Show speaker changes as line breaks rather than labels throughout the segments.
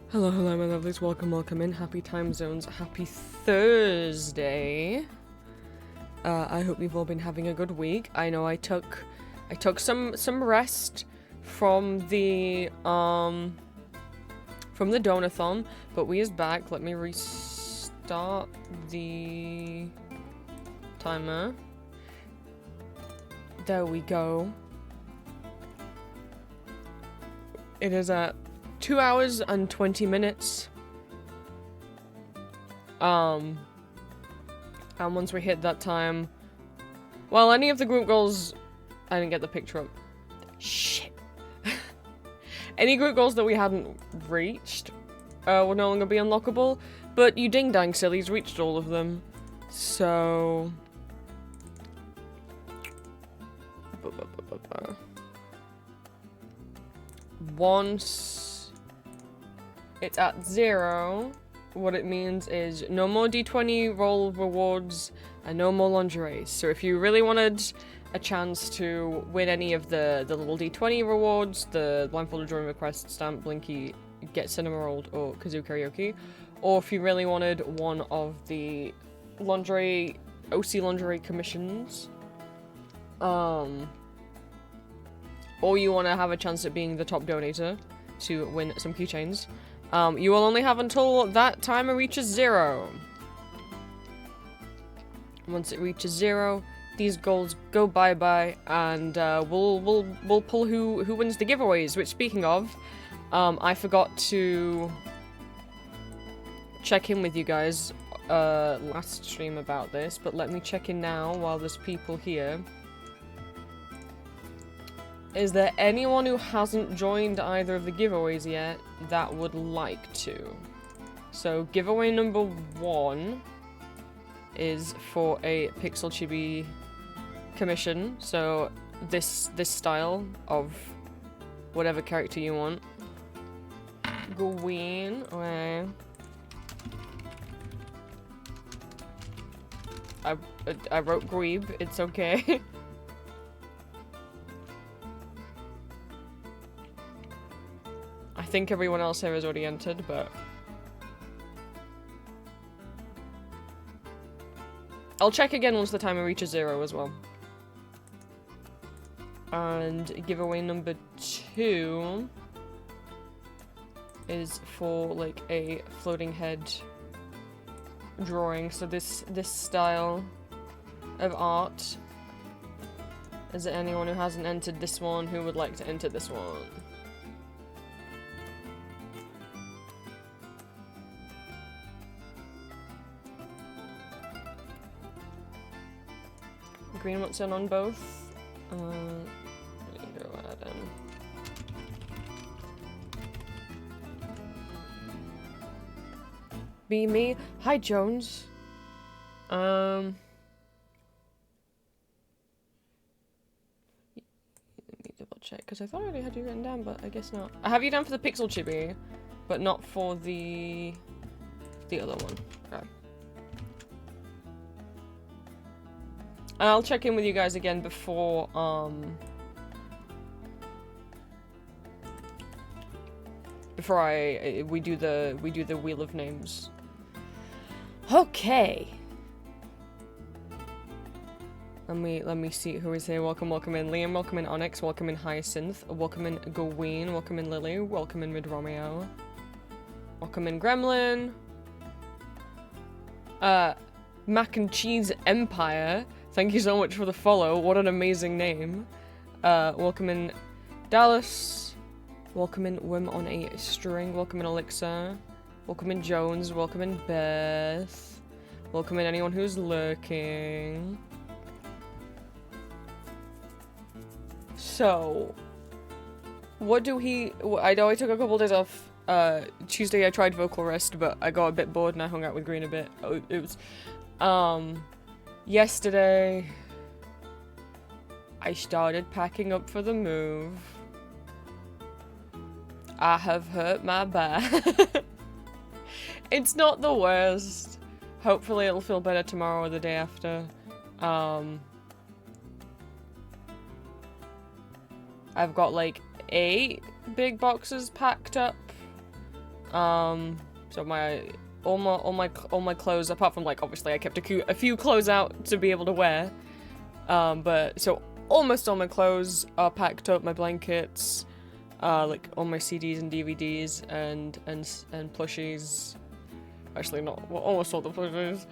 Hello, hello, my lovelies. Welcome, welcome in. Happy time zones. Happy Thursday. I hope you've all been having a good week. I know I took some rest from the donathon, but we is back. Let me restart the timer. There we go. It is at 2 hours and 20 minutes. And once we hit that time, well, any of the group goals, I didn't get the picture up. Shit. Any group goals that we hadn't reached will no longer be unlockable, but you ding-dang sillies reached all of them. So... once it's at 0, what it means is no more D20 roll rewards and no more lingerie. So if you really wanted a chance to win any of the little D20 rewards, the blindfolded drawing request, stamp, blinky, get cinema rolled, or kazoo karaoke, or if you really wanted one of the lingerie, OC lingerie commissions, or you want to have a chance at being the top donator to win some keychains, you will only have until that timer reaches 0. Once it reaches 0, these goals go bye-bye, and we'll pull who wins the giveaways. Which, speaking of, I forgot to check in with you guys last stream about this, but let me check in now while there's people here. Is there anyone who hasn't joined either of the giveaways yet that would like to? So giveaway number 1 is for a Pixel Chibi commission. So this style of whatever character you want. Gween, okay. I wrote Greeb, it's okay. I think everyone else here has already entered, but... I'll check again once the timer reaches 0 as well. And giveaway number 2 is for, like, a floating head drawing. So this style of art. Is there anyone who hasn't entered this one who would like to enter this one? Green wants in on both. Let me go ahead and... Be me. Hi, Jones. Let me double check, because I thought I already had you written down, but I guess not. I have you down for the Pixel Chibi, but not for the other one. Okay. And I'll check in with you guys again before, we do the Wheel of Names. Okay. Let me see who is here. Welcome in Liam, welcome in Onyx, welcome in Hyacinth, welcome in Gaween, welcome in Lily, welcome in Mid Romeo, welcome in Gremlin, Mac and Cheese Empire. Thank you so much for the follow. What an amazing name. Welcome in Dallas. Welcome in Wim on a String. Welcome in Elixir. Welcome in Jones. Welcome in Beth. Welcome in anyone who's lurking. So, what do we... I know I took a couple days off. Tuesday I tried vocal rest, but I got a bit bored and I hung out with Green a bit. It was... Yesterday, I started packing up for the move. I have hurt my back. It's not the worst. Hopefully it'll feel better tomorrow or the day after. I've got like 8 big boxes packed up So all my clothes, apart from like obviously I kept a few clothes out to be able to wear. But so almost all my clothes are packed up, my blankets, like all my CDs and DVDs and plushies. Actually, not well, almost all the plushies.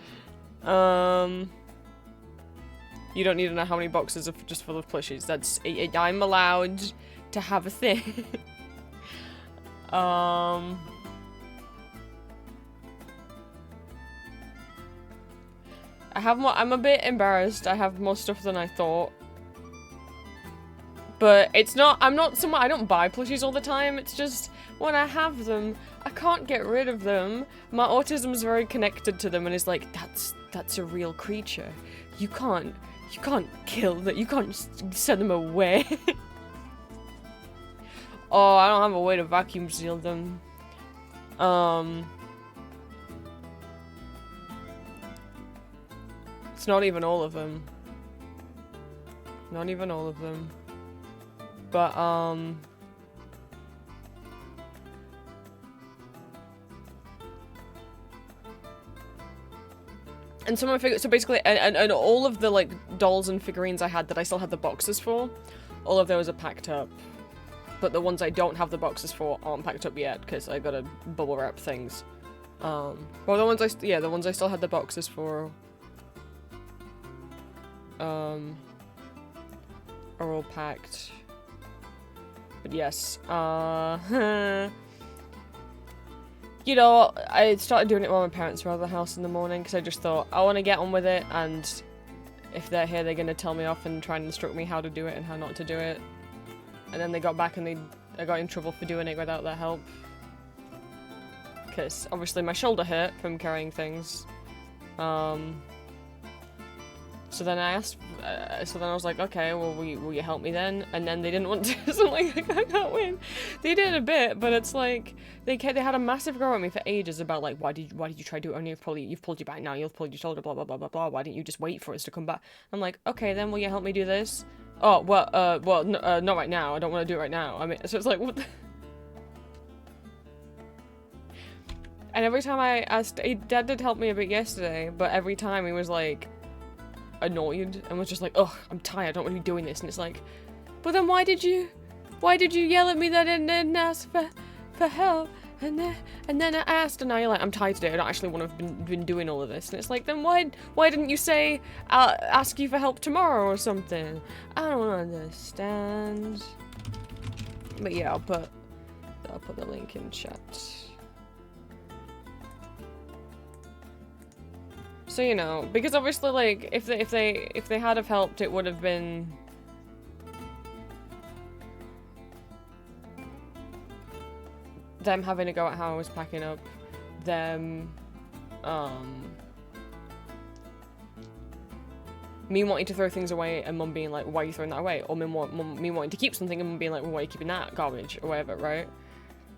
You don't need to know how many boxes are just full of plushies. That's I'm allowed to have a thing. I'm a bit embarrassed. I have more stuff than I thought. But it's not, I don't buy plushies all the time. It's just, when I have them, I can't get rid of them. My autism's very connected to them and is like, that's a real creature. You can't kill that. You can't send them away. Oh, I don't have a way to vacuum seal them. It's not even all of them. Not even all of them. But, and some of my figures, so basically, and all of the, like, dolls and figurines I had that I still had the boxes for, all of those are packed up. But the ones I don't have the boxes for aren't packed up yet, because I gotta bubble wrap things. Well, the ones I still had the boxes for, are all packed. But yes, you know, I started doing it while my parents were out of the house in the morning, because I just thought, I want to get on with it, and if they're here, they're going to tell me off and try and instruct me how to do it and how not to do it. And then they got back and I got in trouble for doing it without their help. Because, obviously, my shoulder hurt from carrying things. So then I asked, so then I was like, okay, well, will you help me then? And then they didn't want to, so I'm like, I can't win. They did a bit, but it's like, they had a massive go at me for ages about like, why did you try to do it? Only you've pulled your back now, you've pulled your shoulder, blah, blah, blah, blah, blah. Why didn't you just wait for us to come back? I'm like, okay, then will you help me do this? Oh, well, not right now. I don't want to do it right now. I mean, so it's like, what the... And every time I asked, Dad did help me a bit yesterday, but every time he was like, annoyed and was just like, ugh, I'm tired, I don't want to be doing this. And it's like, but then why did you yell at me that I didn't ask for help? And then I asked, and now you're like, I'm tired today, I don't actually want to have been doing all of this. And it's like, then why didn't you say, I'll ask you for help tomorrow or something? I don't understand. But yeah, I'll put the link in chat. So, you know, because obviously, like, if they had have helped, it would have been... them having to go at how I was packing up, them, me wanting to throw things away and Mum being like, why are you throwing that away? Or me wanting to keep something and Mum being like, well, why are you keeping that garbage? Or whatever, right?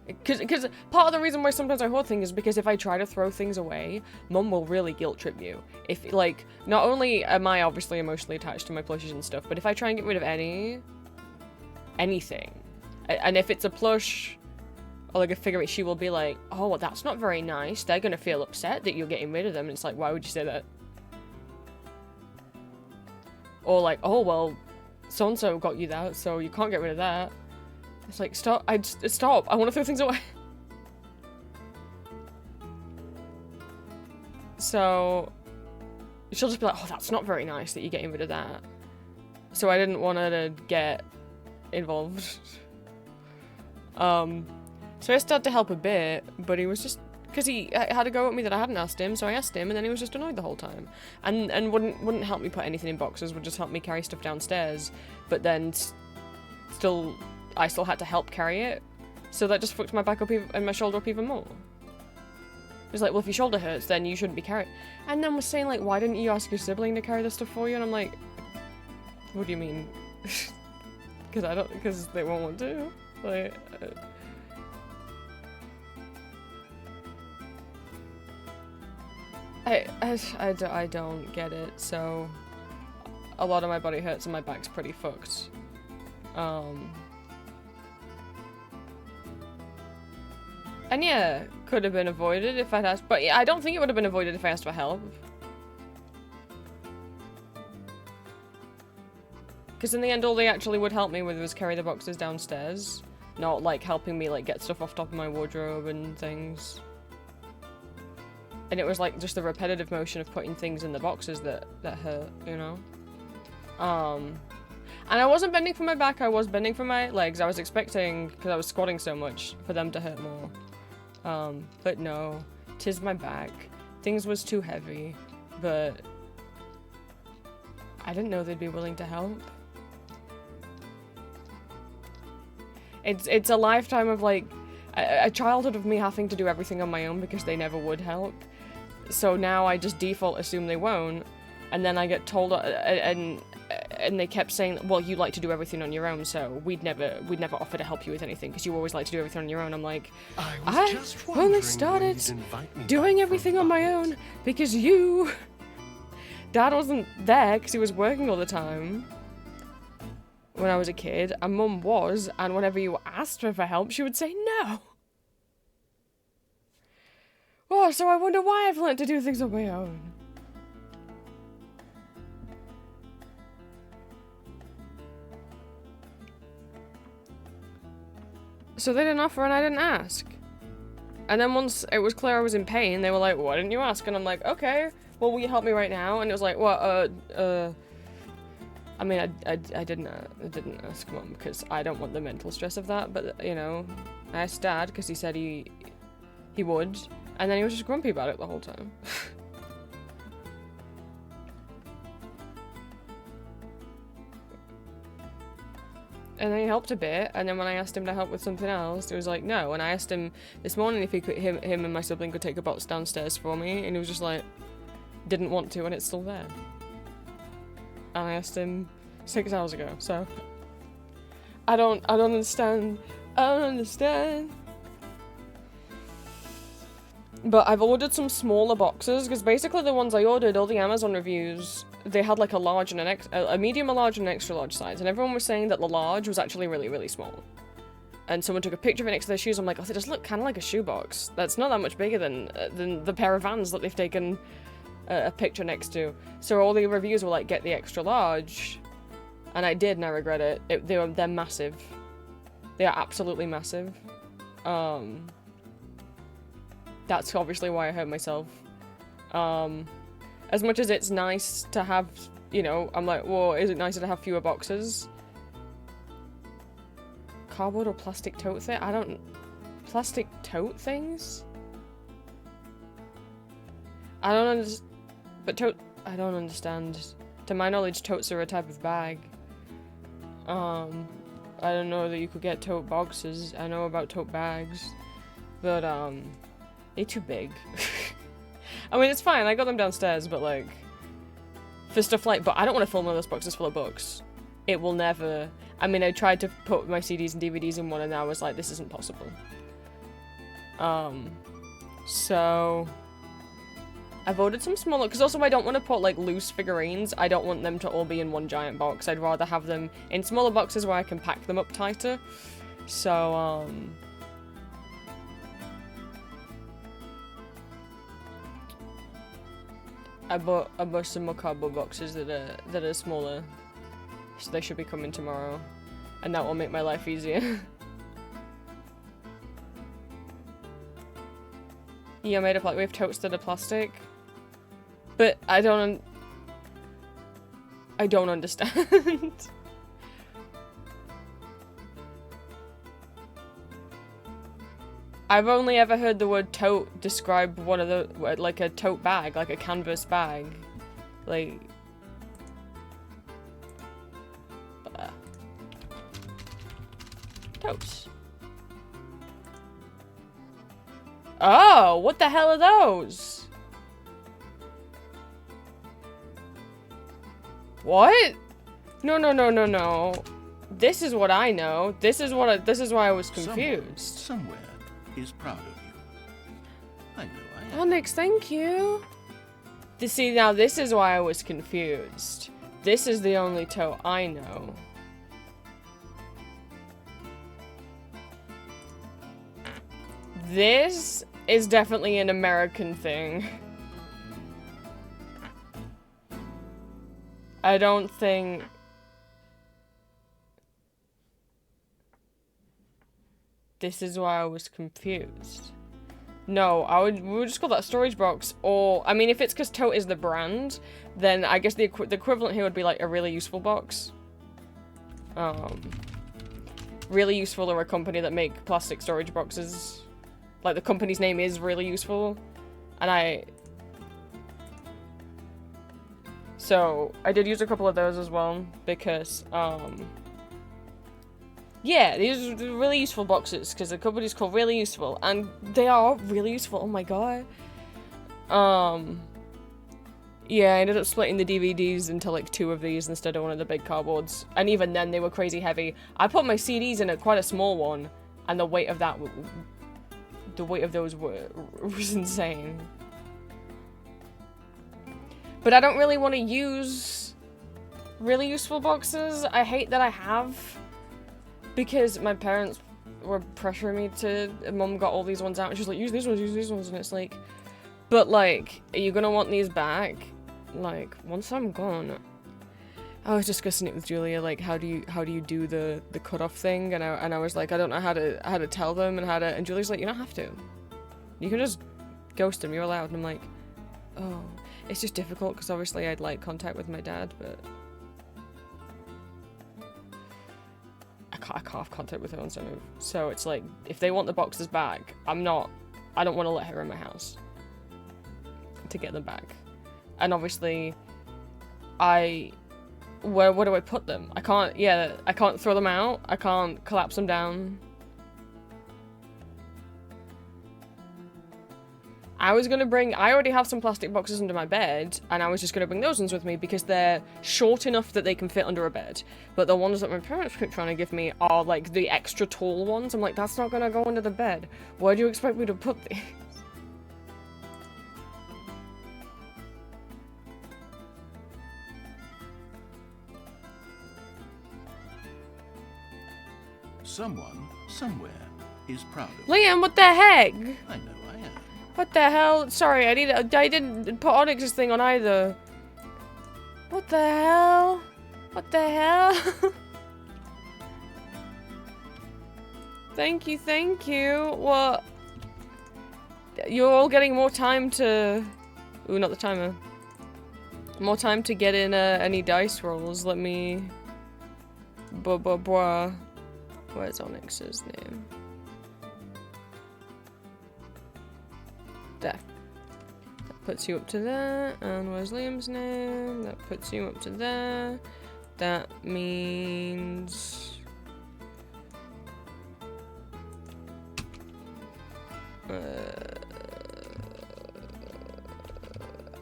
Because part of the reason why sometimes I hoard things is because if I try to throw things away, Mum will really guilt trip you. If, like, not only am I obviously emotionally attached to my plushies and stuff, but if I try and get rid of anything, and if it's a plush or like a figure, she will be like, oh, well, that's not very nice. They're gonna feel upset that you're getting rid of them. And it's like, why would you say that? Or like, oh, well, so-and-so got you that, so you can't get rid of that. It's like, stop, stop, I want to throw things away. So, she'll just be like, oh, that's not very nice that you're getting rid of that. So I didn't want her to get involved. So I started to help a bit, but he was just, because he had a go at me that I hadn't asked him, so I asked him, and then he was just annoyed the whole time. And wouldn't help me put anything in boxes, would just help me carry stuff downstairs, but then I still had to help carry it, so that just fucked my back up and my shoulder up even more. It was like, well, if your shoulder hurts, then you shouldn't be carrying. And then was saying like, why didn't you ask your sibling to carry this stuff for you? And I'm like, what do you mean? Because they won't want to. Like, I don't get it. So a lot of my body hurts and my back's pretty fucked. And yeah, could have been avoided if I'd asked, but yeah, I don't think it would have been avoided if I asked for help. Because in the end, all they actually would help me with was carry the boxes downstairs. Not, like, helping me, like, get stuff off top of my wardrobe and things. And it was, like, just the repetitive motion of putting things in the boxes that hurt, you know? And I wasn't bending for my back, I was bending for my legs. I was expecting, because I was squatting so much, for them to hurt more. But no. 'Tis my back. Things was too heavy. But I didn't know they'd be willing to help. It's a lifetime of, like, a childhood of me having to do everything on my own because they never would help. So now I just default assume they won't, and then I get told, and they kept saying, well, you like to do everything on your own, so we'd never offer to help you with anything because you always like to do everything on your own. I'm like, I only started doing everything on my own because you... Dad wasn't there because he was working all the time when I was a kid, and Mum was, and whenever you asked her for help, she would say no. Oh, so I wonder why I've learned to do things on my own. So they didn't offer and I didn't ask. And then once it was clear I was in pain, they were like, why didn't you ask? And I'm like, okay, well, will you help me right now? And it was like, well, I mean, I didn't ask Mum because I don't want the mental stress of that, but, you know, I asked Dad because he said he would, and then he was just grumpy about it the whole time. And then he helped a bit, and then when I asked him to help with something else, he was like, no. And I asked him this morning if he could, him and my sibling could take a box downstairs for me, and he was just like, didn't want to, and it's still there. And I asked him 6 hours ago, so I don't understand. I don't understand. But I've ordered some smaller boxes, because basically the ones I ordered, all the Amazon reviews, they had like a large and a medium, a large, and an extra large size, and everyone was saying that the large was actually really, really small. And someone took a picture of it next to their shoes. I'm like, oh, they just look kind of like a shoebox. That's not that much bigger than the pair of Vans that they've taken a picture next to. So all the reviews were like, get the extra large, and I did, and I regret it. They're massive. They are absolutely massive. That's obviously why I hurt myself. As much as it's nice to have, you know, I'm like, well, is it nicer to have fewer boxes? Cardboard or plastic tote thing? Plastic tote things? I don't understand. But I don't understand. To my knowledge, totes are a type of bag. I don't know that you could get tote boxes. I know about tote bags. But, they're too big. I mean, it's fine, I got them downstairs, but like, for stuff like, but I don't want to fill one of those boxes full of books. It will never, I mean, I tried to put my CDs and DVDs in one, and I was like, this isn't possible. So, I've ordered some smaller, because also I don't want to put like loose figurines. I don't want them to all be in one giant box. I'd rather have them in smaller boxes where I can pack them up tighter. So, I bought some more cardboard boxes that are smaller, so they should be coming tomorrow, and that will make my life easier. Yeah, made of like we have totes that are plastic, but I don't understand. I've only ever heard the word tote describe one of the, like a tote bag, like a canvas bag. Like... Totes. Oh, what the hell are those? What? No. This is what I know. This is why I was confused.
Somewhere is proud of you. I know I am.
Onyx, thank you. See, now this is why I was confused. This is the only tote I know. This is definitely an American thing. I don't think... This is why I was confused. No, we would just call that a storage box, or... I mean, if it's because Tote is the brand, then I guess the equivalent here would be, like, a really useful box. Really useful are a company that make plastic storage boxes. Like, the company's name is Really Useful. And So, I did use a couple of those as well, because, yeah, these are really useful boxes, because the company's called Really Useful, and they are really useful, oh my god. Yeah, I ended up splitting the DVDs into, like, 2 of these instead of one of the big cardboards, and even then they were crazy heavy. I put my CDs in quite a small one, and the weight of that, was insane. But I don't really want to use really useful boxes. I hate that I have, because my parents were pressuring me to. Mom got all these ones out, and she's like, use these ones, and it's like, but like, are you gonna want these back? Like, once I'm gone. I was discussing it with Julia, like, how do you do the cutoff thing, and I was like, I don't know how to tell them, and Julia's like, you don't have to. You can just ghost them, you're allowed, and I'm like, oh. It's just difficult, because obviously I'd like contact with my dad, but I can't have contact with her once I move. So it's like, if they want the boxes back, I don't want to let her in my house to get them back. And obviously, where do I put them? I can't throw them out. I can't collapse them down. I already have some plastic boxes under my bed, and I was just gonna bring those ones with me because they're short enough that they can fit under a bed. But the ones that my parents keep trying to give me are like the extra tall ones. I'm like, that's not gonna go under the bed. Where do you expect me to put these?
Someone, somewhere, is proud of you.
Liam, what the heck?
I know I am.
What the hell? Sorry, I didn't put Onyx's thing on either. What the hell? What the hell? Thank you. What? You're all getting more time to... Ooh, not the timer. More time to get in any dice rolls. Let me... Where's Onyx's name? There. That puts you up to there. And where's Liam's name? That puts you up to there. That means...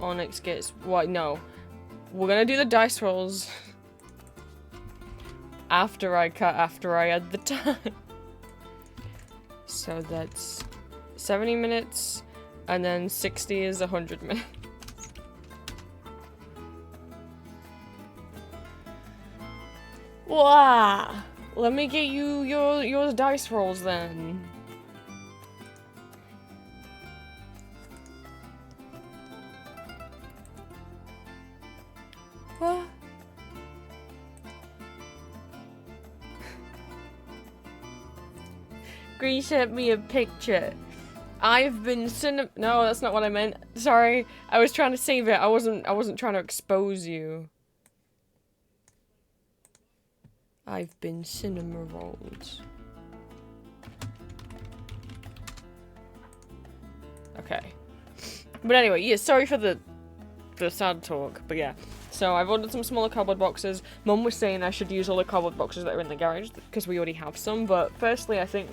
Onyx gets... What? No. We're gonna do the dice rolls. After I add the time. So that's 70 minutes, and then 60 is 100 minutes. Wow! Let me get you your dice rolls then. What? Green sent me a picture. I've been No, that's not what I meant. Sorry, I was trying to save it. I wasn't trying to expose you. I've been cinema rolled. Okay. But anyway, yeah, sorry for the sad talk, but yeah. So I've ordered some smaller cardboard boxes. Mum was saying I should use all the cardboard boxes that are in the garage because we already have some, but firstly I think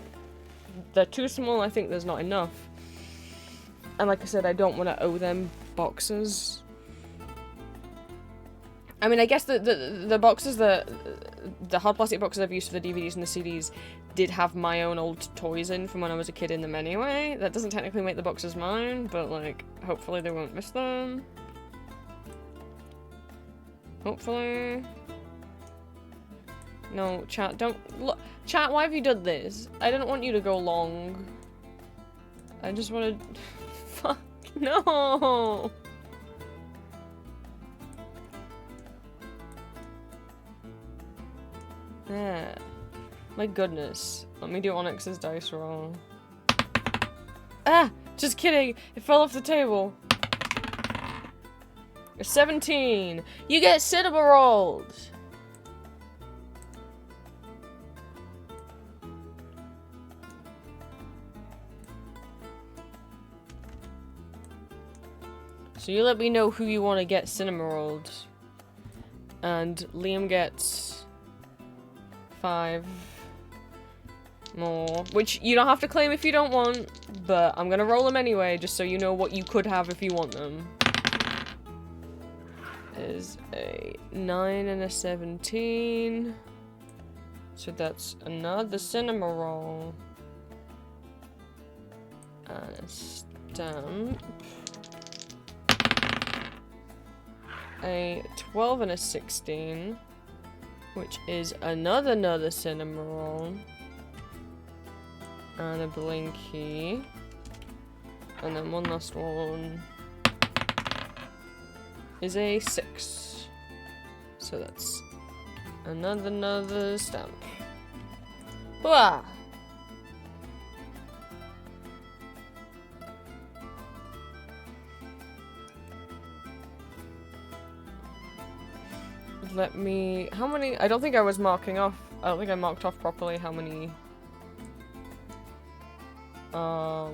they're too small. I think there's not enough. And like I said, I don't want to owe them boxes. I mean, I guess the boxes the hard plastic boxes I've used for the DVDs and the CDs did have my own old toys in from when I was a kid in them anyway. That doesn't technically make the boxes mine, but like, hopefully they won't miss them. Hopefully. No, chat, don't look. Chat, why have you done this? I didn't want you to go long. I just wanted... Fuck, no! Yeah. My goodness. Let me do Onyx's dice roll. Ah! Just kidding! It fell off the table. A 17! You get cinema rolled! So you let me know who you want to get cinema rolled. And Liam gets 5 more. Which you don't have to claim if you don't want, but I'm gonna roll them anyway, just so you know what you could have if you want them. Is a 9 and a 17. So that's another cinema roll. And a stamp. A 12 and a 16, which is another cinema roll, and a blinky, and then one last one is a 6. So that's another stamp. Blah. Let me... How many... I don't think I was marking off... I don't think I marked off properly how many... Oh,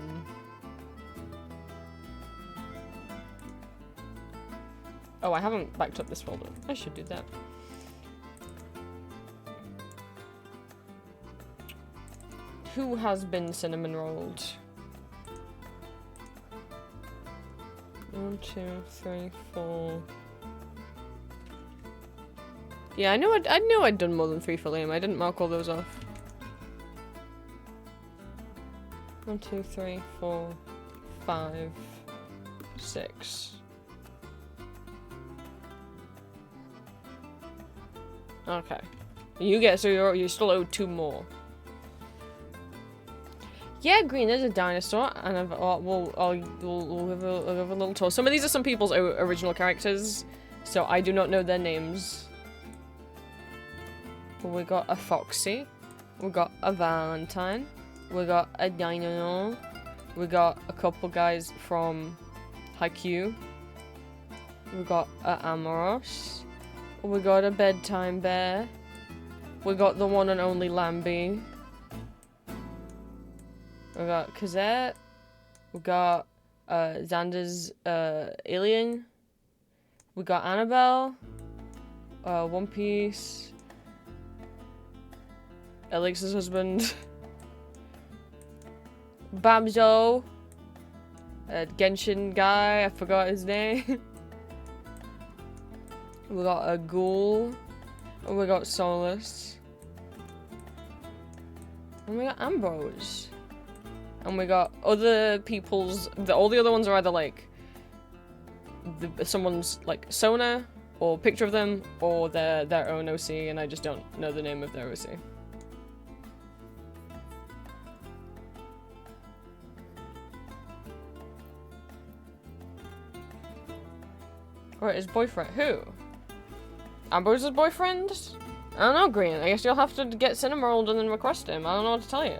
I haven't backed up this folder. I should do that. Who has been cinnamon rolled? 1, 2, 3, 4... Yeah, I knew I'd done more than 3 for Liam. I didn't mark all those off. 1, 2, 3, 4, 5, 6. Okay. You get, so you still owe 2 more. Yeah, Green, there's a dinosaur, and we'll give a little tour. Some of these are some people's original characters, so I do not know their names. But we got a Foxy, we got a Valentine, we got a Dino, we got a couple guys from Haikyuu, we got a Amoros, we got a Bedtime Bear, we got the one and only Lambie, we got Kazette, we got Xander's Alien, we got Annabelle, One Piece, Alex's husband, Babzo, Genshin guy, I forgot his name. We got a Ghoul, and we got Solus, and we got Ambrose, and we got other people's. All the other ones are either like someone's like Sona or picture of them, or their own OC, and I just don't know the name of their OC. Or his boyfriend. Who? Ambrose's boyfriend? I don't know, Green. I guess you'll have to get cinema rolled and then request him. I don't know what to tell you.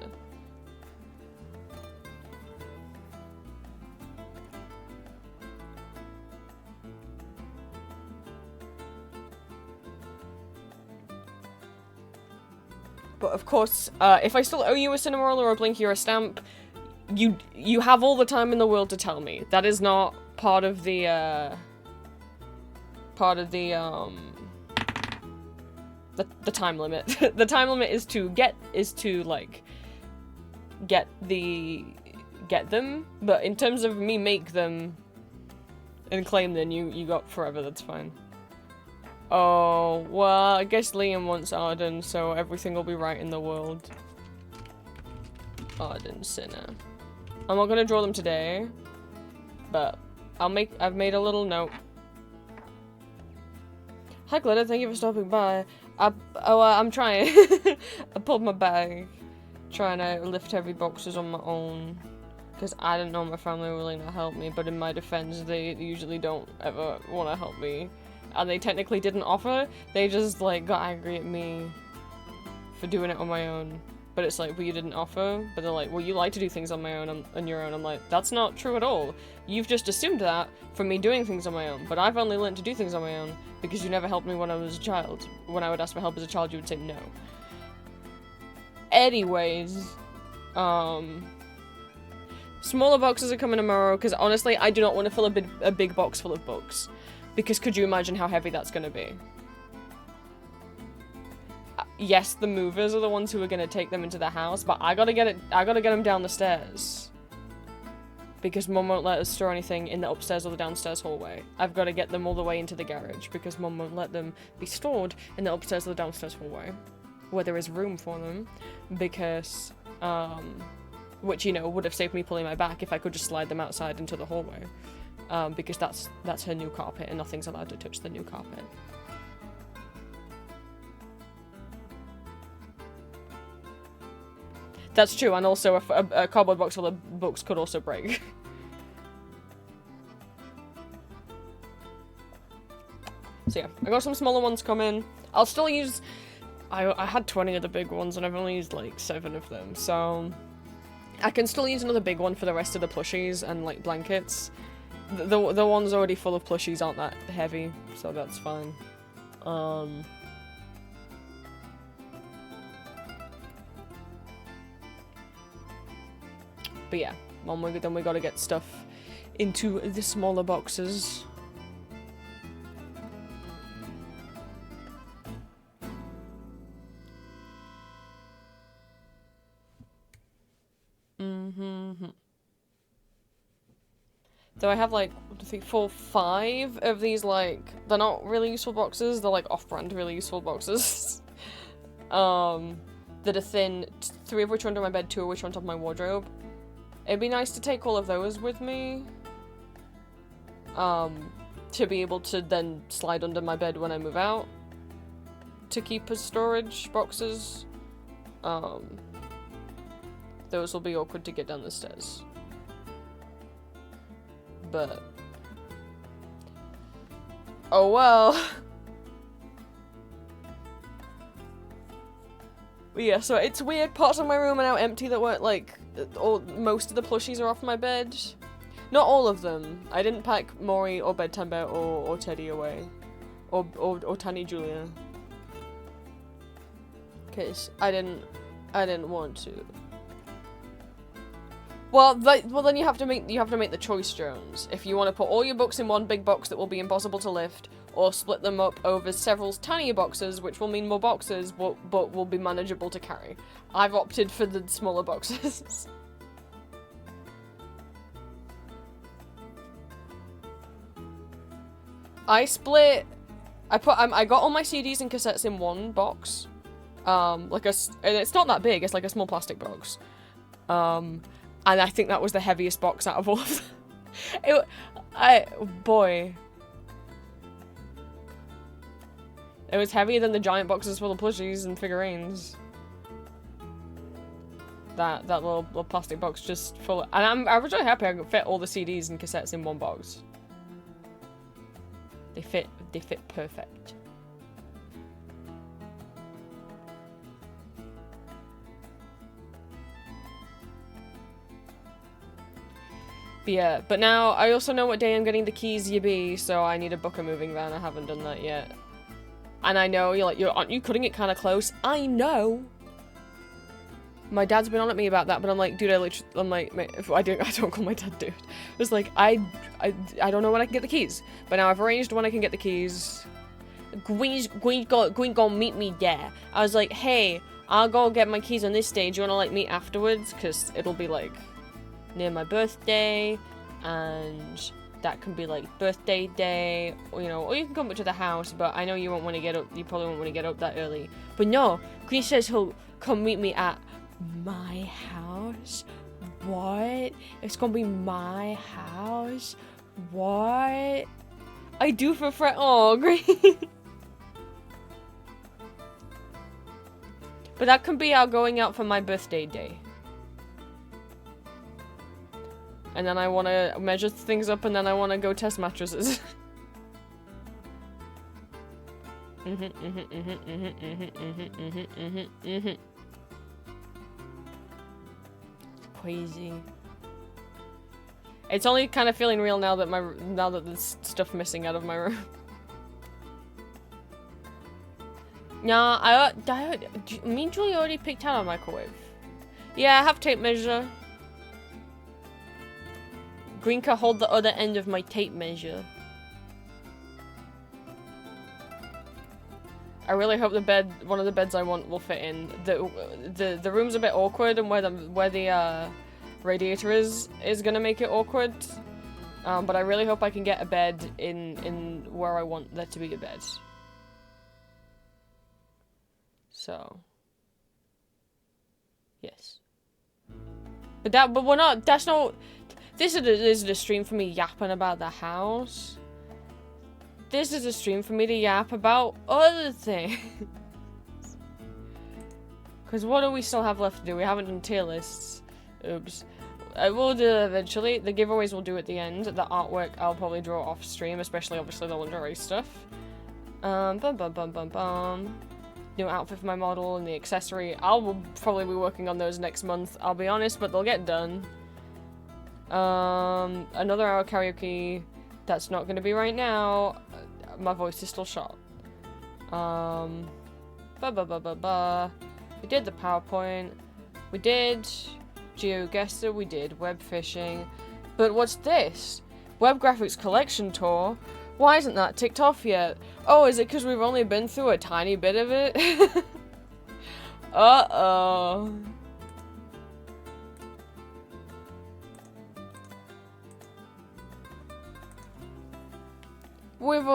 But of course, if I still owe you a cinema roll or a blinky or a stamp, you have all the time in the world to tell me. That is not part of the the time limit. The time limit is to get them, but in terms of me make them and claim them, you got forever. That's fine. Oh, well, I guess Liam wants Arden, so everything will be right in the world. Arden Sinner. I'm not gonna draw them today, but I've made a little note. Hi Glitter, thank you for stopping by. I'm trying. I pulled my bag, trying to lift heavy boxes on my own. Because I didn't know my family were willing to help me, but in my defense, they usually don't ever want to help me. And they technically didn't offer, they just, like, got angry at me for doing it on my own. But it's like, well, you didn't offer, but they're like, well, you like to do things on my own, on your own. I'm like, that's not true at all. You've just assumed that from me doing things on my own, but I've only learned to do things on my own because you never helped me when I was a child. When I would ask for help as a child, you would say no. Anyways, smaller boxes are coming tomorrow, because honestly, I do not want to fill a big box full of books. Because could you imagine how heavy that's going to be? Yes, the movers are the ones who are going to take them into the house, but I gotta get them down the stairs. Because Mum won't let us store anything in the upstairs or the downstairs hallway. I've got to get them all the way into the garage, because Mum won't let them be stored in the upstairs or the downstairs hallway. Where there is room for them, because, which, you know, would have saved me pulling my back if I could just slide them outside into the hallway. Because that's her new carpet, and nothing's allowed to touch the new carpet. That's true, and also a cardboard box full of books could also break. So yeah, I got some smaller ones coming. I'll still use... I had 20 of the big ones, and I've only used like 7 of them, so... I can still use another big one for the rest of the plushies and like blankets. The ones already full of plushies aren't that heavy, so that's fine. But yeah, then we gotta get stuff into the smaller boxes. So I have like, 1, 2, 3, 4, 5 of these, like, they're not really useful boxes, they're like off-brand really useful boxes. That are thin, 3 of which are under my bed, 2 of which are on top of my wardrobe. It'd be nice to take all of those with me. To be able to then slide under my bed when I move out. To keep as storage boxes. Those will be awkward to get down the stairs. But... oh well. But yeah, so it's weird. Parts of my room are now empty that weren't like... most of the plushies are off my bed. Not all of them. I didn't pack Maury or Bedtime Bear or Teddy away. Or Tiny Julia. Cause I didn't want to. Well, then you have to make the choice, Jones. If you want to put all your books in one big box that will be impossible to lift, or split them up over several tinier boxes, which will mean more boxes, but will be manageable to carry. I've opted for the smaller boxes. I got all my CDs and cassettes in one box. And it's not that big, it's like a small plastic box. And I think that was the heaviest box out of all of them. Boy. It was heavier than the giant boxes full of plushies and figurines. That little plastic box just full of, and I was really happy I could fit all the CDs and cassettes in one box. They fit perfect. Yeah, but now I also know what day I'm getting the keys you be, so I need to book a moving van. I haven't done that yet. And I know aren't you cutting it kind of close? I know. My dad's been on at me about that, but I'm like, dude, I don't call my dad dude. It was like, I don't know when I can get the keys, but now I've arranged when I can get the keys. Gween's gonna meet me there. I was like, hey, I'll go get my keys on this stage. You wanna like meet afterwards? Cause it'll be like near my birthday, and that can be like birthday day, or, you know, or you can come up to the house, but I know you won't want to get up, you probably won't want to get up that early. But no, Green says he'll come meet me at my house? What? It's gonna be my house? What? I do for friend. Oh, Green. But that can be our going out for my birthday day. And then I want to measure things up, and then I want to go test mattresses. Crazy. It's only kind of feeling real now that there's stuff missing out of my room. Nah, me and Julie already picked out a microwave. Yeah, I have tape measure. Grinka, hold the other end of my tape measure. I really hope one of the beds I want will fit in. The room's a bit awkward, and where the radiator is gonna make it awkward. But I really hope I can get a bed in where I want there to be a bed. So, yes. But we're not. That's not. This is a stream for me yapping about the house. This is a stream for me to yap about other things. Because what do we still have left to do? We haven't done tier lists. Oops. I will do it eventually. The giveaways we'll do at the end. The artwork I'll probably draw off stream, especially obviously the lingerie stuff. New outfit for my model and the accessory. I'll probably be working on those next month, I'll be honest, but they'll get done. Another hour karaoke. That's not gonna be right now. My voice is still shot. We did the PowerPoint. We did GeoGuessr. We did web fishing. But what's this? Web graphics collection tour? Why isn't that ticked off yet? Oh, is it because we've only been through a tiny bit of it? Uh-oh.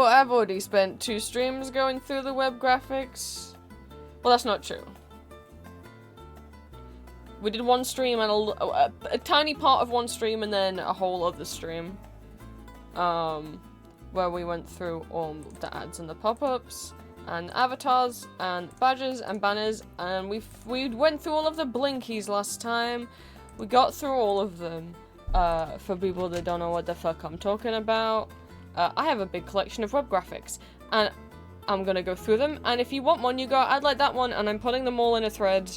I've already spent 2 streams going through the web graphics. Well, that's not true. We did 1 stream and a tiny part of 1 stream and then a whole other stream. Where we went through all the ads and the pop-ups and avatars and badges and banners, and we went through all of the blinkies last time. We got through all of them. For people that don't know what the fuck I'm talking about, I have a big collection of web graphics, and I'm gonna go through them, and if you want one, you go, I'd like that one, and I'm putting them all in a thread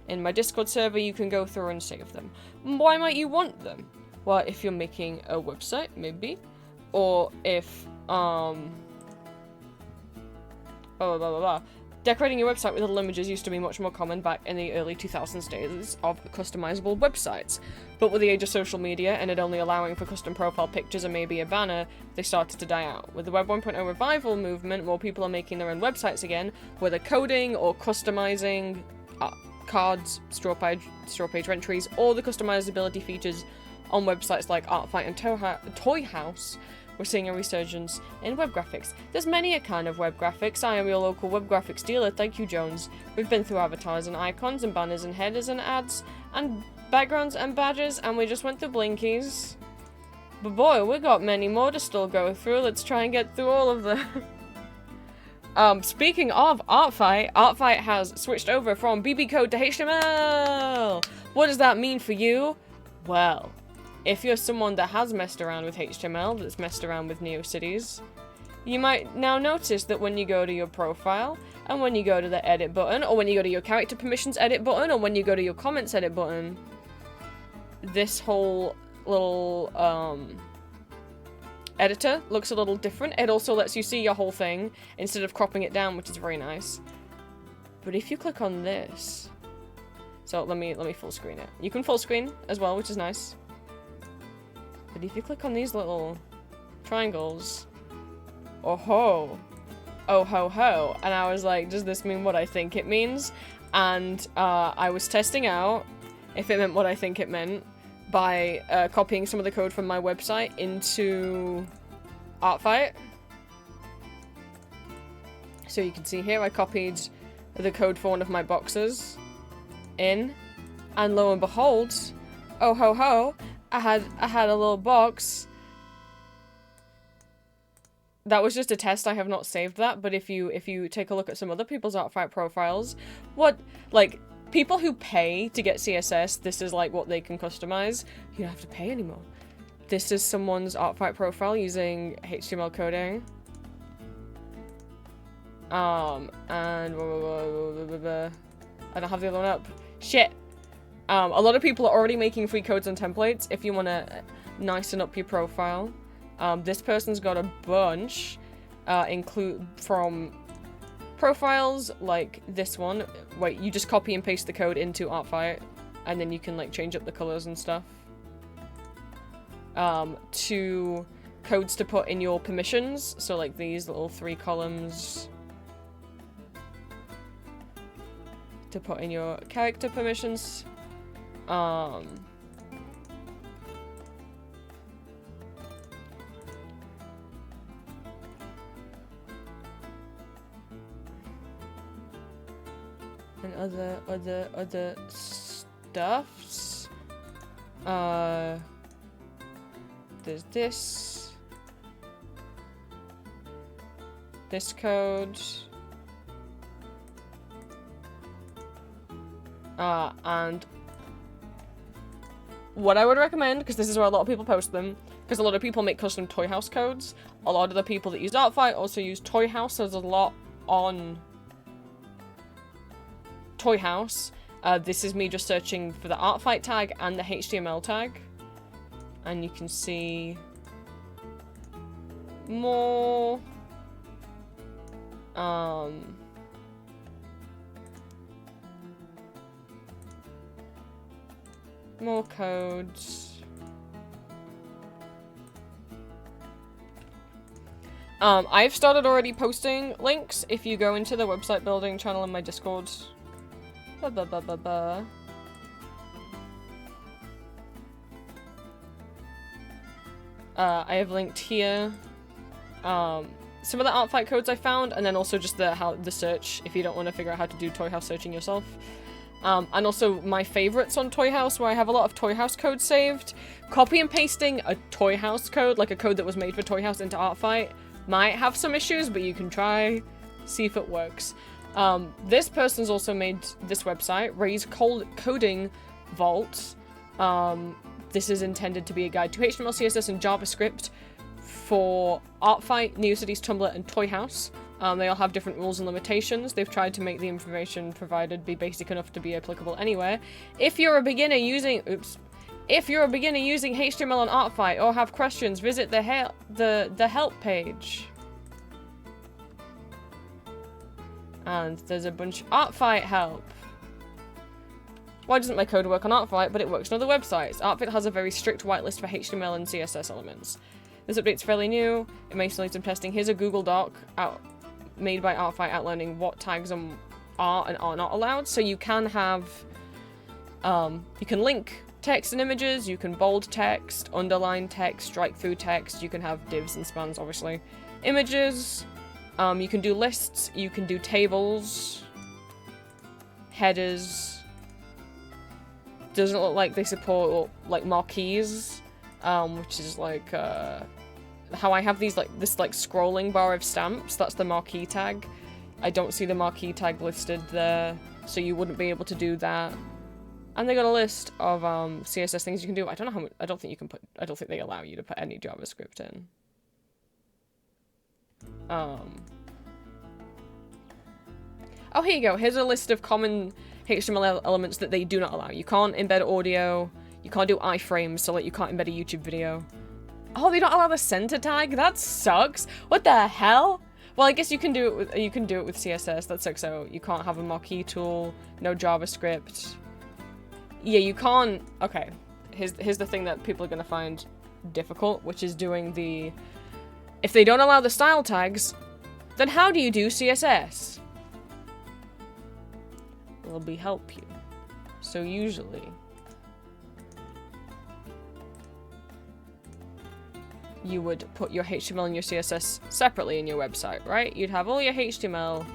in my Discord server. You can go through and save them. Why might you want them? Well, if you're making a website, maybe. Or if, Decorating your website with little images used to be much more common back in the early 2000s days of customizable websites. But with the age of social media and it only allowing for custom profile pictures and maybe a banner, they started to die out. With the Web 1.0 revival movement, more people are making their own websites again, whether coding or customizing cards, straw page entries, or the customizability features on websites like Artfight and Toy House. We're seeing a resurgence in web graphics. There's many a kind of web graphics. I am your local web graphics dealer, thank you Jones. We've been through avatars and icons and banners and headers and ads and backgrounds and badges, and we just went through blinkies. But boy, we got many more to still go through. Let's try and get through all of them. Speaking of Artfight, Artfight has switched over from BB code to HTML. What does that mean for you? Well, if you're someone that has messed around with HTML, that's messed around with NeoCities, you might now notice that when you go to your profile, and when you go to the edit button, or when you go to your character permissions edit button, or when you go to your comments edit button, this whole little, editor looks a little different. It also lets you see your whole thing, instead of cropping it down, which is very nice. But if you click on this, so let me full screen it. You can full screen as well, which is nice. But if you click on these little triangles, oh ho, and I was like, does this mean what I think it means? And I was testing out if it meant what I think it meant by copying some of the code from my website into Artfight. So you can see here I copied the code for one of my boxes in, and lo and behold, oh ho ho, I had a little box. That was just a test, I have not saved that, but if you take a look at some other people's Artfight profiles, people who pay to get CSS, this is like what they can customize. You don't have to pay anymore. this is someone's Artfight profile using HTML coding. And I don't have the other one up. Shit. A lot of people are already making free codes and templates if you want to nicen up your profile. This person's got a bunch, include from profiles like this one, where you just copy and paste the code into Artfight, and then you can like change up the colors and stuff. To codes to put in your permissions, so like these little 3 columns to put in your character permissions. And other stuffs. There's this code. And what I would recommend, because this is where a lot of people post them, because a lot of people make custom Toy House codes. A lot of the people that use Artfight also use Toy House, so there's a lot on Toy House. This is me just searching for the Artfight tag and the HTML tag. And you can see more more codes. I've started already posting links if you go into the website building channel in my Discord. I have linked here some of the Artfight codes I found, and then also just the search if you don't want to figure out how to do Toy House searching yourself. And also my favorites on Toy House, where I have a lot of Toy House codes saved. Copy and pasting a Toy House code, like a code that was made for Toy House, into Artfight might have some issues, but you can try, see if it works. This person's also made this website, Ray's Coding Vault. This is intended to be a guide to HTML, CSS, and JavaScript for Artfight, NeoCities, Tumblr, and Toy House. They all have different rules and limitations. They've tried to make the information provided be basic enough to be applicable anywhere. If you're a beginner using HTML on Artfight or have questions, visit the help page. And there's a bunch of Artfight help. Why doesn't my code work on Artfight, but it works on other websites? Artfight has a very strict whitelist for HTML and CSS elements. This update's fairly new. It may still need some testing. Here's a Google Doc made by Artfight outlining what tags are and are not allowed. So you can have, you can link text and images, you can bold text, underline text, strike through text, you can have divs and spans, obviously. Images, you can do lists, you can do tables, headers. Doesn't look like they support like marquees, which is like how I have these this scrolling bar of stamps. That's the marquee tag. I don't see the marquee tag listed there, so you wouldn't be able to do that. And they got a list of CSS things you can do. I don't know how much. I don't think you can put. I don't think they allow you to put any JavaScript in. Oh, here you go. Here's a list of common HTML elements that they do not allow. You can't embed audio. You can't do iframes, so like you can't embed a YouTube video. Oh, they don't allow the center tag? That sucks. What the hell? Well, I guess you can do it with CSS. That sucks. So you can't have a marquee tool, no JavaScript. Yeah, you can't. Okay, here's the thing that people are gonna find difficult, which is doing the. If they don't allow the style tags, then how do you do CSS? Will be help you. So usually you would put your HTML and your CSS separately in your website, right? You'd have all your HTML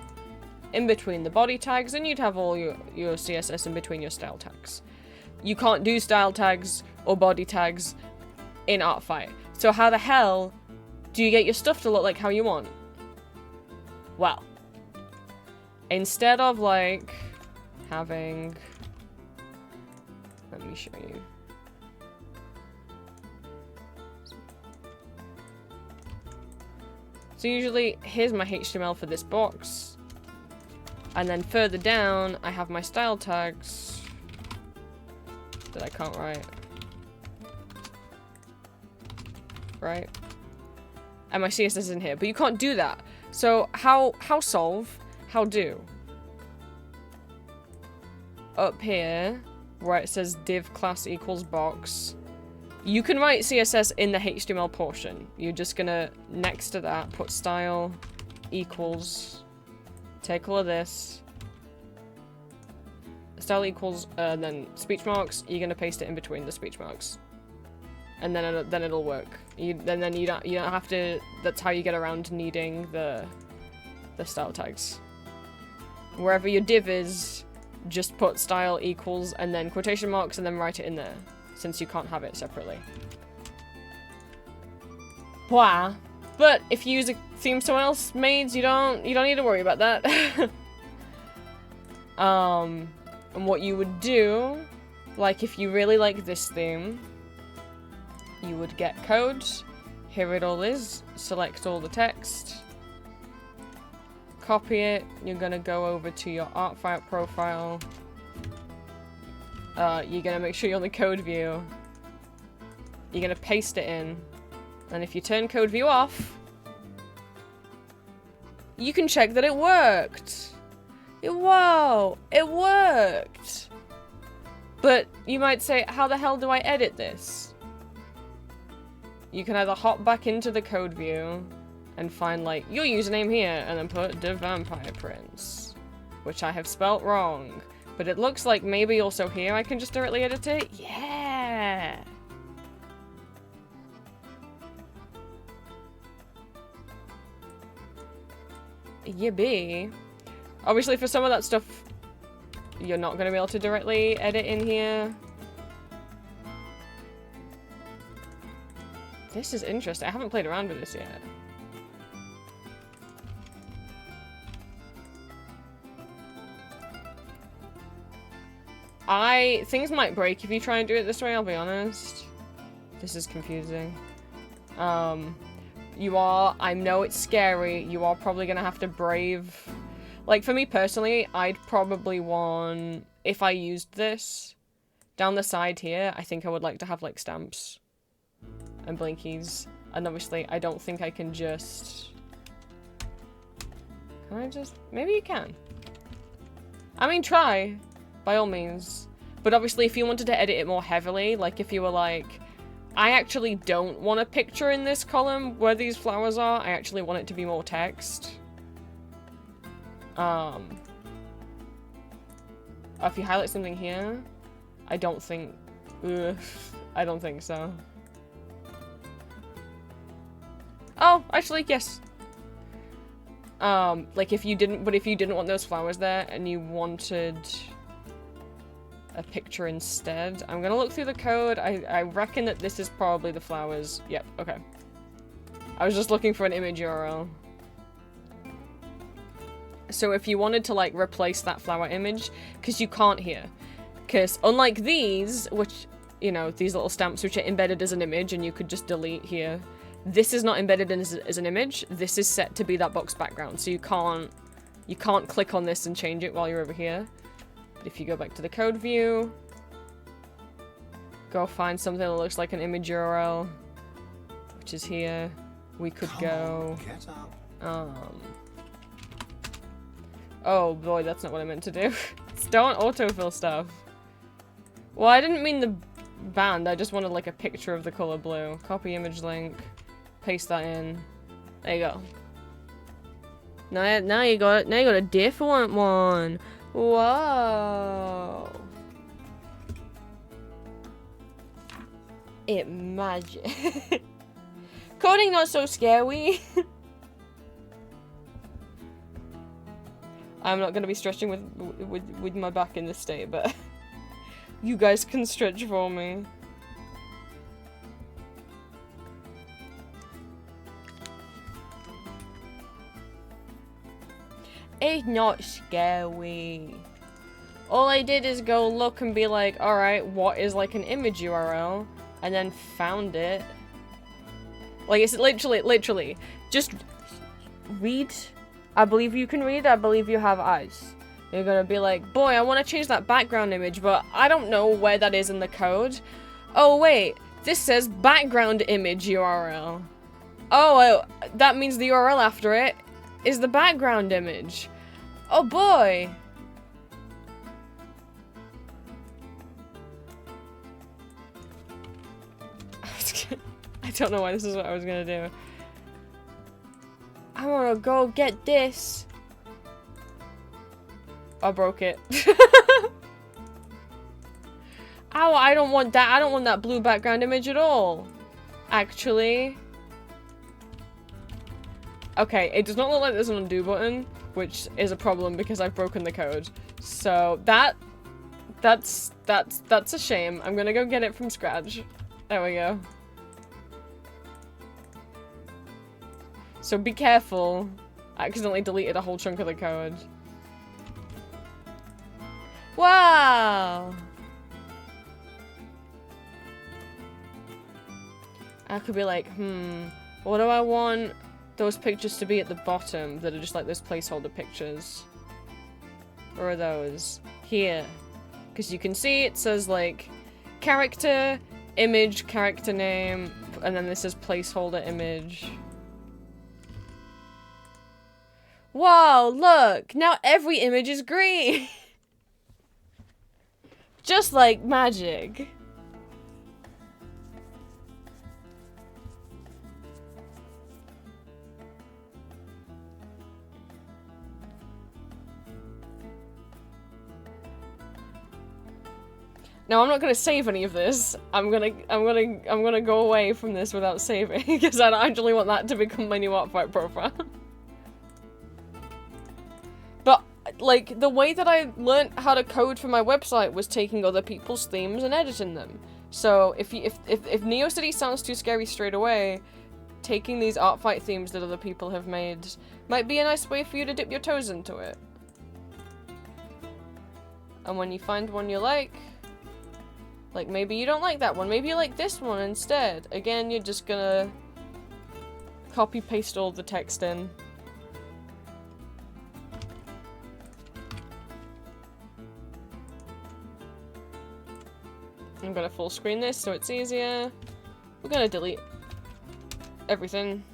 in between the body tags, and you'd have all your CSS in between your style tags. You can't do style tags or body tags in Artfight. So how the hell do you get your stuff to look like how you want? Well, instead of like having, let me show you. So usually, here's my HTML for this box. And then further down, I have my style tags that I can't write. Right? And my CSS is in here, but you can't do that. So how solve? How do? Up here, where it says div class equals box, you can write CSS in the HTML portion. You're just gonna, next to that, put style equals, take all of this, style equals, then speech marks, you're gonna paste it in between the speech marks. And then it'll work. Then you don't have to, that's how you get around needing the style tags. Wherever your div is, just put style equals and then quotation marks and then write it in there, since you can't have it separately. Wow. But if you use a theme someone else made, you don't need to worry about that. And what you would do, like if you really like this theme, you would get code, here it all is, select all the text, copy it, you're gonna go over to your art file profile, you're gonna make sure you're on the code view, you're gonna paste it in, and if you turn code view off, you can check that it worked. Whoa, it worked! But you might say, how the hell do I edit this? You can either hop back into the code view and find like your username here and then put the vampire prince, which I have spelt wrong, but it looks like maybe also here I can just directly edit it. Yeah. Yippee. Obviously for some of that stuff you're not going to be able to directly edit in here. This is interesting. I haven't played around with this yet. Things might break if you try and do it this way, I'll be honest. This is confusing. I know it's scary. You are probably gonna have to brave. Like, for me personally, I'd probably want, if I used this, down the side here, I think I would like to have, like, stamps and blinkies. And obviously, I don't think I can just... Can I just... Maybe you can. I mean, try. By all means. But obviously, if you wanted to edit it more heavily, like if you were like, I actually don't want a picture in this column where these flowers are, I actually want it to be more text. If you highlight something here, I don't think... I don't think so. Oh, actually, yes. Like if you didn't want those flowers there and you wanted a picture instead, I'm gonna look through the code. I reckon that this is probably the flowers. Yep, okay. I was just looking for an image URL. So if you wanted to like replace that flower image, because you can't here. Because unlike these, which, you know, these little stamps which are embedded as an image and you could just delete here, this is not embedded as an image. This is set to be that box background, so you can't click on this and change it while you're over here. But if you go back to the code view, go find something that looks like an image URL, which is here. We could go. Oh boy, that's not what I meant to do. Don't autofill stuff. Well, I didn't mean the band. I just wanted like a picture of the color blue. Copy image link. Paste that in. There you go. Now you got a different one. Whoa. Imagine. Coding not so scary. I'm not gonna be stretching with my back in this state, but you guys can stretch for me. It's not scary. All I did is go look and be like, alright, what is like an image URL? And then found it. Like, it's literally, just read. I believe you can read. I believe you have eyes. You're gonna be like, boy, I want to change that background image, but I don't know where that is in the code. Oh, wait. This says background image URL. Oh, that means the URL after it is the background image. Oh, boy. I don't know why this is what I was gonna do. I wanna go get this. I broke it. Ow, I don't want that. I don't want that blue background image at all. Actually. Okay, it does not look like there's an undo button, which is a problem because I've broken the code. So that's a shame. I'm gonna go get it from scratch. There we go. So be careful. I accidentally deleted a whole chunk of the code. Wow! I could be like, what do I want those pictures to be at the bottom that are just like those placeholder pictures? Where are those? Here. Because you can see it says like character, image, character name, and then this is placeholder image. Wow, look! Now every image is green! Just like magic. Now I'm not gonna save any of this. I'm gonna go away from this without saving because I don't actually want that to become my new Artfight profile. But like the way that I learned how to code for my website was taking other people's themes and editing them. So if NeoCity sounds too scary straight away, taking these Artfight themes that other people have made might be a nice way for you to dip your toes into it. And when you find one you like maybe you don't like that one, maybe you like this one instead. Again, you're just gonna copy paste all the text in. I'm gonna full screen this so it's easier. We're gonna delete everything.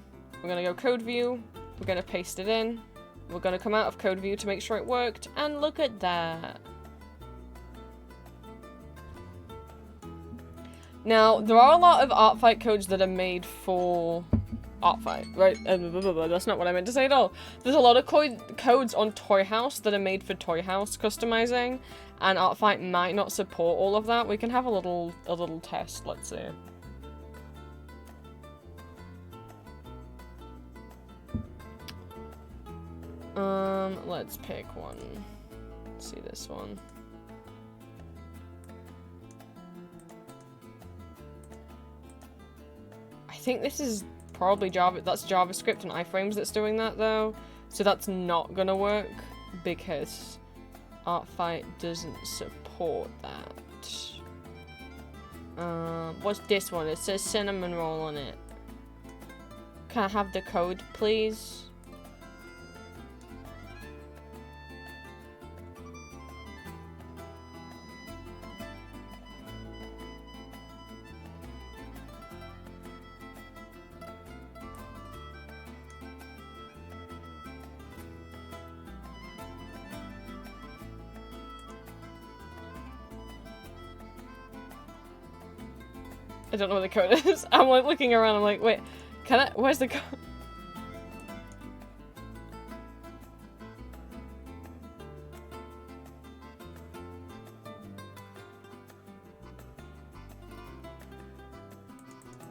We're gonna go code view. We're gonna paste it in. We're gonna come out of code view to make sure it worked, and look at that. Now, there are a lot of Artfight codes that are made for Artfight, right? That's not what I meant to say at all. There's a lot of codes on Toy House that are made for Toy House customizing, and Artfight might not support all of that. We can have a little test, let's see. Let's pick one. Let's see this one. I think this is probably Java. That's JavaScript and iframes that's doing that though. So that's not gonna work because Artfight doesn't support that. What's this one? It says cinnamon roll on it. Can I have the code, please? I don't know what the code is. I'm like looking around, I'm like, wait, can I? Where's the code?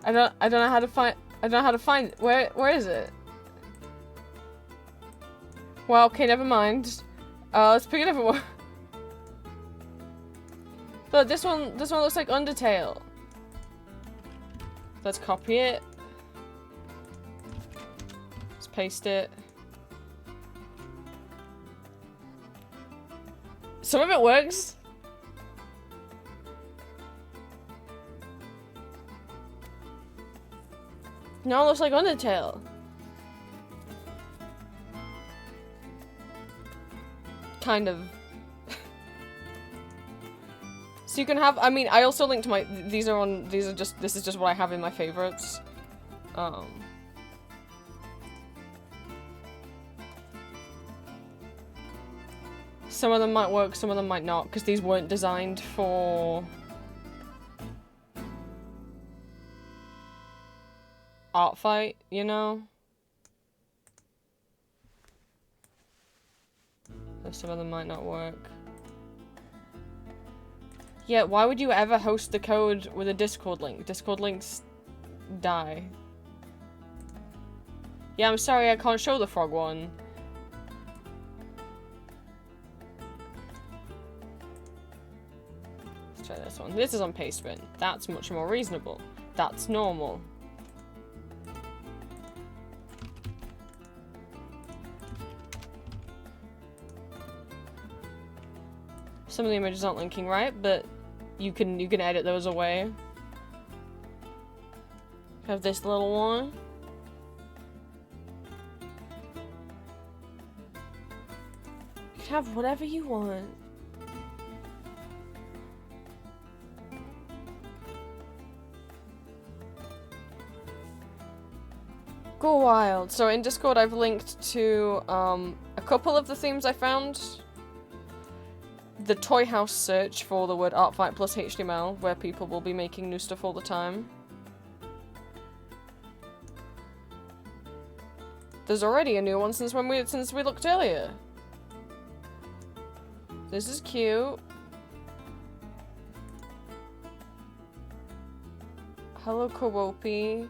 I don't know how to find, where is it? Well, okay, never mind. Let's pick a different one. But this one looks like Undertale. Let's copy it. Let's paste it. Some of it works. No, it looks like Undertale. kind of... So you can have, I mean, I also linked my, this is just what I have in my favorites. Some of them might work, some of them might not, because these weren't designed for art fight, you know? So some of them might not work. Yeah, why would you ever host the code with a Discord link? Discord links die. Yeah, I'm sorry, I can't show the frog one. Let's try this one. This is on Pastebin. That's much more reasonable. That's normal. Some of the images aren't linking right, but you can edit those away. Have this little one. You can have whatever you want. Go wild. So in Discord I've linked to a couple of the themes I found. The Toy House search for the word artfight plus HTML, where people will be making new stuff all the time. There's already a new one since we looked earlier. This is cute. Hello, Kawopi.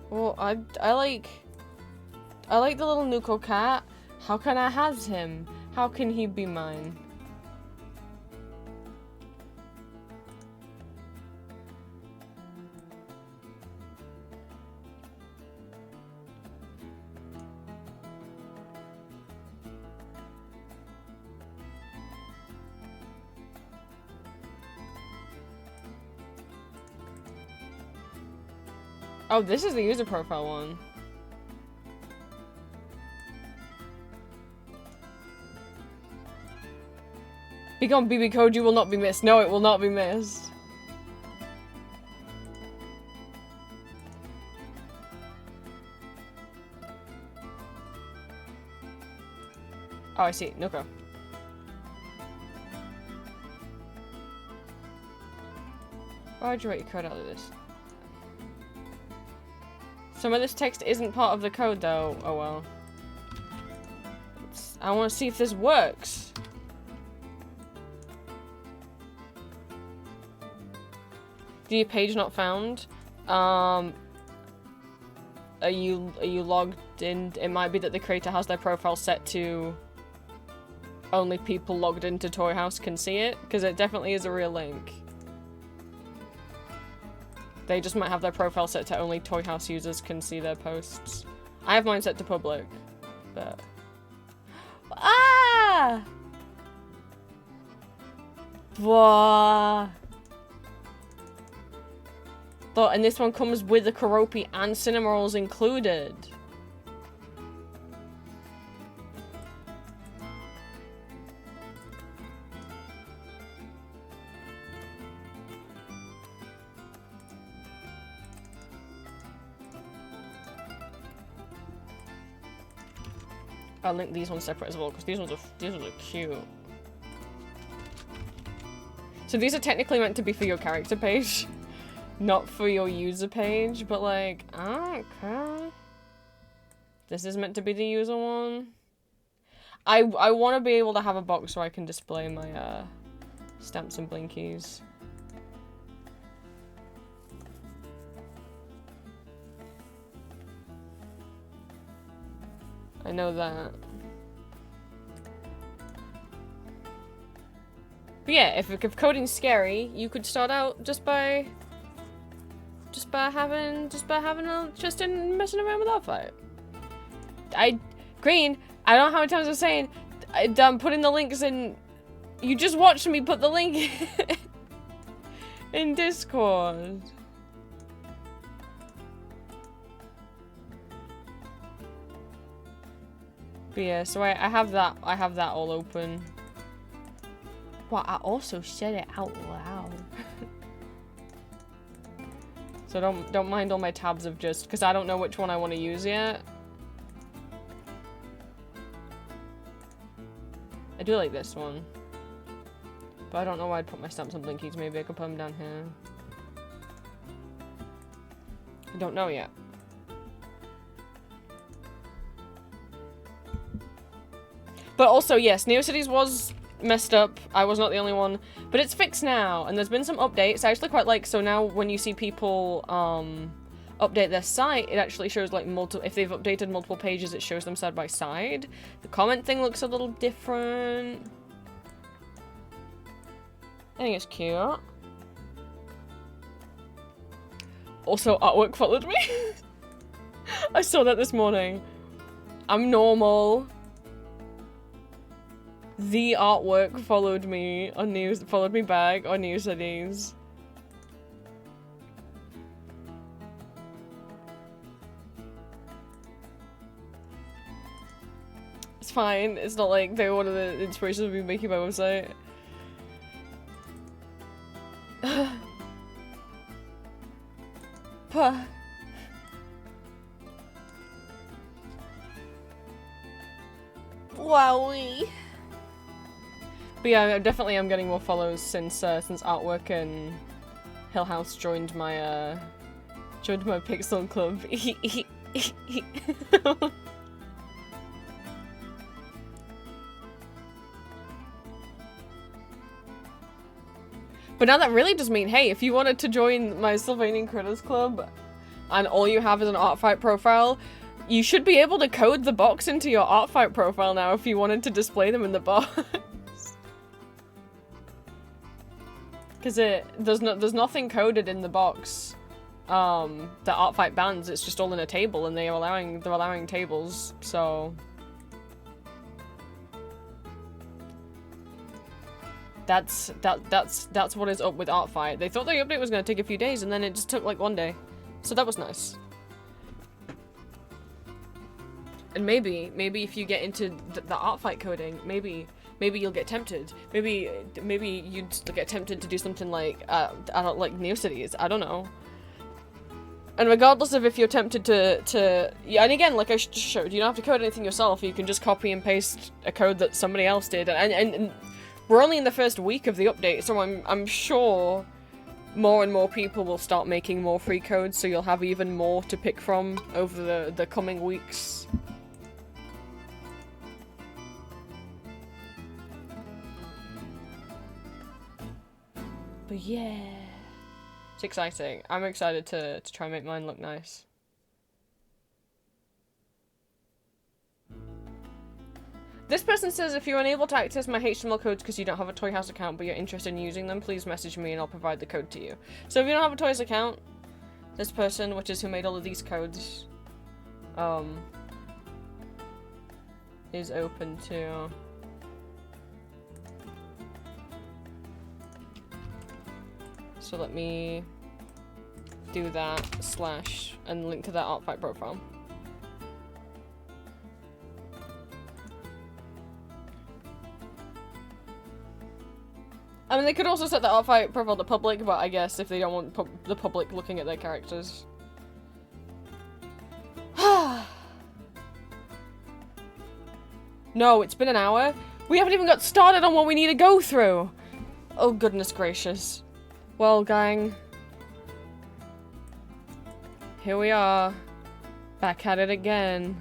Well, I like the little Nuko cat. How can I have him? How can he be mine? Oh, this is the user profile one. Become BB code, you will not be missed. No, it will not be missed. Oh, I see. Nuko. Why'd you write your code out of this? Some of this text isn't part of the code, though. Oh well. I want to see if this works. View page not found. Are you logged in? It might be that the creator has their profile set to only people logged into Toy House can see it, because it definitely is a real link. They just might have their profile set to only Toy House users can see their posts. I have mine set to public, but... Ah! Blah. And this one comes with the Karopi and cinema rolls included. I'll link these ones separate as well, because these ones are cute. So these are technically meant to be for your character page, not for your user page, but like, I don't care. This is meant to be the user one. I want to be able to have a box where I can display my stamps and blinkies. I know that. But yeah, if coding's scary, you could start out just by having a just in messing around with Artfight. Green, I don't know how many times I'm saying, I'm putting the links in. You just watched me put the link in in Discord. But yeah, so I have that all open. Well, I also said it out loud. So don't mind all my tabs of just because I don't know which one I want to use yet. I do like this one. But I don't know why I'd put my stamps on blinkies. Maybe I could put them down here. I don't know yet. But also, yes, NeoCities was messed up. I was not the only one. But it's fixed now, and there's been some updates. I actually quite like, so now when you see people update their site, it actually shows like multiple, if they've updated multiple pages, it shows them side by side. The comment thing looks a little different. I think it's cute. Also, artwork followed me. I saw that this morning. I'm normal. The artwork followed me on followed me back on NeoCities. It's fine. It's not like they were one of the inspirations of me making my website. Puh. Wowie. But yeah, I definitely am getting more follows since Artwork and Hill House joined my Pixel Club. But now that really does mean, hey, if you wanted to join my Sylvanian Critters Club and all you have is an Artfight profile, you should be able to code the box into your Artfight profile now if you wanted to display them in the box. Because there's nothing coded in the box that Artfight bans. It's just all in a table, and they're allowing tables. So that's what is up with Artfight. They thought the update was going to take a few days, and then it just took like one day. So that was nice. And maybe if you get into the Artfight coding, maybe you'll get tempted. Maybe you'd get tempted to do something like I don't like NeoCities. I don't know. And regardless of if you're tempted to yeah, and again, like I just showed, you don't have to code anything yourself. You can just copy and paste a code that somebody else did. And we're only in the first week of the update, so I'm sure more and more people will start making more free codes, so you'll have even more to pick from over the coming weeks. But yeah, it's exciting. I'm excited to try and make mine look nice. This person says, if you're unable to access my HTML codes because you don't have a Toy House account but you're interested in using them, please message me and I'll provide the code to you. So if you don't have a Toys account, this person, which is who made all of these codes, is open to... So let me do that / and link to that Artfight profile. I mean, they could also set the Artfight profile to public, but I guess if they don't want the public looking at their characters. No, it's been an hour. We haven't even got started on what we need to go through. Oh, goodness gracious. Well, gang. Here we are. Back at it again.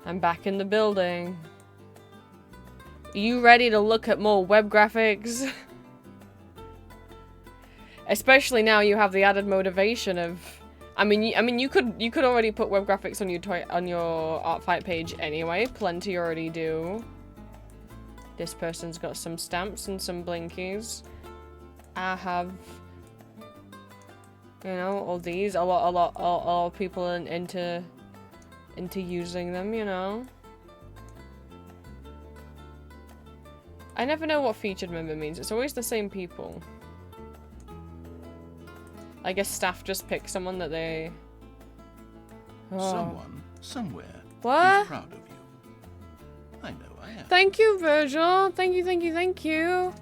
I'm back in the building. Are you ready to look at more web graphics? Especially now you have the added motivation of... I mean, you could already put web graphics on your Artfight page anyway. Plenty already do. This person's got some stamps and some blinkies. I have, you know, all these. A lot of people into using them, you know. I never know what featured member means. It's always the same people. I guess staff just pick someone that they... Oh.
Someone, somewhere,
What?
is proud of you. I know I am.
Thank you, Virgil. Thank you, thank you, thank you.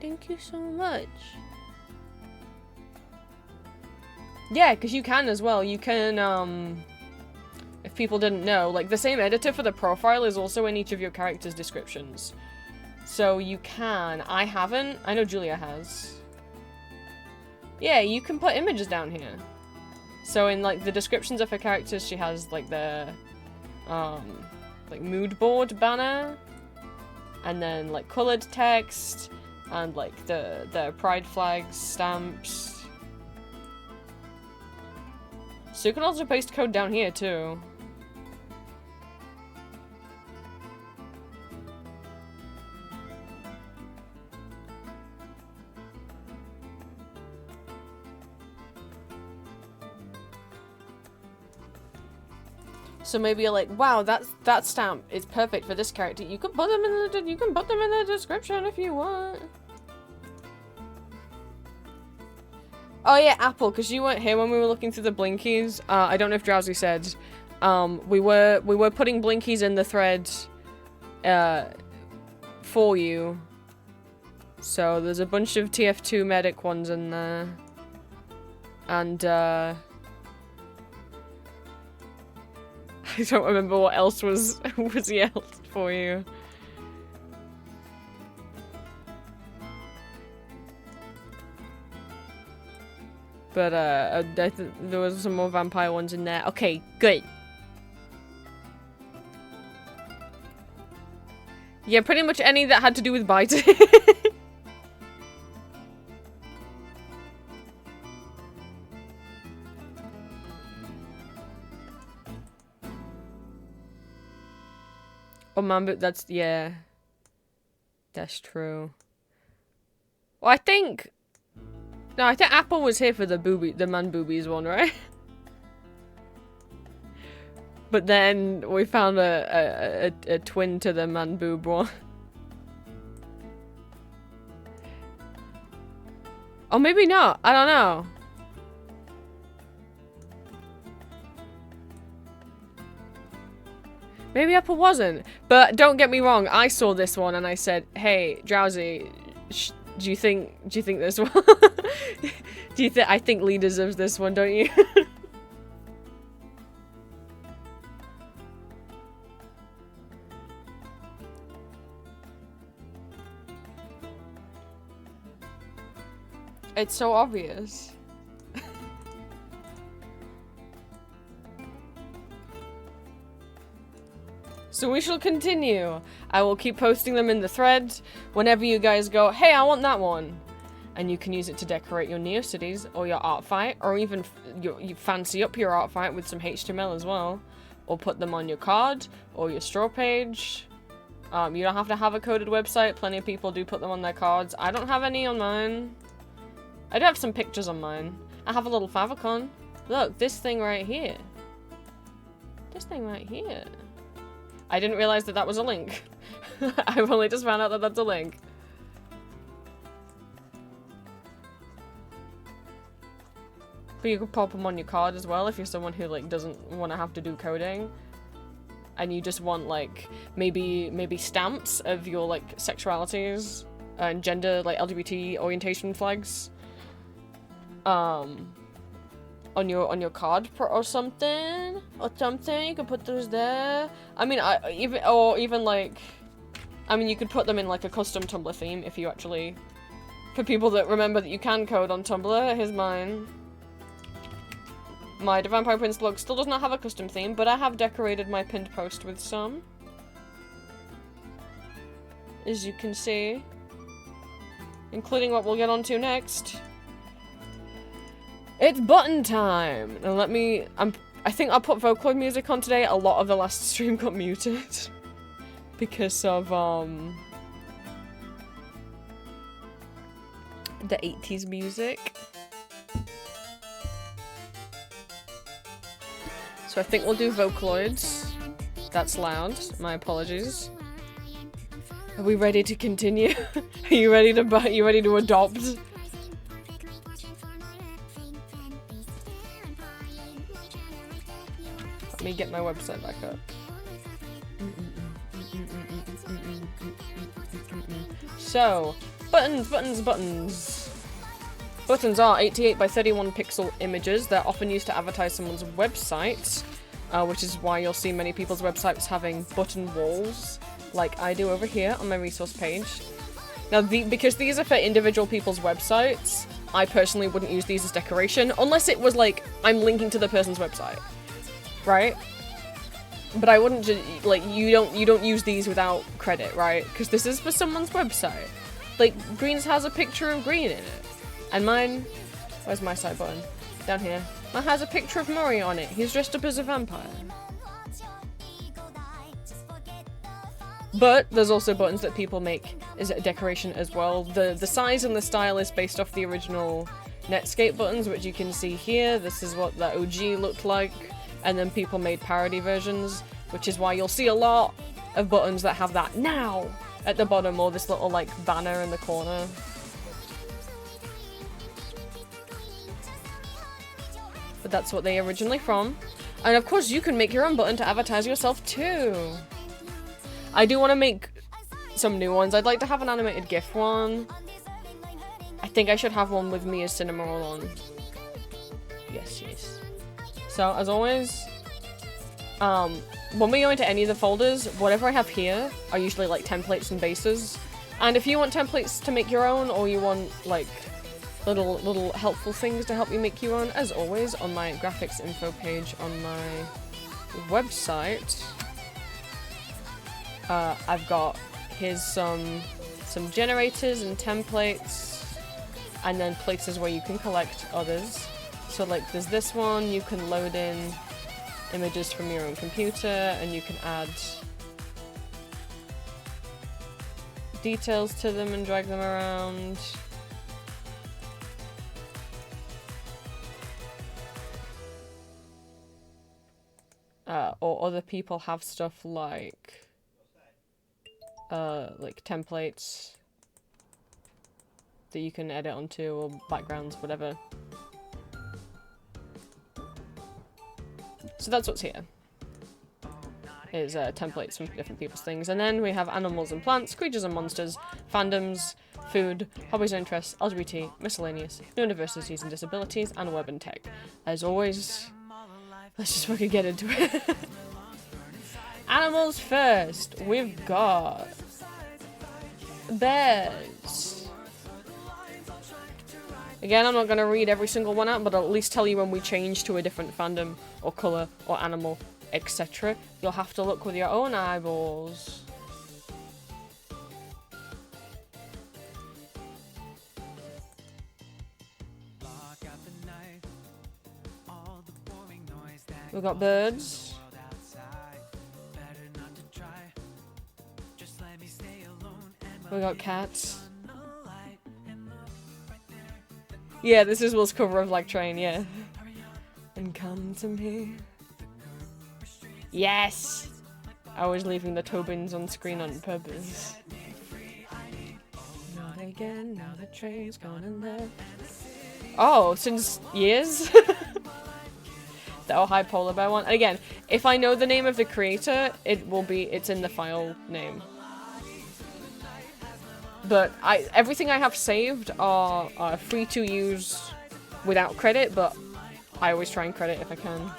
Thank you so much. Yeah, because you can as well. You can, if people didn't know, like, the same editor for the profile is also in each of your character's descriptions. So you can. I haven't. I know Julia has. Yeah, you can put images down here. So in, like, the descriptions of her characters, she has, like, the, like, mood board banner. And then, like, colored text. And, like, the pride flags, stamps. So you can also paste code down here, too. So maybe you're like, wow, that stamp is perfect for this character. You can put them in the description if you want. Oh yeah, Apple, because you weren't here when we were looking through the blinkies. I don't know if Drowsy said. We were putting blinkies in the thread for you. So there's a bunch of TF2 medic ones in there. And I don't remember what else was yelled for you. But there was some more vampire ones in there. Okay, good. Yeah, pretty much any that had to do with biting. Oh man, but that's, yeah. That's true. Well, I think Apple was here for the man boobies one, right? But then we found a twin to the man boob one. Or maybe not. I don't know. Maybe Apple wasn't. But don't get me wrong. I saw this one and I said, "Hey, Drowsy, do you think this one? I think Lee deserves this one, don't you?" It's so obvious. So we shall continue. I will keep posting them in the thread whenever you guys go, "Hey, I want that one." And you can use it to decorate your Neocities or your art fight, or even you fancy up your art fight with some HTML as well. Or put them on your card or your straw page. You don't have to have a coded website. Plenty of people do put them on their cards. I don't have any on mine. I do have some pictures on mine. I have a little favicon. Look, this thing right here. This thing right here. I didn't realize that was a link. I've only just found out that that's a link. But you could pop them on your card as well if you're someone who like doesn't want to have to do coding. And you just want like maybe stamps of your like sexualities and gender, like LGBT orientation flags. On your card or something, you could put those there. I mean, even like, I mean, you could put them in like a custom Tumblr theme if you actually, for people that remember that you can code on Tumblr. Here's mine. My The Vampire Prince look still does not have a custom theme, but I have decorated my pinned post with some, as you can see, including what we'll get onto next. It's button time! Now let me... I think I'll put Vocaloid music on today. A lot of the last stream got muted. Because of, the 80s music. So I think we'll do Vocaloids. That's loud. My apologies. Are we ready to continue? Are you ready to buy? You ready to adopt? Let me get my website back up. So, buttons. Buttons are 88 by 31 pixel images. They're often used to advertise someone's website, which is why you'll see many people's websites having button walls, like I do over here on my resource page. Now, because these are for individual people's websites, I personally wouldn't use these as decoration, unless it was like, I'm linking to the person's website, right? But I wouldn't just, like, you don't use these without credit, right? Because this is for someone's website. Like, Green's has a picture of Green in it. And mine, where's my side button? Down here. Mine has a picture of Murray on it. He's dressed up as a vampire. But there's also buttons that people make as a decoration as well. The size and the style is based off the original Netscape buttons, which you can see here. This is what the OG looked like. And then people made parody versions, which is why you'll see a lot of buttons that have that now at the bottom, or this little like banner in the corner. But that's what they originally from. And of course you can make your own button to advertise yourself too. I do want to make some new ones. I'd like to have an animated GIF one. I think I should have one with me as Cinema Roll on. Yes. So, as always, when we go into any of the folders, whatever I have here are usually like templates and bases. And if you want templates to make your own, or you want like little helpful things to help you make your own, as always, on my graphics info page on my website, I've got here's some generators and templates, and then places where you can collect others. So like there's this one, you can load in images from your own computer and you can add details to them and drag them around. Or other people have stuff like templates that you can edit onto, or backgrounds, whatever. So that's what's here, is templates from different people's things. And then we have animals and plants, creatures and monsters, fandoms, food, hobbies and interests, LGBT, miscellaneous, neurodiversities and disabilities, and web and tech. As always, let's just fucking get into it. Animals first, we've got bears. Again, I'm not going to read every single one out, but I'll at least tell you when we change to a different fandom, or colour, or animal, etc. You'll have to look with your own eyeballs. We've got birds. We've got cats. Yeah, this is Will's cover of Like Train, yeah. And come to me. Yes! I was leaving the Tobins on screen on purpose. Not again, now the train's gone and left. Oh, since years? The Oh Hi Polar Bear one. And again, if I know the name of the creator, it's in the file name. But everything I have saved are free to use without credit, but I always try and credit if I can.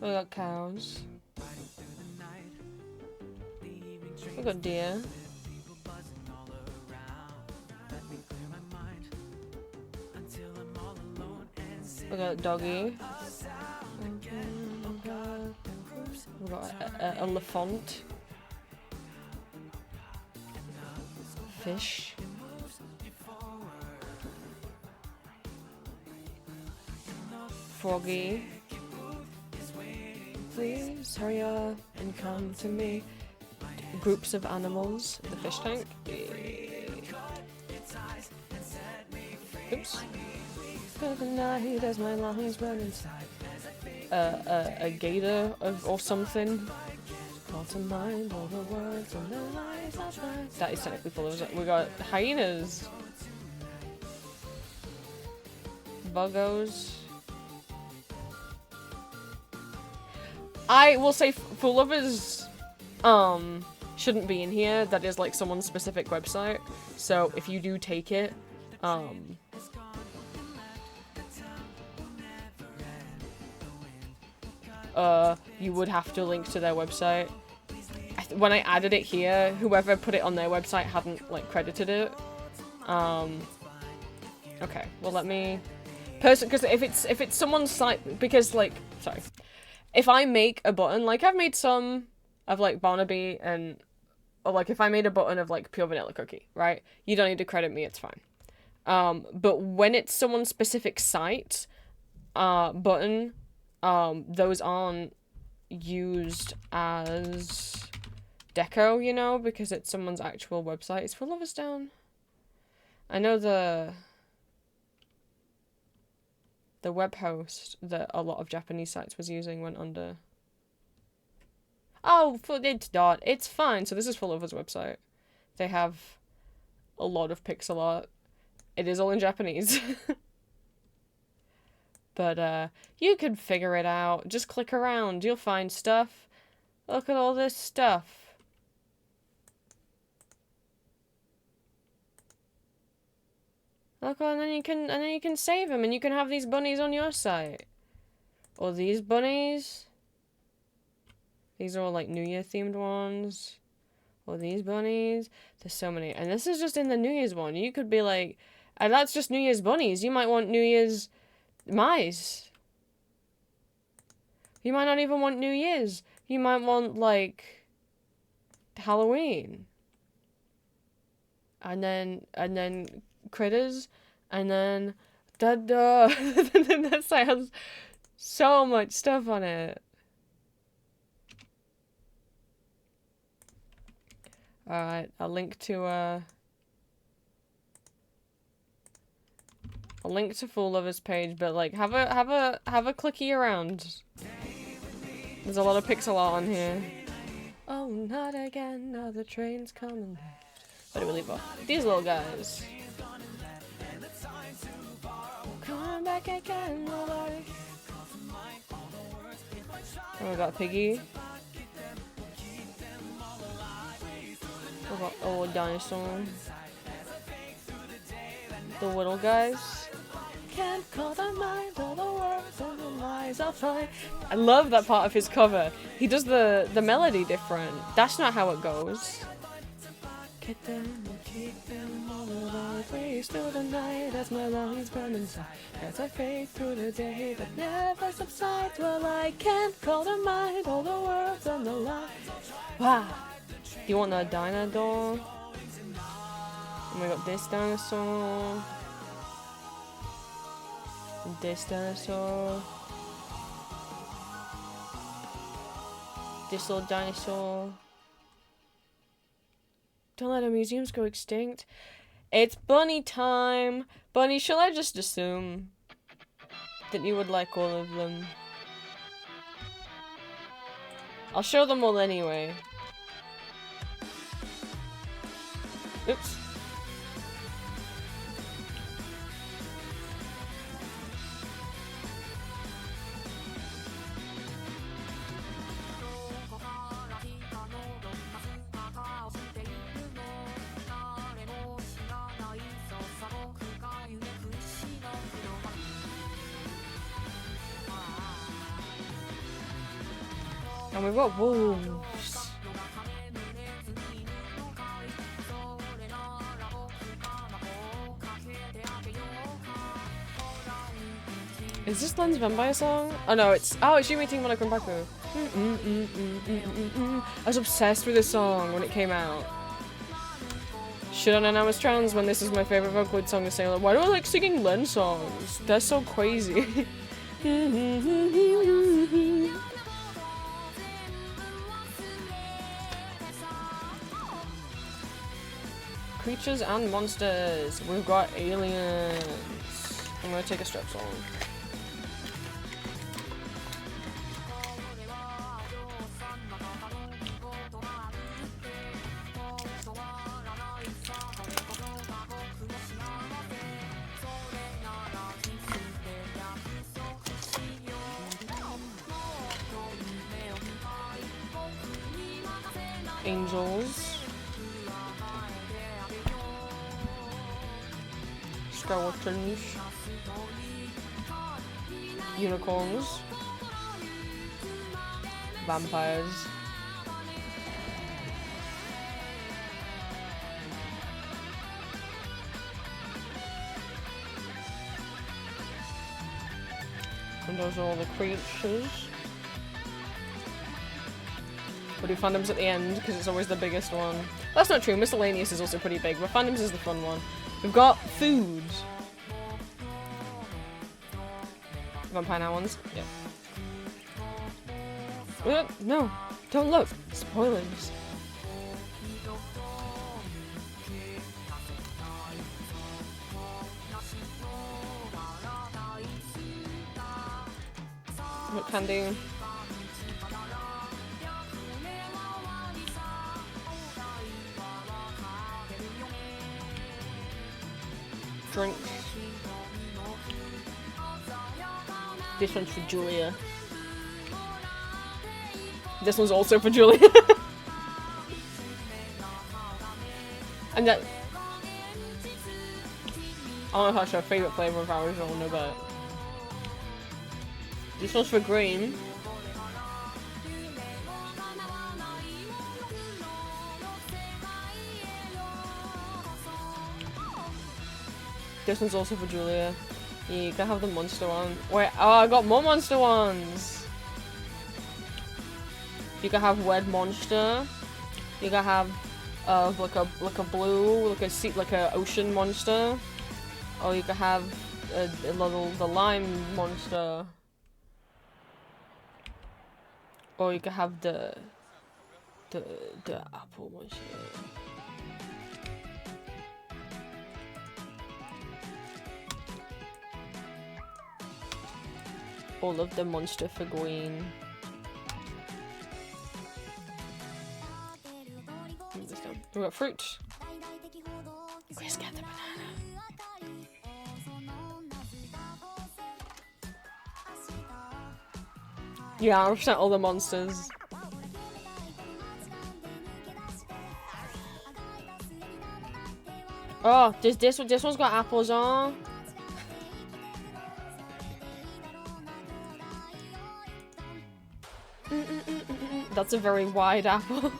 We got cows. We got deer. We got doggy. We got a elephant. Fish. Froggy. Please hurry up and come to me. Groups of animals. The fish tank. through the night as my lungs burn inside. A gator or something. Call to mind all the words and the lies I find. That is technically full of it. We got hyenas. Buggos. I will say Full Lovers shouldn't be in here. That is like someone's specific website. So if you do take it, you would have to link to their website. When I added it here, whoever put it on their website hadn't like credited it. Okay, well let me because if it's someone's site, because like sorry, if I make a button, like I've made some of like Barnaby and or like if I made a button of like pure vanilla cookie, right? You don't need to credit me, it's fine. But when it's someone's specific site button, those aren't used as deco, you know, because it's someone's actual website. Is Full Lovers down? I know the web host that a lot of Japanese sites was using went under. Oh, it's not. It's fine. So this is Full Lovers' website. They have a lot of pixel art. It is all in Japanese. But you can figure it out. Just click around. You'll find stuff. Look at all this stuff. Look, and then you can save them, and you can have these bunnies on your site, or these bunnies. These are all like New Year themed ones, or these bunnies. There's so many, and this is just in the New Year's one. You could be like, and that's just New Year's bunnies. You might want New Year's mice. You might not even want New Year's. You might want like Halloween, and then critters, and then that site has so much stuff on it. Alright, I'll link to Full Lovers page, but like have a clicky around. There's a lot of pixel art on here. Oh, not again, now the train's coming. Where do we leave off? These little guys. Come back again, Lord. Oh, we got Piggy. We got old dinosaur. The little guys. Can't call the mind all the words and the lies I'll find. I love that part of his cover. He does the melody different. That's not how it goes. Get them and keep them all alive. Race through the night as my lungs burn inside. As I fade through the day that never subsides. Well, I can't call to mind all the words and the lies. Wow. Do you want the dinosaur? And we got this dinosaur. This dinosaur. This little dinosaur. Don't let our museums go extinct. It's bunny time. Bunny, shall I just assume that you would like all of them? I'll show them all anyway. Oops. And we've got wolves. Is this Len's Vampire song? Oh no, it's Shumiting Monokonpaku. I was obsessed with this song when it came out. Should I know I was trans when this is my favorite Vocaloid song to sing? Like, why do I like singing Len songs? They're so crazy. Creatures and monsters. We've got aliens. I'm gonna take a strip song. Angels. Skeletons. Unicorns. Vampires. And those are all the creatures. We'll do fandoms at the end, because it's always the biggest one. That's not true, miscellaneous is also pretty big, but fandoms is the fun one. We've got food. Vampire now ones? Yeah. No, don't look. Spoilers. What candy? Drinks. This one's for Julia. This one's also for Julia. And that... I don't know if that's her favourite flavour of ours, I don't know about it. This one's for green. This one's also for Julia. Yeah, you can have the monster one. Wait, oh, I got more monster ones! You can have Wed Monster. You can have like a blue, like a ocean monster. Or you can have the lime monster. Or you can have the apple monster. All of the monster figurine. We got fruit. Chris, get the banana. Yeah, I represent all the monsters. Oh, this one's got apples on. That's a very wide apple.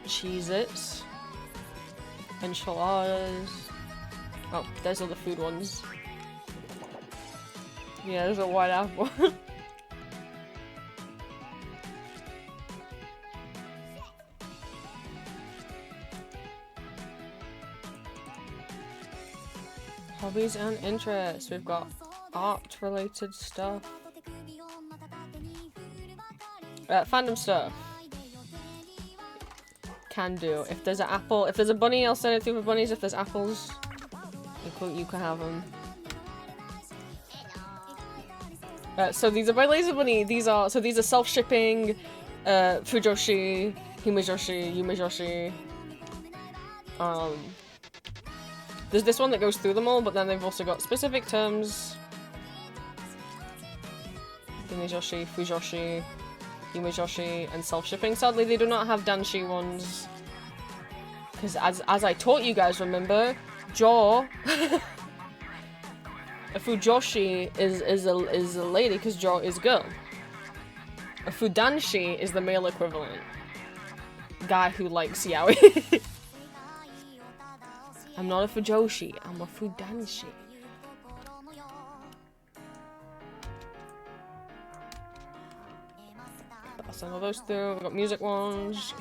Cheez-Its. Enchiladas. Oh, there's all the food ones. Yeah, there's a white apple. Hobbies and interests. We've got art-related stuff. Fandom stuff. Can do. If there's an apple, if there's a bunny, I'll send it through for bunnies. If there's apples, you can have them. So these are by Laser Bunny. These are self-shipping, Fujoshi, Himejoshi, Yumejoshi. There's this one that goes through them all, but then they've also got specific terms. Himejoshi, Fujoshi, Yumejoshi, and self-shipping. Sadly, they do not have Danshi ones. Because as I taught you guys, remember, a Fujoshi is a lady because Jo is girl. A Fudanshi is the male equivalent. Guy who likes yaoi. I'm not a Fujoshi, I'm a Fudanshi. I'll send all those through. We've got music ones.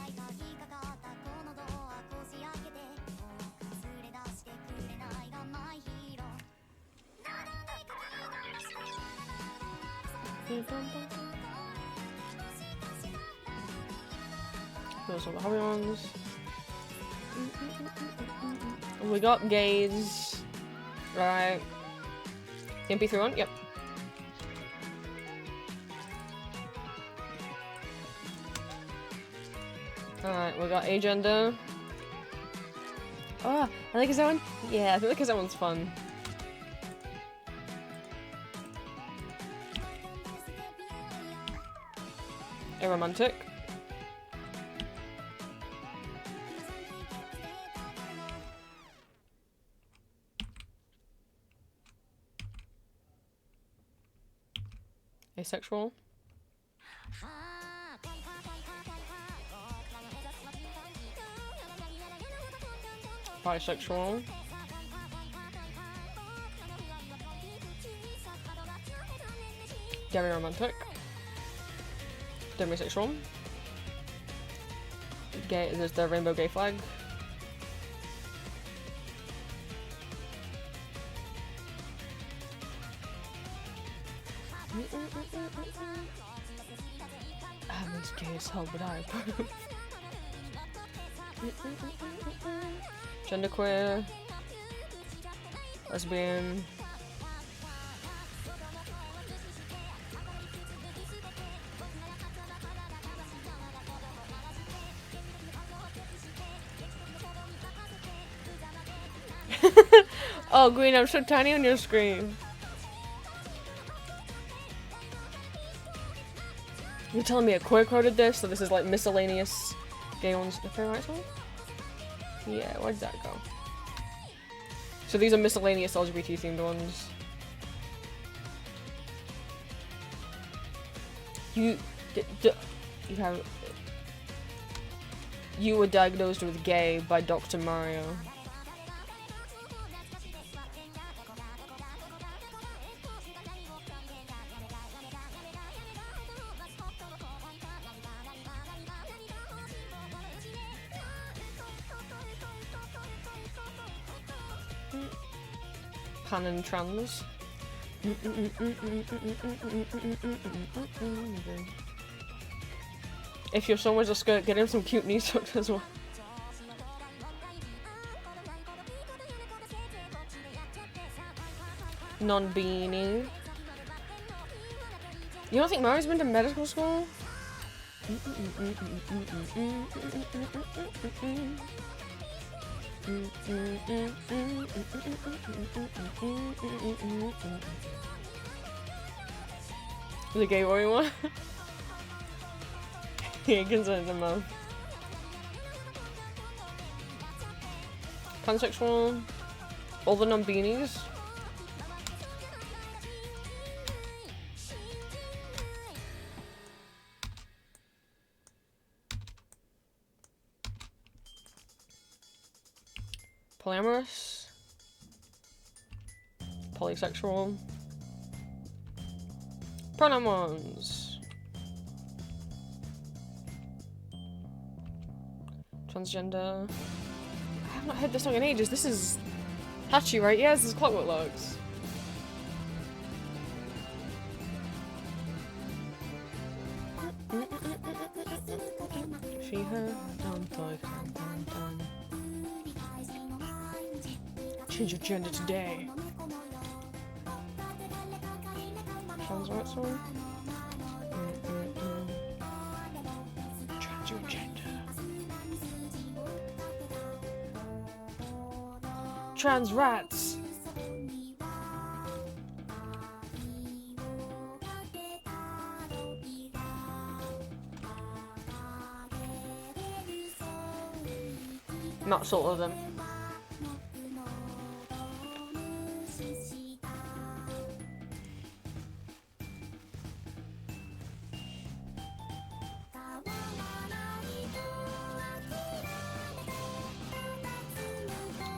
Those are the hobby ones. We got gays. Right. The MP3 one? Yep. Alright, we got agender. Oh, I like that one. Yeah, I feel like that one's fun. Aromantic. Asexual. Bisexual. Demi-romantic. Demisexual. Gay, there's the rainbow gay flag. Alan's gay as hell, but I approve. Genderqueer. Lesbian. Oh, Green, I'm so tiny on your screen. You're telling me a queer coded this, so this is like miscellaneous gay ones. The fair rights one? Yeah, where'd that go? So these are miscellaneous LGBT themed ones. You were diagnosed with gay by Dr. Mario. Pan and trans. If your son wears a skirt, get him some cute knee socks as well. Non-beanie. You don't think Mario's been to medical school? The gay boy one? Yeah, consent the mouth. Pansexual. All the non-beanies. Polyamorous. Polysexual. Pronouns. Transgender. I have not heard this song in ages. This is Hachi, right? Yeah, this is Clockwork Looks. She, her, dun. Change your gender today. Trans rights one? Change your gender. Trans rats. Not sort of them.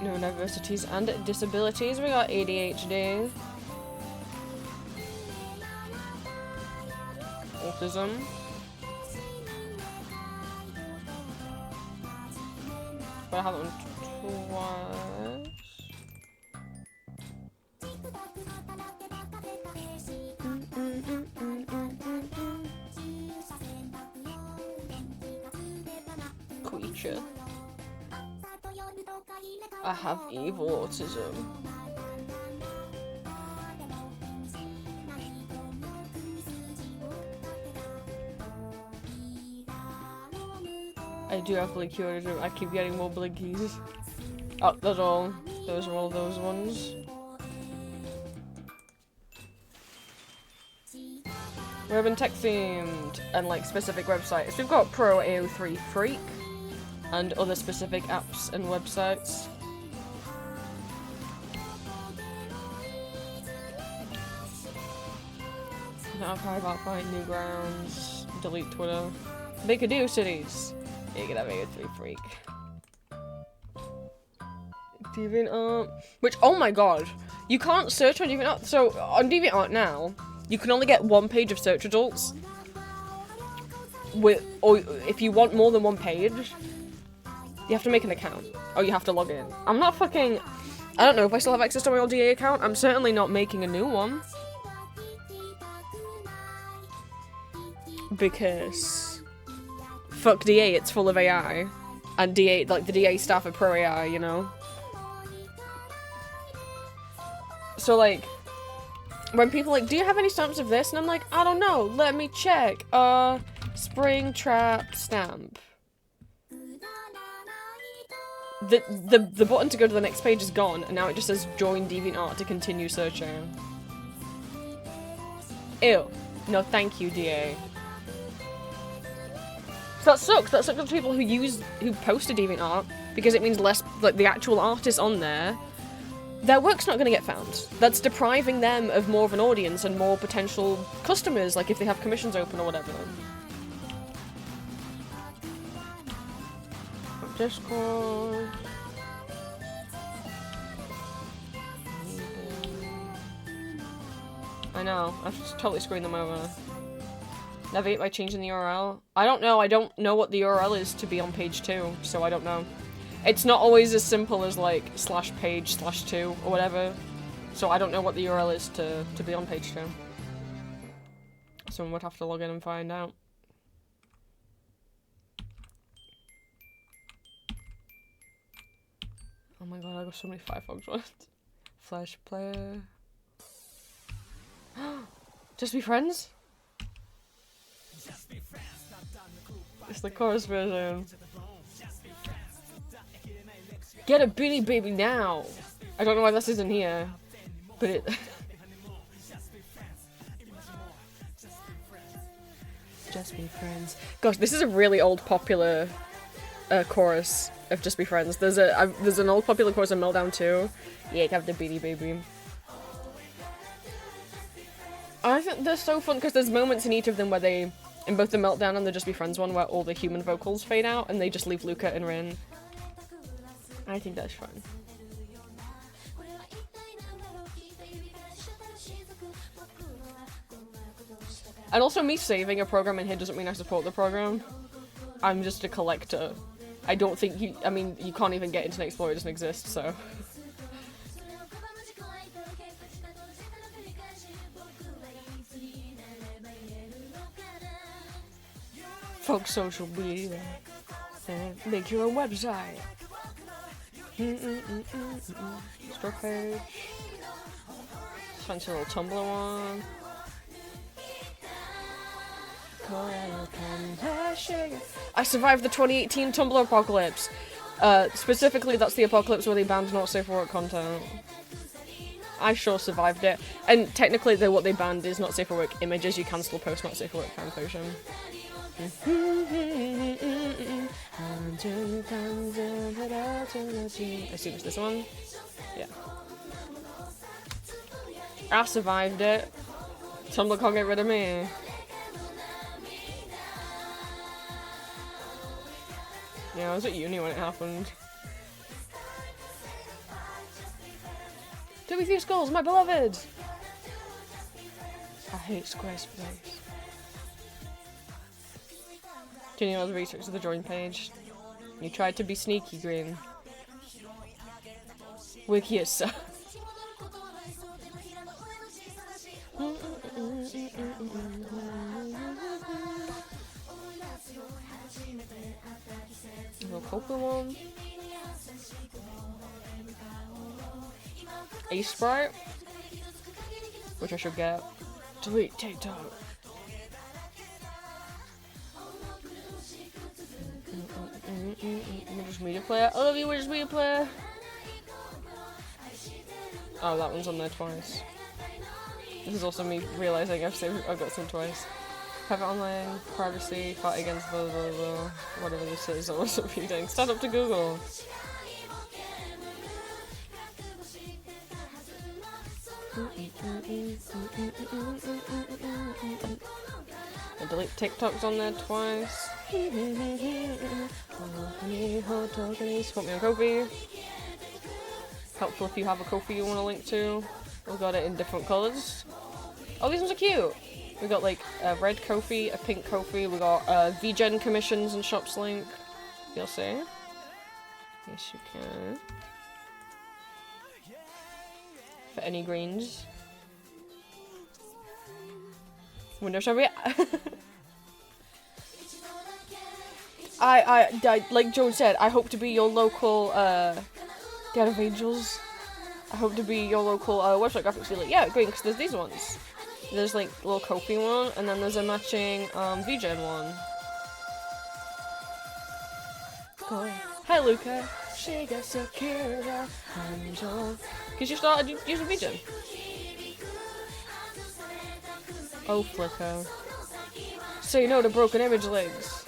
Neurodiversities and disabilities. We got ADHD, autism, but I have it on twice. Creature. I have evil autism. I do have blinky autism. I keep getting more blinkies. Oh, that's all. Those are all those ones. Urban tech themed and like specific websites. We've got Pro AO3 Freak and other specific apps and websites. Archive, outfind, Newgrounds, delete Twitter. Make a do cities. You can have AO3 Freak. DeviantArt. Which, oh my god. You can't search on DeviantArt. So, on DeviantArt now, you can only get one page of search results. Or if you want more than one page, you have to make an account. Or you have to log in. I'm not fucking... I don't know if I still have access to my old DA account. I'm certainly not making a new one. Because... fuck DA, it's full of AI. And DA, like, the DA staff are pro AI, you know? So, like, when people are like, do you have any stamps of this? And I'm like, I don't know, let me check. Springtrap stamp. The button to go to the next page is gone, and now it just says join DeviantArt to continue searching. Ew. No, thank you, DA. So that sucks. That sucks for people who post to DeviantArt, because it means less, like, the actual artists on there, their work's not going to get found. That's depriving them of more of an audience and more potential customers, like if they have commissions open or whatever. Discord. I know, I've just totally screwed them over. Navigate by changing the URL. I don't know what the URL is to be on page 2, so I don't know. It's not always as simple as like /page/2 or whatever, so I don't know what the URL is to be on page 2. Someone would have to log in and find out. Oh my god, I got so many Firefox ones. Flash player. Just be friends? It's the chorus version. Get a Beanie Baby now! I don't know why this isn't here, but it... Just be friends. Gosh, this is a really old popular chorus of Just Be Friends. There's an old popular chorus of Meltdown too. Yeah, you can have the Beanie Baby. I think they're so fun because there's moments in each of them where they, in both the Meltdown and the Just Be Friends one, where all the human vocals fade out and they just leave Luca and Rin. I think that's fun. And also, me saving a program in here doesn't mean I support the program. I'm just a collector. I don't think you can't even get Internet Explorer, it doesn't exist, so. Fuck social media. Make your own website. Store page. Fancy little Tumblr one. I survived the 2018 Tumblr apocalypse. Specifically, that's the apocalypse where they banned not safe for work content. I sure survived it. And technically, what they banned is not safe for work images. You can still post not safe for work fanfiction. I assume it's this one. Yeah. I survived it. Tumblr can't get rid of me. Yeah, I was at uni when it happened. W3 Skulls, my beloved! I hate Squarespace. Do you know the research of the join page? You tried to be sneaky, Green. Wiki is so. Little Copa one. a Sprite, which I should get. Delete TikTok. Just media player. I love you, just media player. Oh, that one's on there twice. This is also me realizing I've got some twice. Private online, privacy, fight against blah blah blah. Whatever this is, or something. Stand up to Google. I delete TikToks on there twice. Put me on Ko-fi. Helpful if you have a Ko-fi you want to link to. We've got it in different colours. Oh, these ones are cute! We got like a red Ko-fi, a pink Ko-fi, we got VGen commissions and shops link. You'll see. Yes, you can. For any greens. Window shopping. I like Joan said, I hope to be your local Dead of Angels. I hope to be your local website graphics dealer. Yeah, great, because there's these ones. There's like a little Ko-fi one, and then there's a matching VGen one. Cool. Hi Luca. Because you started using VGen. Oh, Flickr. Say no to broken image links.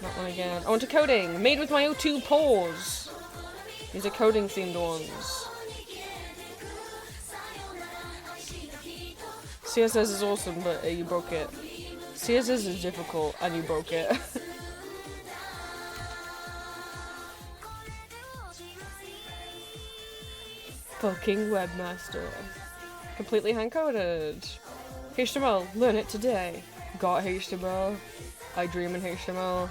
That one again. I want to coding. Made with my O2 pores. These are coding themed ones. CSS is awesome, but you broke it. CSS is difficult, and you broke it. Fucking webmaster. Completely hand-coded. HTML, learn it today. Got HTML. I dream in HTML.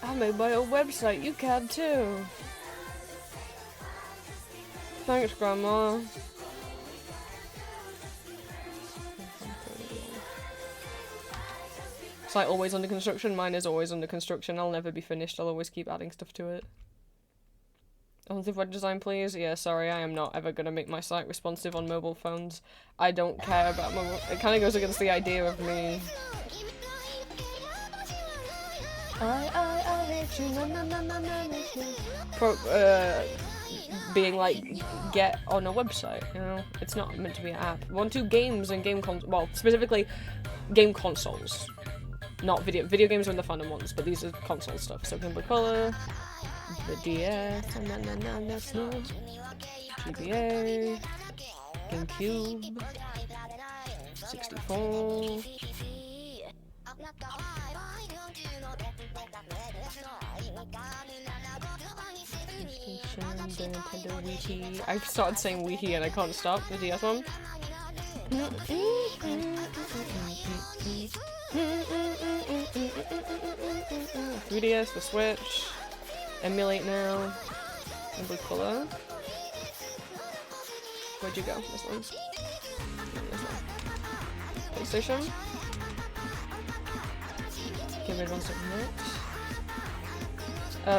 I made my own website, you can too. Thanks, Grandma. Site always under construction, mine is always under construction. I'll never be finished, I'll always keep adding stuff to it. Only web design, please. Yeah, sorry, I am not ever gonna make my site responsive on mobile phones. I don't care about mobile. It kind of goes against the idea of me. Being like, get on a website, you know? It's not meant to be an app. We want to games and game well, specifically game consoles. Not video games are the fun ones, but these are console stuff. So Game Boy Color, the DS, GBA, GameCube, 64. Nintendo Wii. I've started saying Wii and I can't stop. The DS one. 3DS, the Switch. Emulate now. And Blue Color. Where'd you go? This one. This one. PlayStation. Give me 1 second.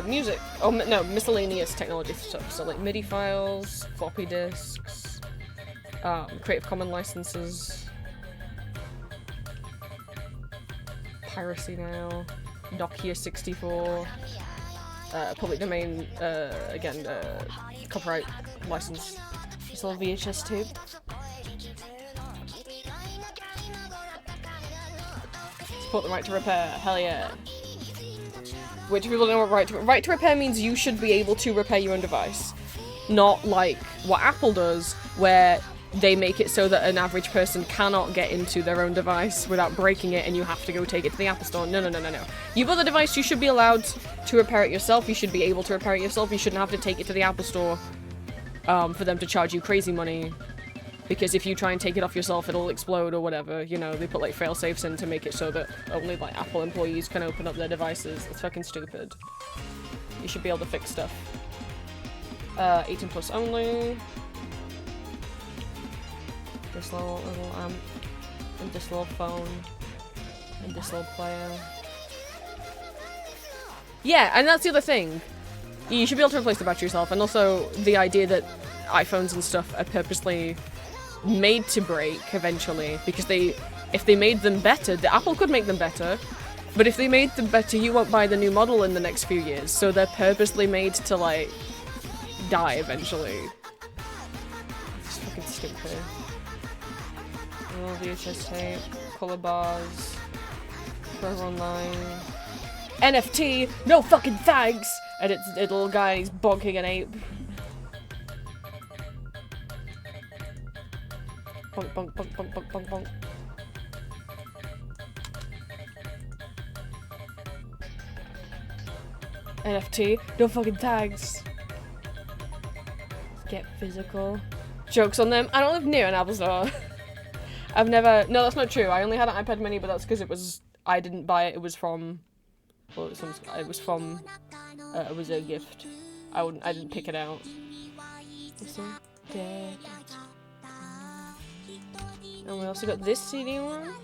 Music. Oh, no, miscellaneous technology stuff. So, like MIDI files, floppy disks, Creative Commons licenses, piracy now, Nokia 64, public domain, again, copyright license. Just a little VHS tape. Support the right to repair. Hell yeah. Which people don't know what right to repair means. You should be able to repair your own device. Not like what Apple does, where they make it so that an average person cannot get into their own device without breaking it and you have to go take it to the Apple Store. No. You bought the device, you should be allowed to repair it yourself. You should be able to repair it yourself. You shouldn't have to take it to the Apple Store for them to charge you crazy money. Because if you try and take it off yourself, it'll explode or whatever. You know, they put like fail-safes in to make it so that only like Apple employees can open up their devices. It's fucking stupid. You should be able to fix stuff. 18 plus only. This little amp. And this little phone. And this little player. Yeah, and that's the other thing. You should be able to replace the battery yourself, and also the idea that iPhones and stuff are purposely made to break eventually, because if they made them better, Apple could make them better, but if they made them better, you won't buy the new model in the next few years, so they're purposely made to, like, die eventually. It's fucking stupid. Oh, VHS tape, color bars, Forever Online. NFT! No fucking thanks! And it's a little guy's bonking an ape. Bonk, bonk, bonk, bonk, bonk, bonk, bonk. NFT, no fucking tags. Get physical. Jokes on them. I don't live near an Apple store. I've never. No, that's not true. I only had an iPad Mini, but that's because it was. I didn't buy it. It was from. Well, it was from. It was a gift. I didn't pick it out. And we also got this CD one.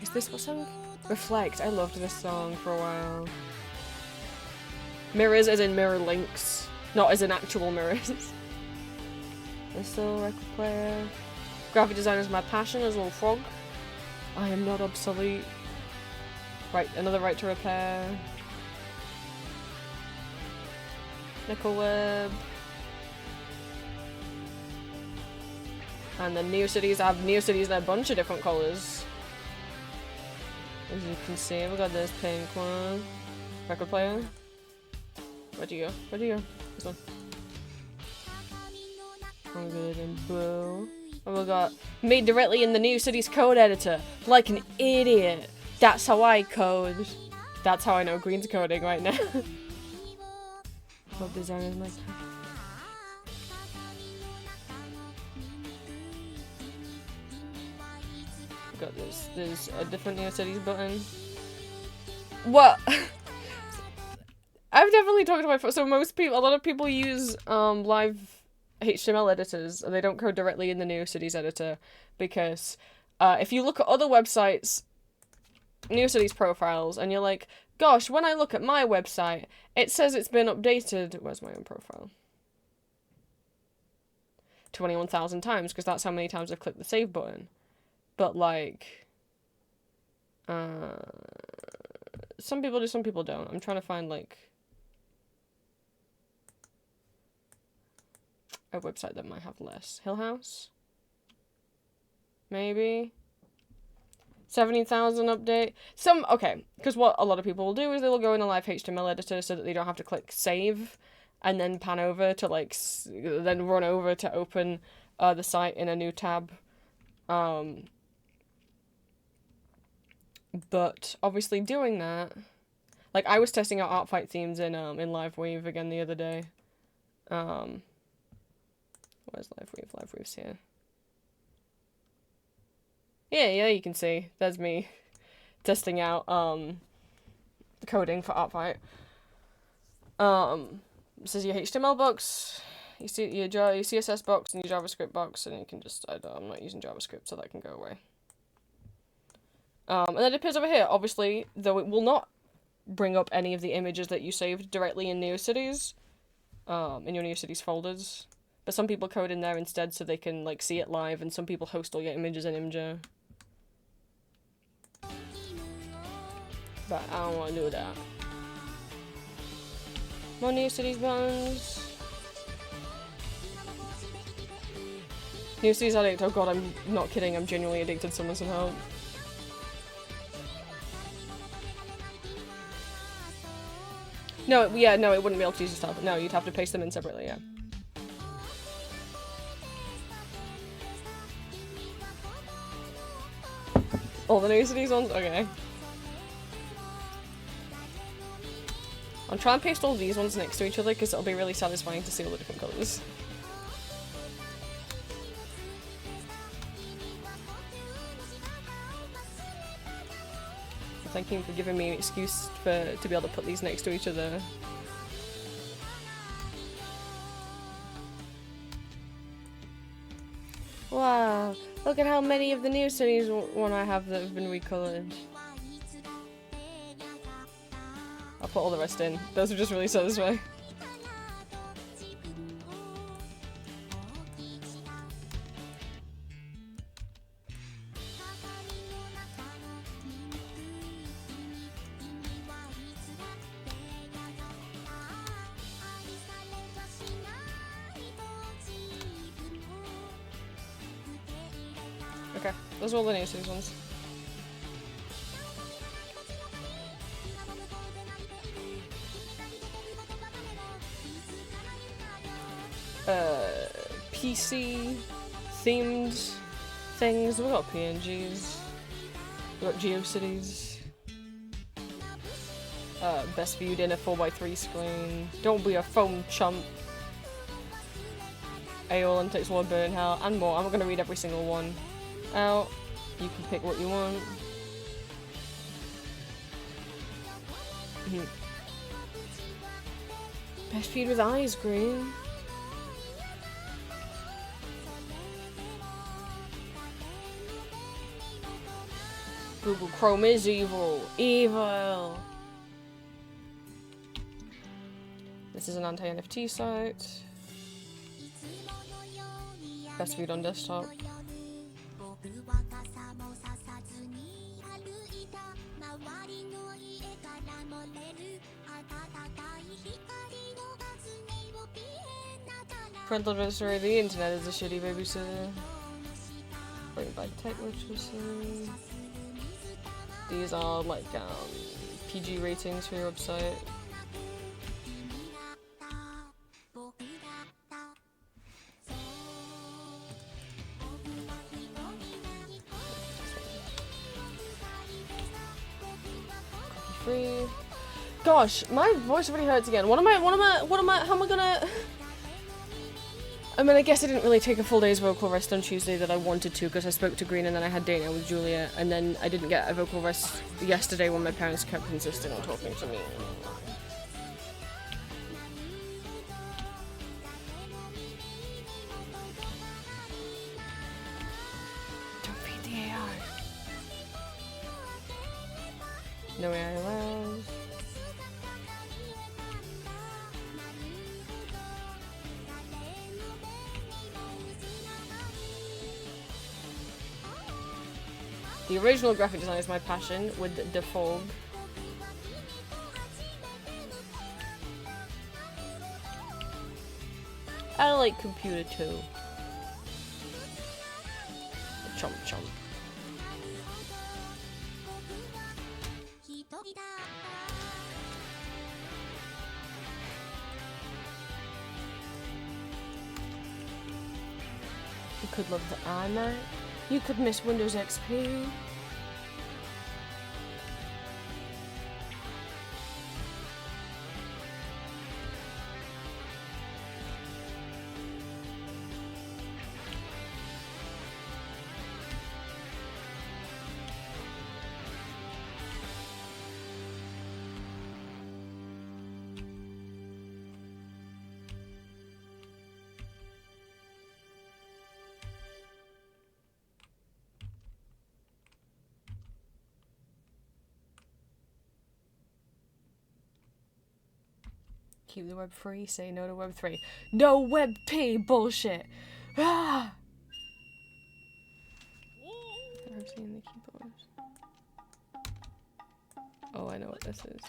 Is this what song? Reflect. I loved this song for a while. Mirrors as in mirror links, not as in actual mirrors. This little record player. Graphic design is my passion as a little frog. I am not obsolete. Right, another right to repair. Nickel web. And then Neocities. I have Neocities in a bunch of different colours. As you can see, we got this pink one. Record player. Where'd you go? Where'd you go? This one. Oh, good and blue. And we got made directly in the Neocities code editor. Like an idiot. That's how I code. That's how I know Green's coding right now. Web design is my. Got this. There's a different Neocities button. What? I've definitely talked about it. So a lot of people use live HTML editors, and they don't code directly in the Neocities editor, because if you look at other websites' Neocities profiles, and you're like, gosh, when I look at my website, it says it's been updated. Where's my own profile? 21,000 times, because that's how many times I've clicked the save button. But, like, some people do, some people don't. I'm trying to find, like, a website that might have less. Hill House? Maybe? 70,000 update? Okay, because what a lot of people will do is they'll go in a live HTML editor so that they don't have to click save and then pan over to, like, then run over to open the site in a new tab. But obviously doing that, like, I was testing out Artfight themes in LiveWeave again the other day. Where's LiveWeave? LiveWeave's here. Yeah, you can see. There's me testing out coding for Artfight. This is your HTML box, you see your CSS box and your JavaScript box, and you can just, I'm not using JavaScript, so that can go away. And then it appears over here, obviously, though it will not bring up any of the images that you saved directly in Neocities, in your Neocities folders. But some people code in there instead so they can, like, see it live, and some people host all your images in Imgur. But I don't want to do that. More Neocities buttons. Neocities addict, oh god, I'm not kidding, I'm genuinely addicted, someone some help. No, yeah, no, it wouldn't be able to use the stuff. No, you'd have to paste them in separately, yeah. All the Neocities ones? Okay. I'll try and paste all these ones next to each other, because it'll be really satisfying to see all the different colours. Thank you for giving me an excuse to be able to put these next to each other. Wow, look at how many of the Neocities one I have that have been recolored. I'll I'll put all the rest in. Those are just really satisfying. Okay, those are all the new seasons. PC themed things. We got PNGs. We got GeoCities. Best viewed in a 4x3 screen. Don't be a phone chump. AOL and takes one burn hell and more. I'm not gonna read every single one out. You can pick what you want. Best viewed with eyes green. Google Chrome is evil. Evil! This is an anti-NFT site. Best viewed on desktop. Parental advisory, the internet is a shitty babysitter. Bring back tech literacy. These are like PG ratings for your website. Free. Gosh, my voice really hurts again. How am I gonna... I mean, I guess I didn't really take a full day's vocal rest on Tuesday that I wanted to because I spoke to Green and then I had date night with Julia, and then I didn't get a vocal rest yesterday when my parents kept insisting on talking to me. Don't feed the AI. No AI allowed. The original graphic design is my passion with the fog. I like computer too. Chomp chomp. You could love the iMac. You could miss Windows XP. Keep the web free, say no to web 3. No web P bullshit! Ah! I'm seeing the keyboard. Oh, I know what this is.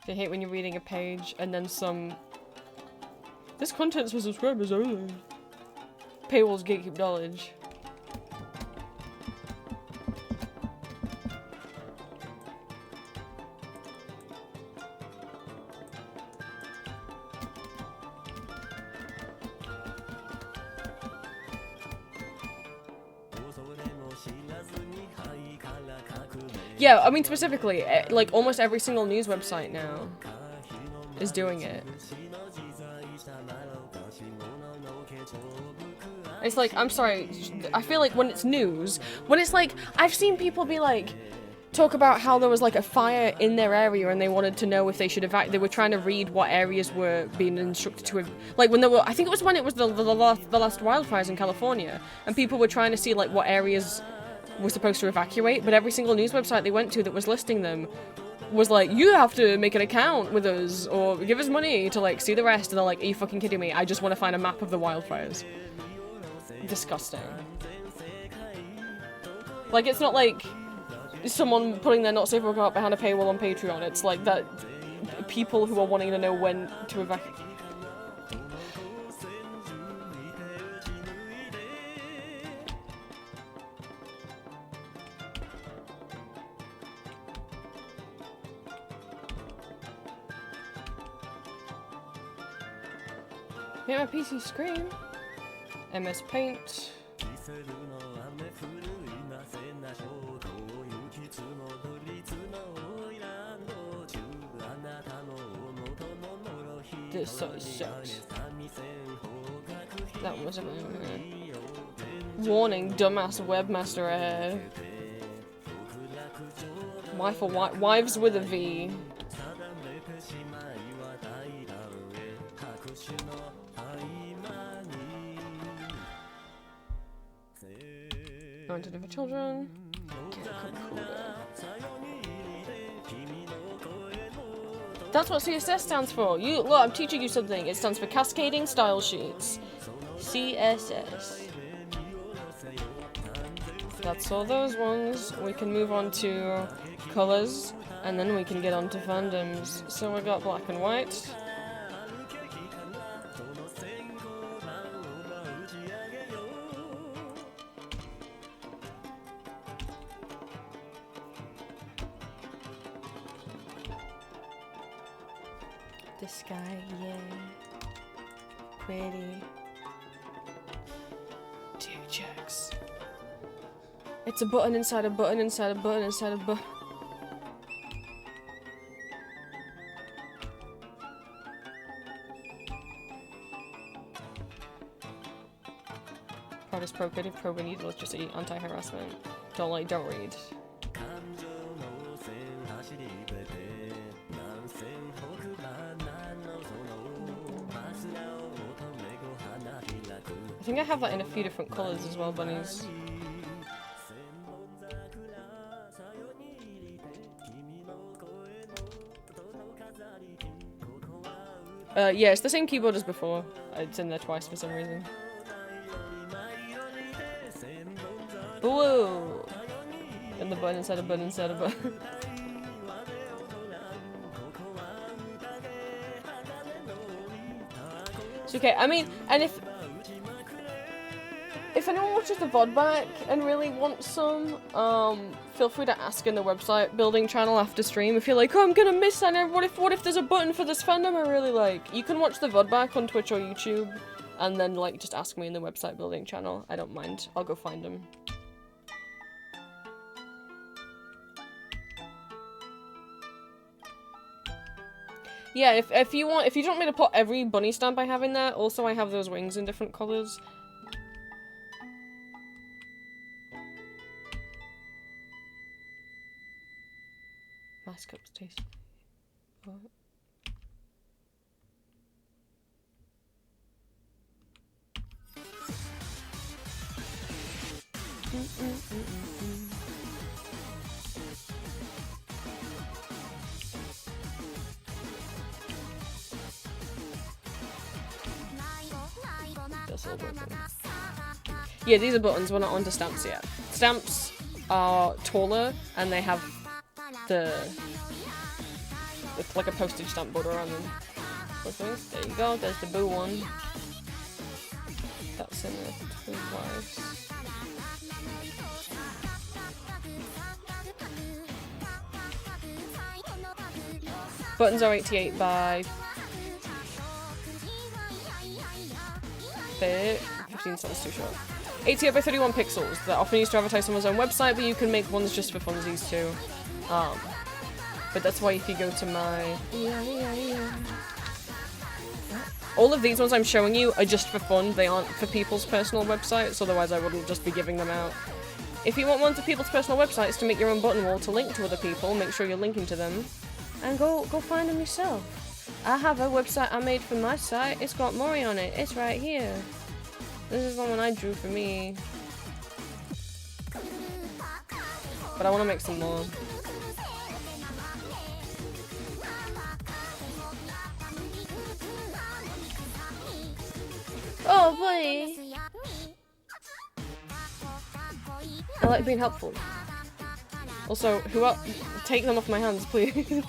I hate when you're reading a page and then some... This content's for subscribers only. Paywalls gatekeep knowledge. Yeah, I mean specifically, like almost every single news website now is doing it. It's like, I'm sorry, I feel like when it's news, when it's like, I've seen people be like, talk about how there was like a fire in their area and they wanted to know if they should evacuate. They were trying to read what areas were being instructed to, like when there were, I think it was when it was the last wildfires in California, and people were trying to see like what areas were supposed to evacuate, but every single news website they went to that was listing them was like, you have to make an account with us or give us money to like see the rest, and they're like, are you fucking kidding me? I just want to find a map of the wildfires. Disgusting. Like, it's not like someone putting their not safe for work out behind a paywall on Patreon. It's like that people who are wanting to know when to evacuate. Make my PC scream. MS Paint. This so sucks. That was a warning, dumbass webmaster ahead. Wives with a V. Going to different children. That's what CSS stands for. Look, I'm teaching you something. It stands for Cascading Style Sheets. CSS. That's all those ones. We can move on to colors, and then we can get on to fandoms. So we got black and white. The sky, yeah. Pretty. 2 checks. It's a button inside a button inside a button inside a button. Proudest pro creative probe need electricity, anti-harassment. Don't read. I think I have that in a few different colours as well, bunnies. Yeah, it's the same keyboard as before. It's in there twice for some reason. Whoa! And the button inside a button inside a button. It's okay, I mean, and if anyone watches the VOD back and really wants some, feel free to ask in the website building channel after stream. If you're like, oh, I'm gonna miss that, what if there's a button for this fandom I really like? You can watch the VOD back on Twitch or YouTube, and then, like, just ask me in the website building channel. I don't mind. I'll go find them. Yeah, if you want me to put every bunny stamp I have in there, also I have those wings in different colours. Mask ups taste. What? That's all broken. Yeah, these are buttons. We're not onto stamps yet. Stamps are taller and they have it's like a postage stamp border on them. There you go, there's the boo one. That's in there twice. Buttons are 88 by 15 cents too short. 88 by 31 pixels. They're often used to advertise someone's own website, but you can make ones just for funsies too. But that's why if you go to my... All of these ones I'm showing you are just for fun. They aren't for people's personal websites, otherwise I wouldn't just be giving them out. If you want one of people's personal websites to make your own button wall to link to other people, make sure you're linking to them. And go find them yourself. I have a website I made for my site. It's got Mori on it. It's right here. This is the one I drew for me. But I want to make some more. Oh boy! I like being helpful. Also, who else? Take them off my hands, please.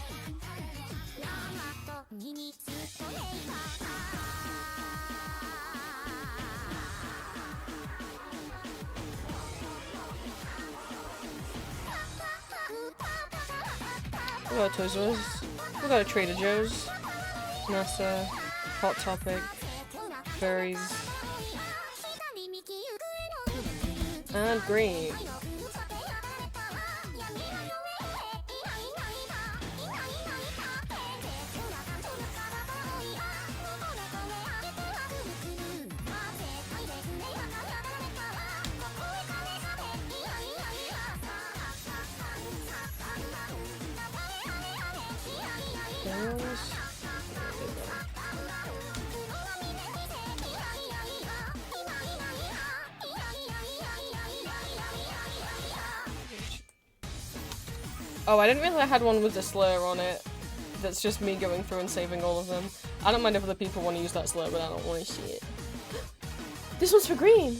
We got a Toys R Us. We got a Trader Joe's. NASA. Hot Topic. Furries. And green. Oh, I didn't realize I had one with the slur on it. That's just me going through and saving all of them. I don't mind if other people want to use that slur, but I don't want to see it. This one's for green!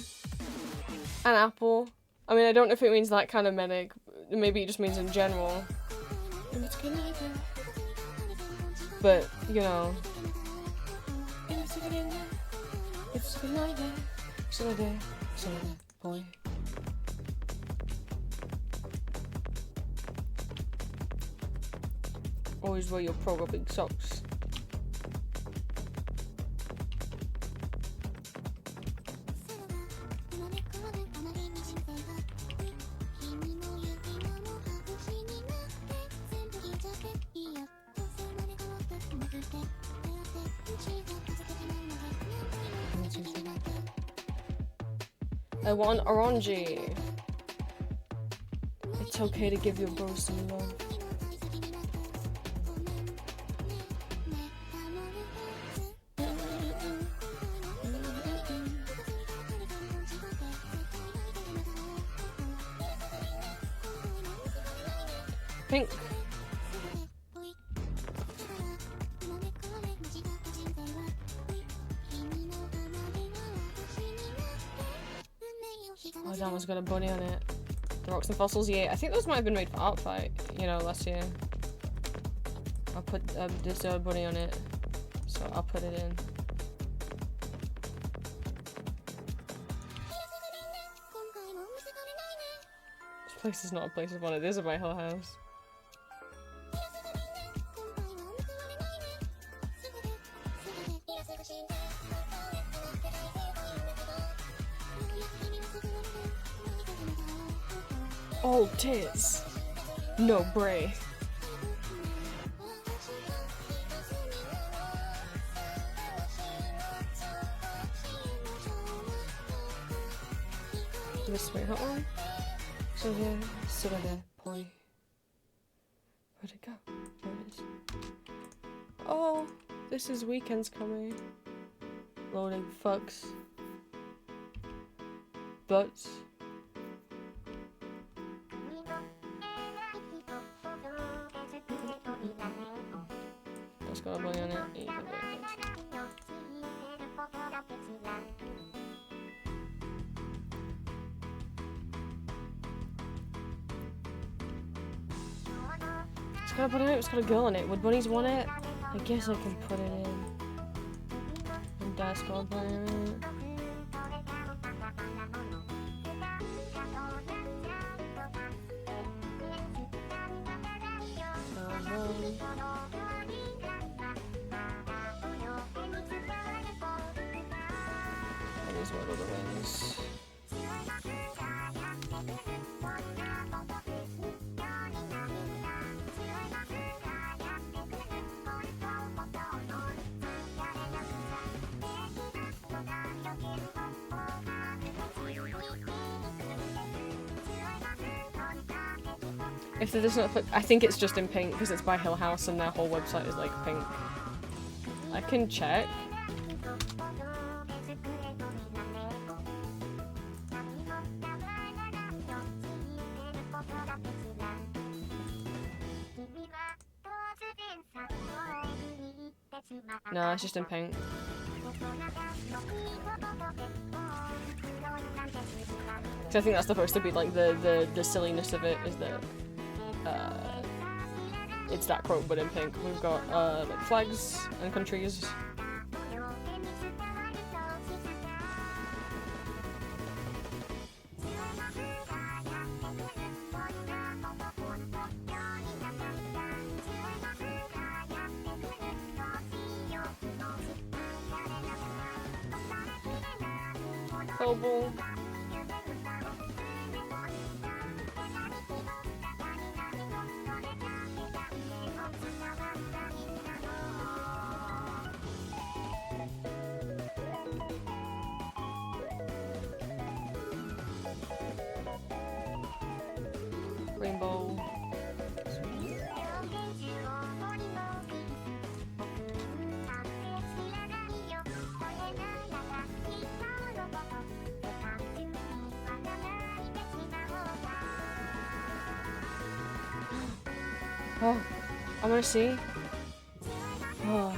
An apple. I mean, I don't know if it means that kind of medic. Maybe it just means in general. But, you know. Boy. Always wear your Pro big socks. I want orangey. It's okay to give your bro some love. Pink. Oh, that one's got a bunny on it. The rocks and fossils, yeah. I think those might have been made for Art Fight, you know, last year. I'll put this bunny on it, so I'll put it in. This place is not a place I wanted. This is my whole house. Oh, tits. No bray. This way, that one. So there, boy. Where'd it go? There it is. Oh, this is weekend's coming. Loading fucks. Butts. That's got a bunny on it. Yeah, you can do it. It's got a bunny on it, it's got a girl on it. Would bunnies want it? I guess I can put it in. And that's got a bunny on it. These are the wings. If the does not flip, I think it's just in pink because it's by Hill House and their whole website is like pink. I can check. No, it's just in pink. So I think that's supposed to be like the silliness of it is that it's that quote but in pink. We've got like flags and countries. Global. Rainbow. Oh, I wanna see. Oh,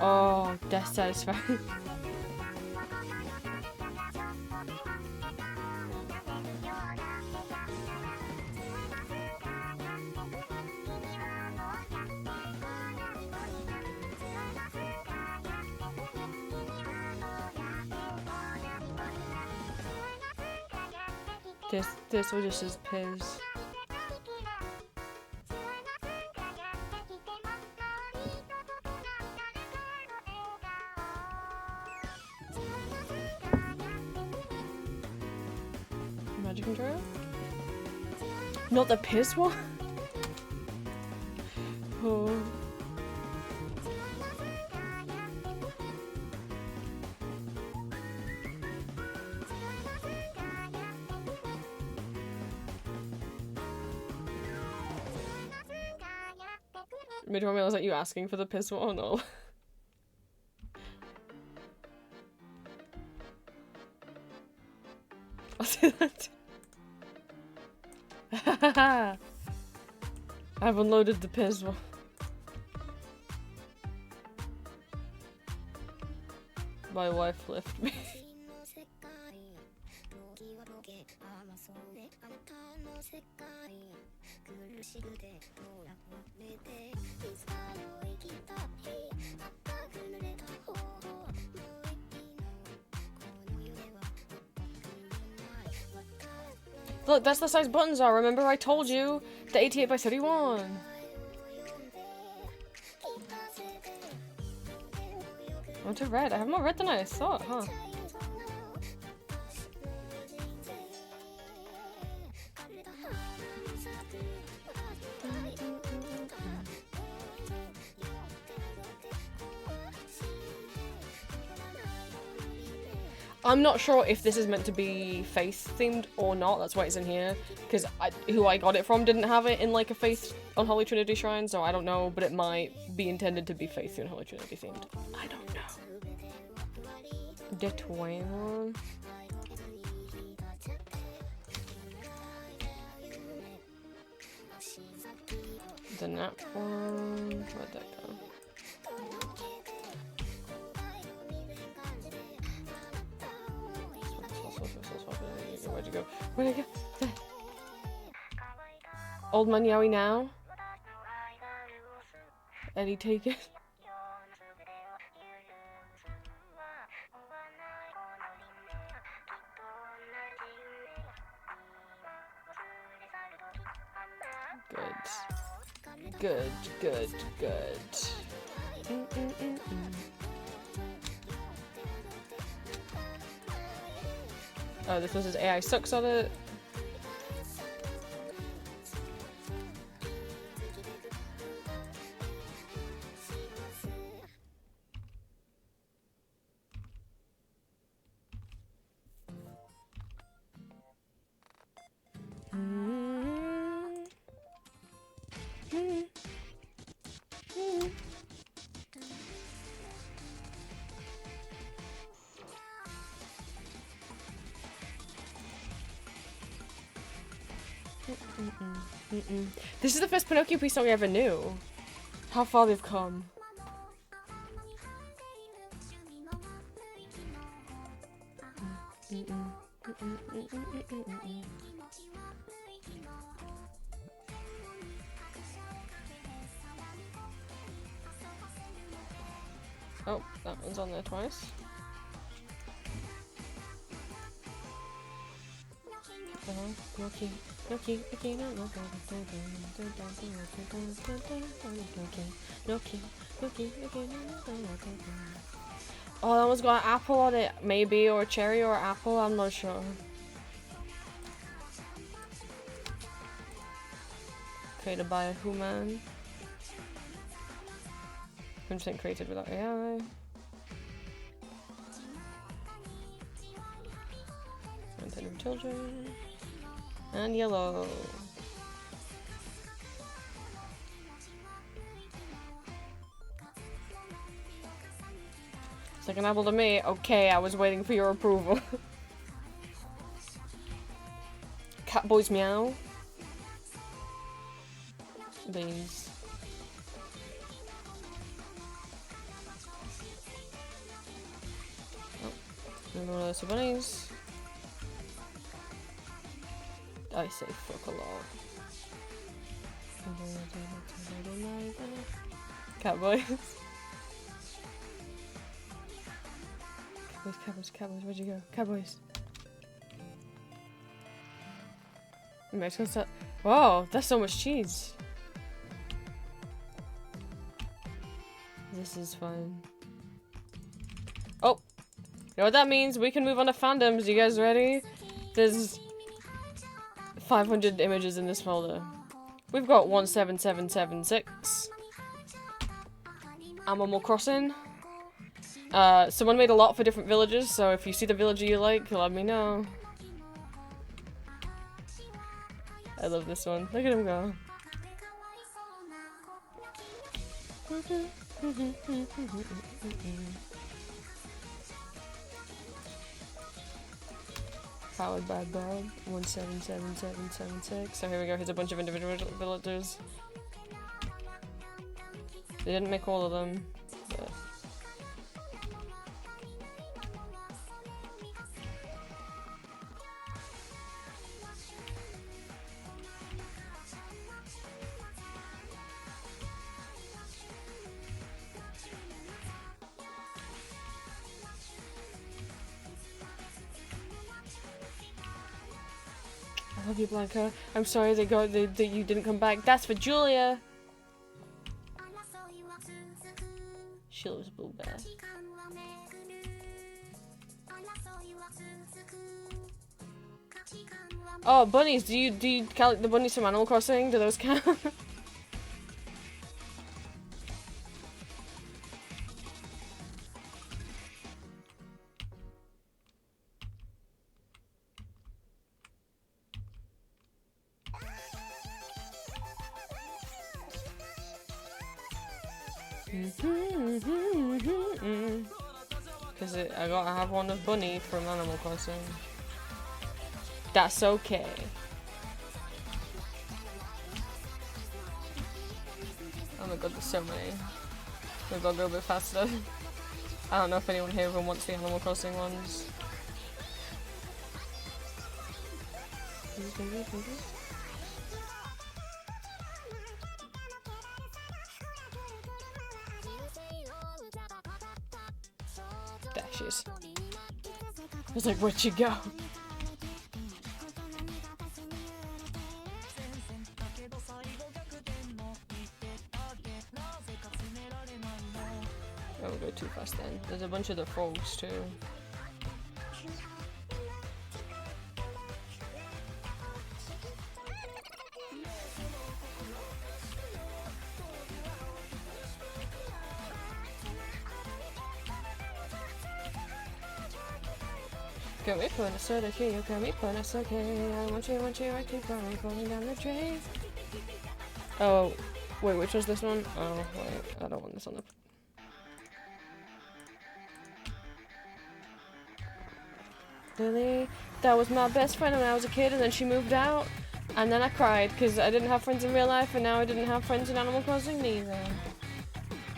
oh, that's satisfying. This will just says Piz. Magic control? Not the Piz one? Oh. Made me realize that you asking for the Piz one or no? I'll say that. I've unloaded the Piz one. My wife left me. Look, that's the size buttons are. Remember I told you the 88 by 31. I went to red. I have more red than I thought, huh? I'm not sure if this is meant to be faith themed or not. That's why it's in here. Because who I got it from didn't have it in like a faith on Holy Trinity shrine, so I don't know. But it might be intended to be faith and Holy Trinity themed. I don't know. The 21. The nap one. Where'd that go? Where'd you go? Where'd I go? Old man Yowie now? Eddie take it? Good. Good, good, good. Oh, this was his AI sucks on it. This is the first Pinocchio piece song I ever knew. How far they've come. Oh, that one's on there twice. Oh, that one's got an apple on it, maybe, or a cherry or apple, I'm not sure. Created by a human. 100% created without AI. Intended for children. And yellow. Second apple to me. Okay, I was waiting for your approval. Catboys meow. Beans. Oh, another one of those bunnies. I say fuck a lot. Cowboys. Cowboys, where'd you go? Cowboys. Mexican style. Wow, that's so much cheese. This is fun. Oh! You know what that means? We can move on to fandoms. You guys ready? There's 500 images in this folder. We've got 17776. Animal Crossing. Someone made a lot for different villages, so if you see the villager you like, let me know. I love this one. Look at him go. Powered by Bob, 177776. So here we go, here's a bunch of individual villagers. They didn't make all of them, but... I love you, Blanca. I'm sorry that you didn't come back. That's for Julia. She loves Blue Bear. Oh, bunnies. Do you count the bunnies from Animal Crossing? Do those count? Because I have one of Bunny from Animal Crossing. That's okay. Oh my god, there's so many. We've got to go a bit faster. I don't know if anyone here even wants the Animal Crossing ones. There she is. I was like, where'd she go? Don't go too fast then. There's a bunch of the frogs too. Got me putting a soda here, you got me putting a soda here. I want you, I keep on falling down the drain. Oh, wait, which was this one? Oh, wait, I don't want this on the... Lily, that was my best friend when I was a kid and then she moved out. And then I cried because I didn't have friends in real life, and now I didn't have friends in Animal Crossing neither.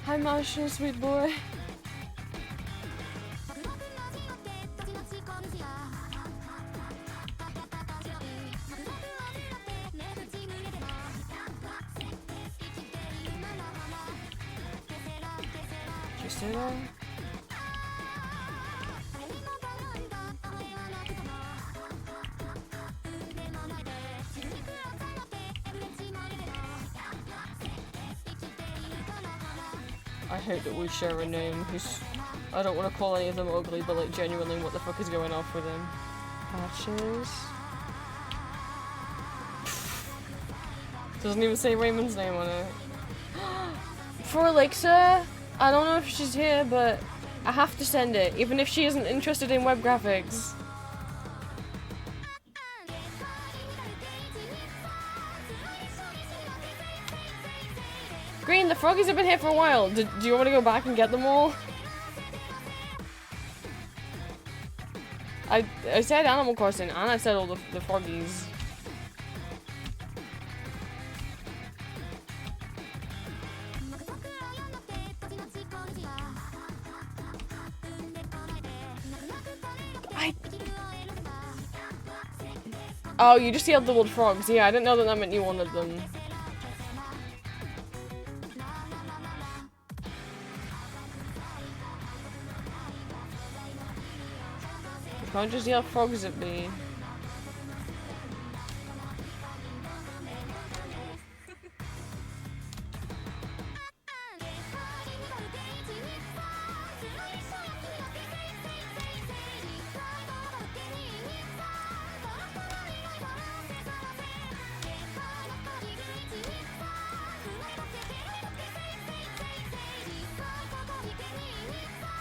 Hi Marshall, sweet boy. Did you say that? I hate that we share a name who's... I don't want to call any of them ugly, but like genuinely what the fuck is going off with him? Patches. Doesn't even say Raymond's name on it. For Elixir, I don't know if she's here, but I have to send it, even if she isn't interested in web graphics. Green, the froggies have been here for a while. Do you want to go back and get them all? I said Animal Crossing, and I said all the froggies. Oh, you just yelled the word frogs. Yeah, I didn't know that that meant you wanted them. You can't just yell frogs at me.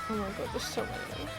Oh my god, there's so many.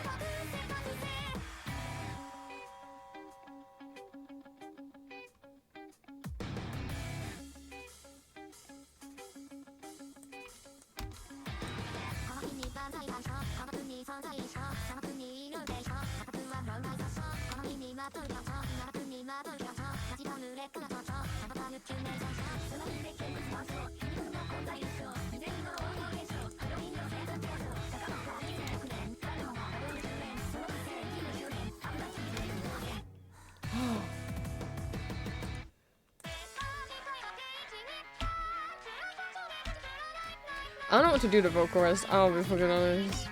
I don't know what to do to vocalist, I'll be fucking honest.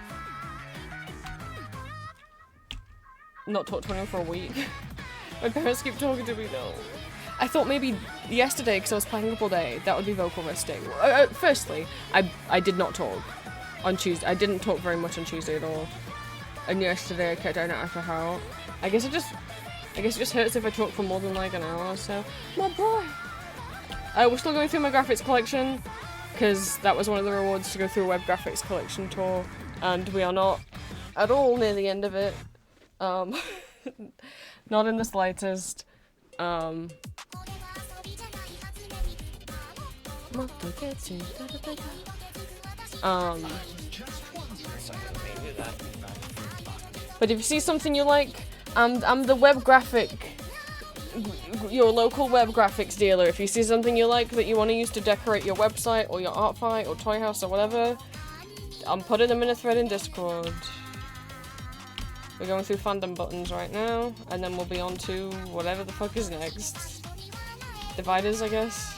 Not talk to anyone for a week. My parents keep talking to me though. I thought maybe yesterday, because I was playing up all day, that would be vocal resting. Firstly, I did not talk on Tuesday. I didn't talk very much on Tuesday at all. And yesterday I kept down after how. I guess it just hurts if I talk for more than like an hour or so. My boy! We're still going through my graphics collection, because that was one of the rewards to go through a web graphics collection tour, and we are not at all near the end of it. Not in the slightest. But if you see something you like, I'm the web graphic, your local web graphics dealer. If you see something you like that you want to use to decorate your website or your art fight or toy house or whatever, I'm putting them in a thread in Discord. We're going through fandom buttons right now, and then we'll be on to whatever the fuck is next. Dividers, I guess.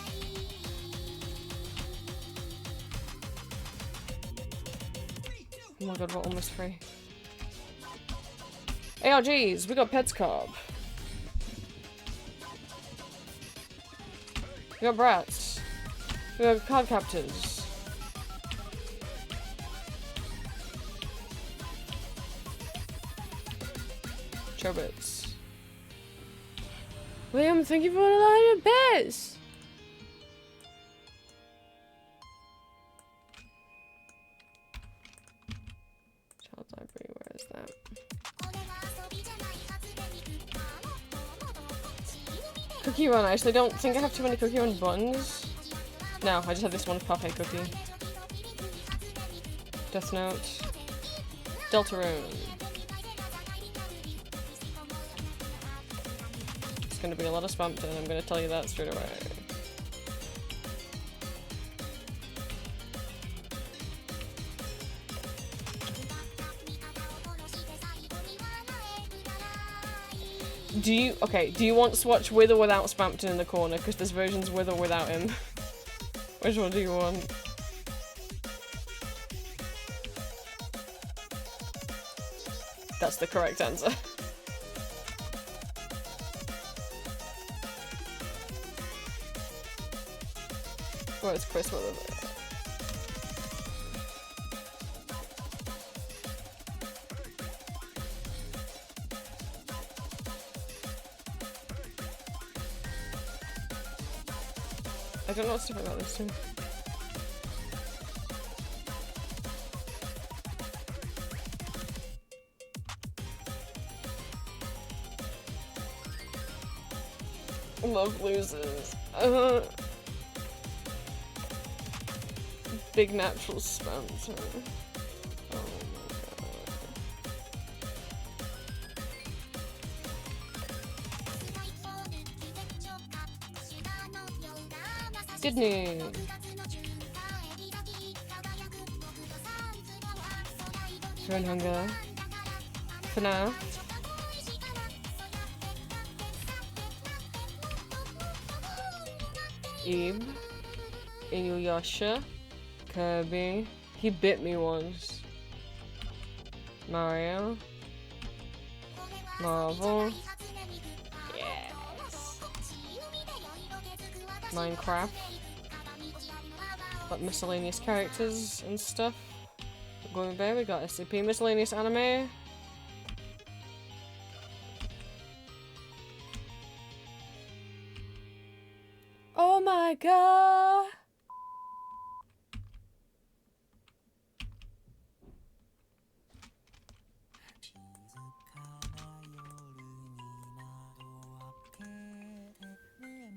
Oh my god, we're almost free. ARGs, we got Pets Carb. We got Brats. We got Card Captors. Chobits. Liam, thank you for the 100 bits! Child library, where is that? Cookie Run, I actually don't think I have too many Cookie Run buttons. No, I just have this one parfait cookie. Death Note. Deltarune. It's gonna be a lot of Spampton, I'm gonna tell you that straight away. Do you want Swatch with or without Spampton in the corner? Because there's versions with or without him. Which one do you want? That's the correct answer. Where's Chris with it? I don't know what's different about this too. Love loses. Big natural sponsor. Oh my god. Sydney. Run hunger. FNAF. Eve. Inuyasha. Kirby. He bit me once. Mario. Marvel. Yes. Minecraft. Like miscellaneous characters and stuff. Going there, we got SCP miscellaneous anime. Oh my god!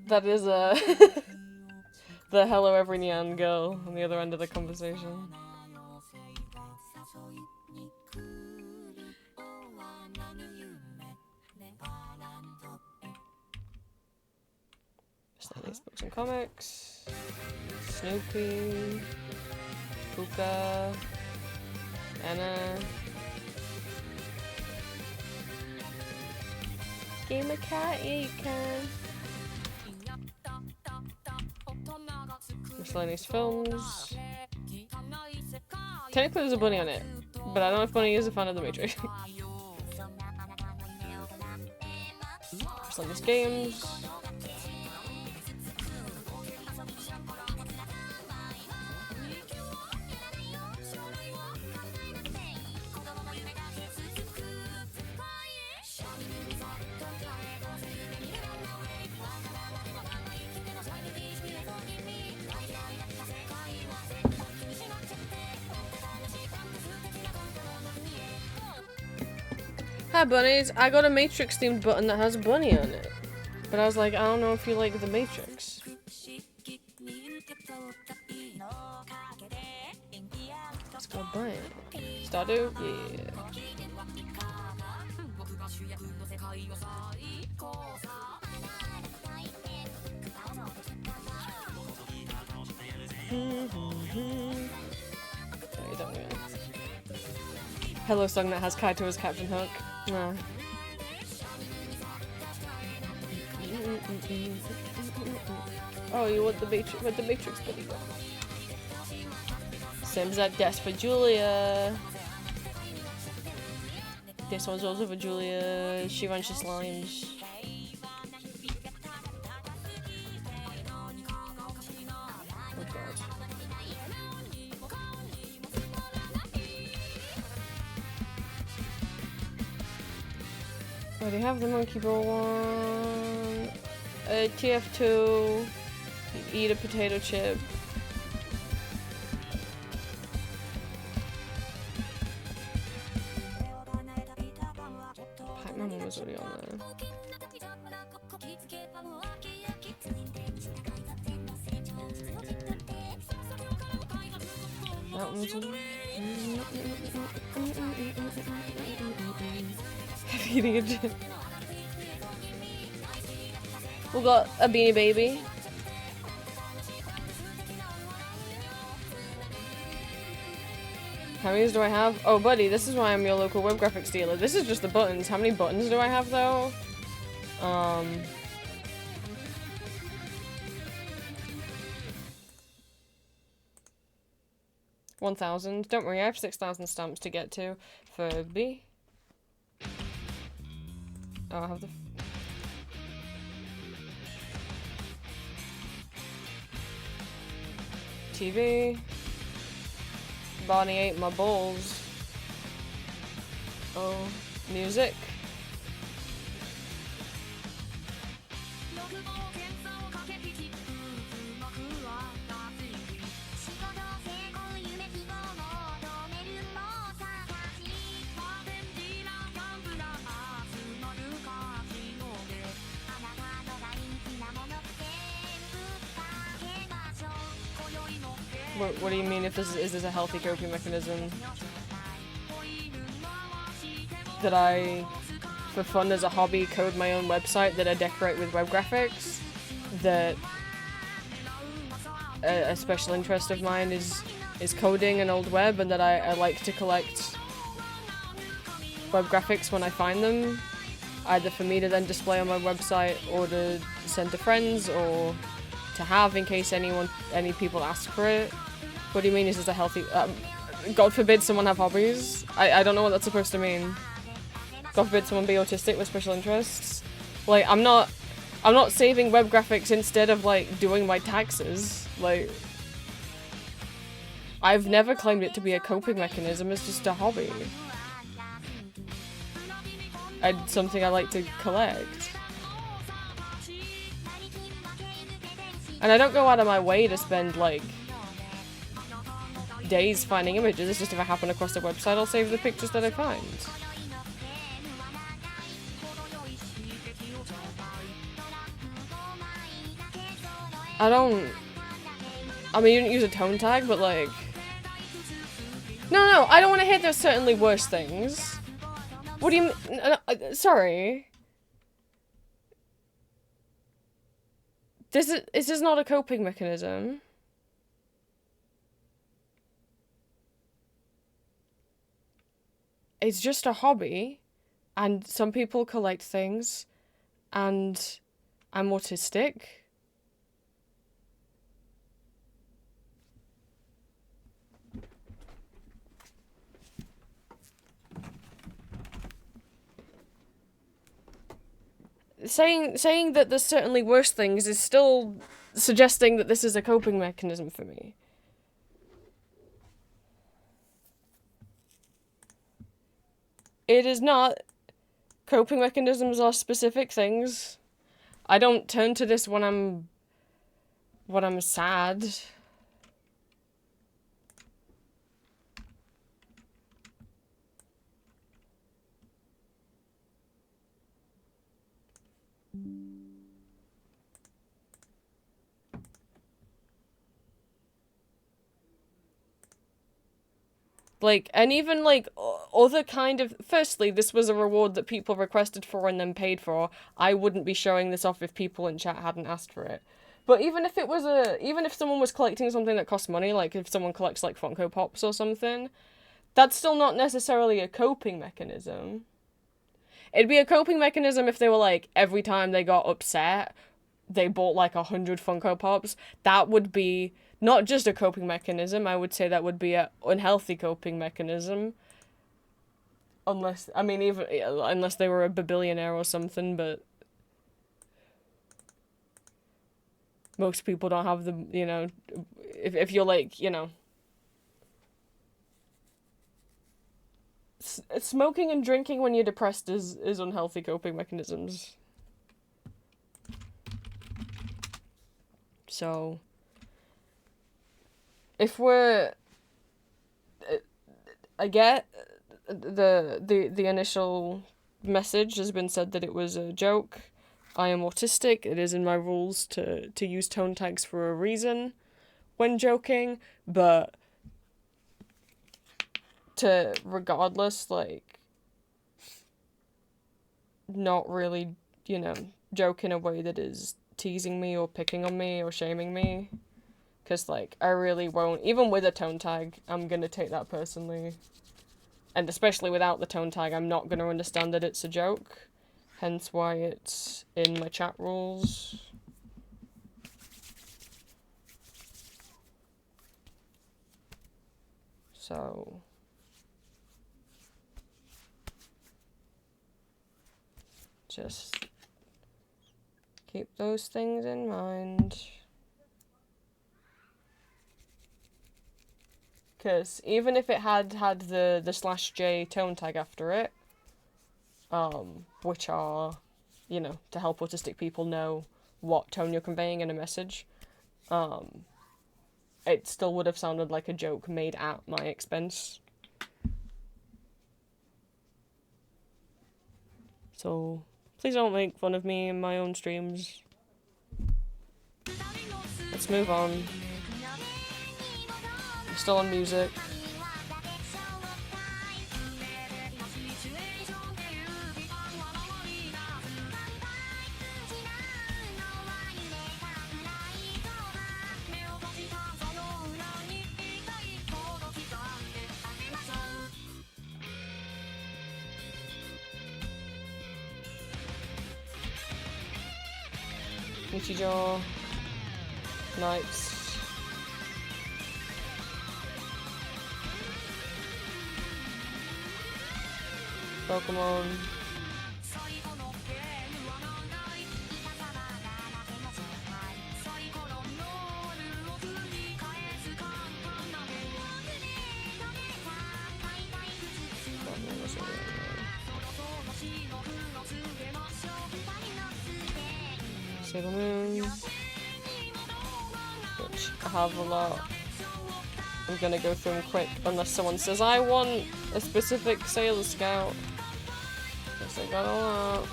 That is the hello every Nyan girl on the other end of the conversation. Miscellaneous books and comics. Snoopy. Puka. Anna. Game a cat, yeah you can. Miscellaneous films. Technically there's a bunny on it, but I don't know if Bunny is a fan of the Matrix. Miscellaneous games. Hi bunnies, I got a Matrix themed button that has a bunny on it. But I was like, I don't know if you like the Matrix. Let's go bunny. Stardew? Yeah. Hello song that has Kaito as Captain Hook. Nah. Oh, you want the Matrix? What the Matrix buddy got? Sam's at desk for Julia. This one's also for Julia. She runs her slimes. Oh god. Oh, they have the monkey ball one. TF2. You eat a potato chip. Pac-Man one was already on there. That one's on. Eating a chip. We got a Beanie Baby. How many do I have? Oh, buddy, this is why I'm your local web graphics dealer. This is just the buttons. How many buttons do I have, though? 1,000. Don't worry, I have 6,000 stamps to get to for B. Oh, I have the... TV. Bonnie ate my balls. Oh, music. What do you mean if is this a healthy coping mechanism? That I, for fun as a hobby, code my own website that I decorate with web graphics? That a special interest of mine is coding and old web, and that I like to collect web graphics when I find them, either for me to then display on my website or to send to friends or to have in case any people ask for it. What do you mean is this a healthy... God forbid someone have hobbies? I don't know what that's supposed to mean. God forbid someone be autistic with special interests? Like, I'm not saving web graphics instead of, like, doing my taxes. Like... I've never claimed it to be a coping mechanism, it's just a hobby. It's something I like to collect. And I don't go out of my way to spend, like, days finding images. It's just if I happen across the website, I'll save the pictures that I find. I mean, you didn't use a tone tag, but like... No, I don't want to hit there's certainly worse things. What do you mean? Sorry. Is this not a coping mechanism? It's just a hobby, and some people collect things, and I'm autistic. Saying that there's certainly worse things is still suggesting that this is a coping mechanism for me. It is not. Coping mechanisms are specific things. I don't turn to this when I'm sad. Like, and even, like, other kind of... Firstly, this was a reward that people requested for and then paid for. I wouldn't be showing this off if people in chat hadn't asked for it. But even if it was even if someone was collecting something that costs money, like if someone collects, like, Funko Pops or something, that's still not necessarily a coping mechanism. It'd be a coping mechanism if they were, like, every time they got upset, they bought, like, 100 Funko Pops. That would be... Not just a coping mechanism, I would say that would be an unhealthy coping mechanism. Unless, I mean, even unless they were a billionaire or something, but... Most people don't have the, you know... If you're like, you know... Smoking and drinking when you're depressed is unhealthy coping mechanisms. So... If we're... I get the initial message has been said that it was a joke. I am autistic. It is in my rules to use tone tags for a reason when joking, but to regardless, like, not really, you know, joke in a way that is teasing me or picking on me or shaming me. Because, like, I really won't. Even with a tone tag, I'm gonna take that personally. And especially without the tone tag, I'm not gonna understand that it's a joke. Hence why it's in my chat rules. So... just keep those things in mind. Because even if it had the /J tone tag after it, which are, you know, to help autistic people know what tone you're conveying in a message, it still would have sounded like a joke made at my expense. So, please don't make fun of me in my own streams. Let's move on. I'm still on music. Nichijou. Nights. Pokemon. Sailor Moon, which I have a lot. I'm gonna go through them quick unless someone says I want a specific Sailor Scout. Guess I got a lot.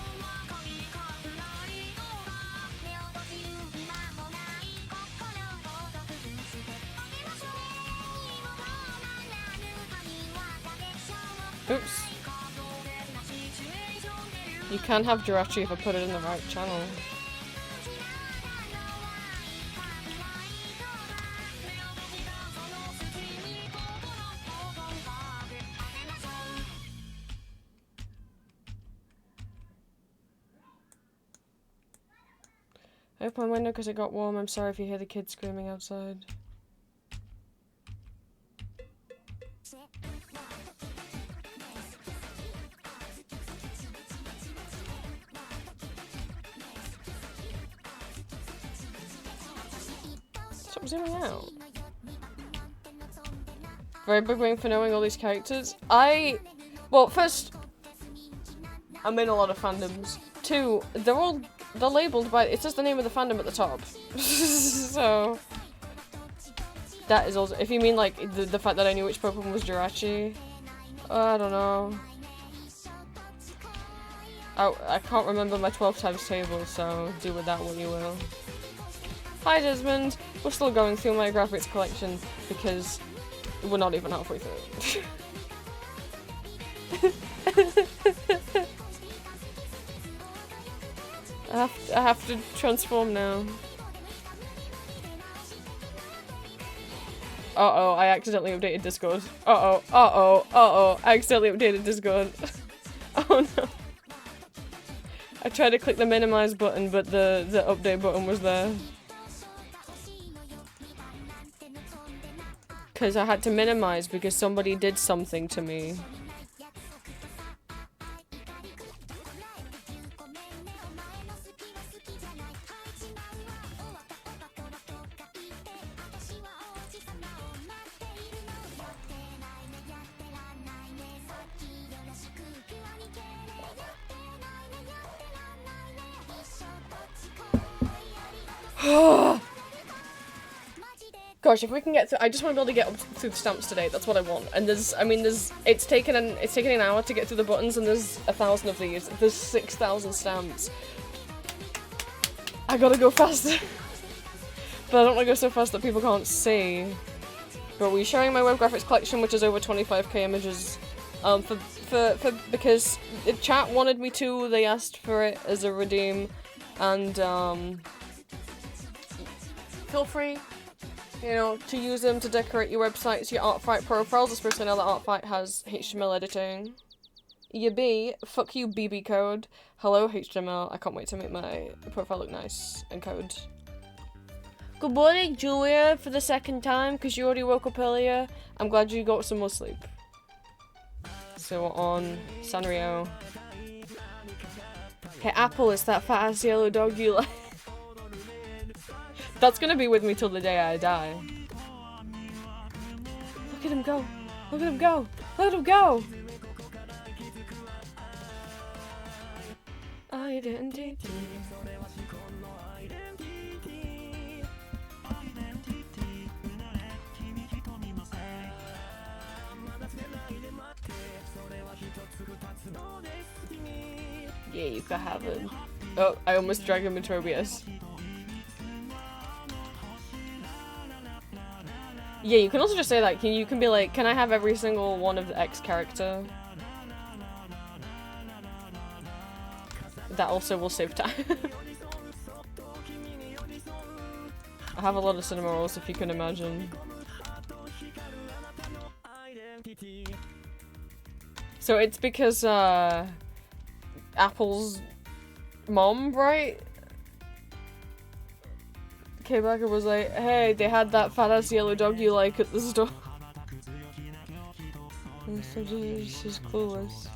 Oops. You can have Jirachi if I put it in the right channel. I opened my window because it got warm. I'm sorry if you hear the kids screaming outside. Stop zooming out. Very big wing for knowing all these characters. Well, first, I'm in a lot of fandoms. Two, they're labeled by, it says the name of the fandom at the top. So, that is also, if you mean like the fact that I knew which Pokemon was Jirachi, I don't know. I can't remember my 12 times table, so do with that what you will. Hi Desmond, we're still going through my graphics collection because we're not even halfway through. I have to transform now. Uh-oh, I accidentally updated Discord. Uh-oh, I accidentally updated Discord. Oh no. I tried to click the minimize button, but the update button was there. Because I had to minimize because somebody did something to me. Gosh, if we can get through, I just want to be able to get up through the stamps today. That's what I want. And it's taken an hour to get through the buttons, and there's 1,000 of these. There's 6,000 stamps. I gotta go faster. But I don't want to go so fast that people can't see. But we're showing my web graphics collection, which is over 25k images. Because the chat wanted me to. They asked for it as a redeem, and feel free, you know, to use them to decorate your websites, your Artfight profiles, especially now that Artfight has HTML editing. Fuck you BB code. Hello HTML, I can't wait to make my profile look nice and code. Good morning, Julia, for the second time, because you already woke up earlier. I'm glad you got some more sleep. So we're on Sanrio. Hey Apple, it's that fat ass yellow dog you like. That's gonna be with me till the day I die. Look at him go! Look at him go! Look at him go! Identity. Yeah, you can have him. Oh, I almost dragged him into OBS. Yeah, you can also just say that. You can be like, can I have every single one of the X character? That also will save time. I have a lot of cinema rolls, if you can imagine. So it's because, Apple's mom, right? K-Bagger was like, hey, they had that fat-ass yellow dog you like at the store. She's clueless.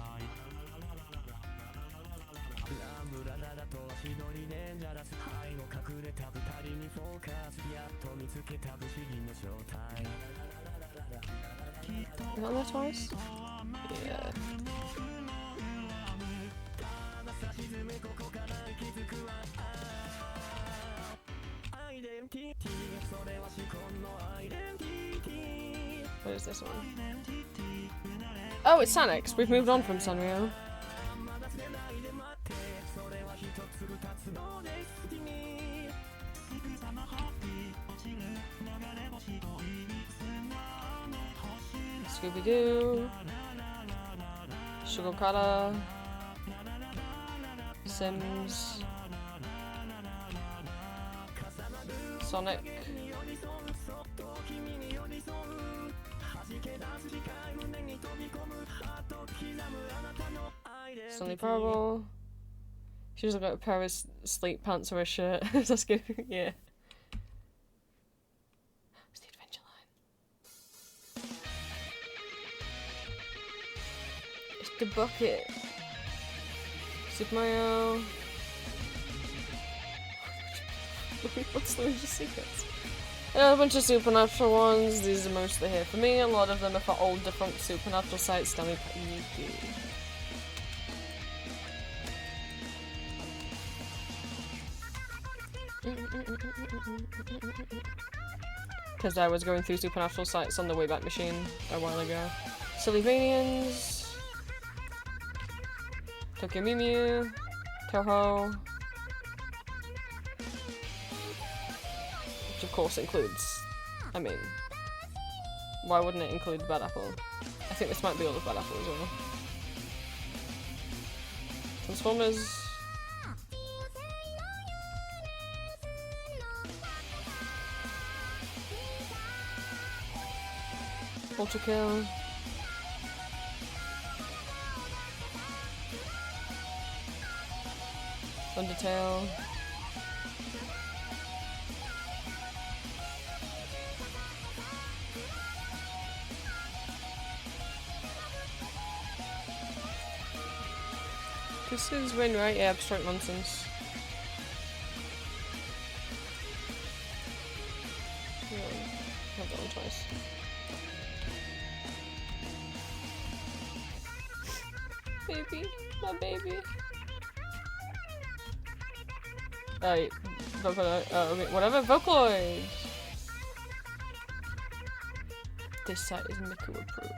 Is that there twice? Yeah. What is this one? Oh, it's Sanix. We've moved on from Sanrio. Scooby-Doo. Shugokata. Sims. Sonic. Stanley Parable. She doesn't got a pair of sleep pants or a shirt. That's good. Yeah. It's the Adventure Line. It's the bucket. Super Mario. What's the Ninja Secrets? A bunch of supernatural ones. These are mostly here for me. A lot of them are for all different supernatural sites. Stanley Parable. Because I was going through supernatural sites on the Wayback Machine a while ago. Sillyvanians. Tokyo Mew Mew. Toho. Which of course includes, I mean, why wouldn't it include Bad Apple? I think this might be all of Bad Apple as well. Transformers. Ultra Kill. Undertale. This is Win, right? Yeah, Abstract Nonsense. Yeah, I've done it twice. Baby, my baby. Vocaloid, whatever, Vocaloid! This site is Miku approved.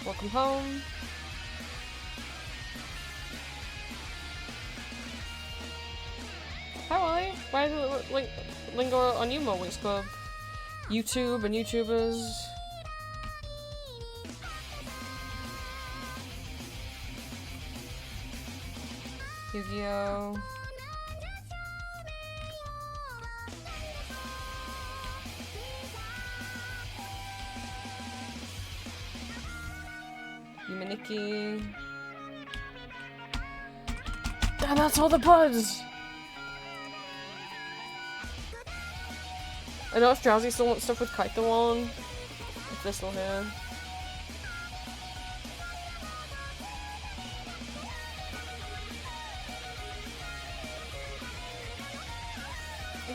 Welcome home. Hi, Wally. Why does it linger on you more, Winx Club? YouTube and YouTubers. Yu-Gi-Oh! Yumaniki. And that's all the buds! I know if Drowsy still wants stuff with Kaito on. If they're still here.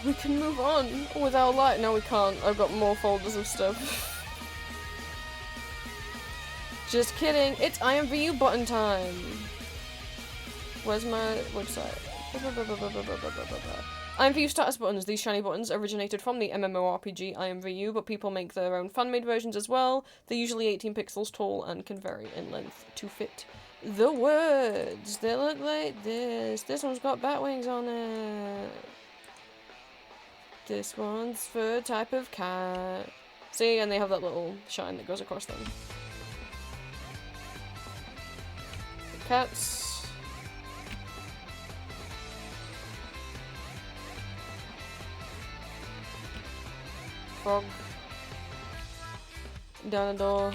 We can move on without light. No, we can't. I've got more folders of stuff. Just kidding. It's IMVU button time. Where's my website? IMVU status buttons. These shiny buttons originated from the MMORPG IMVU, but people make their own fan-made versions as well. They're usually 18 pixels tall and can vary in length to fit the words. They look like this. This one's got bat wings on it. This one's for a type of cat. See, and they have that little shine that goes across them. Cats. Frog. Dinosaur.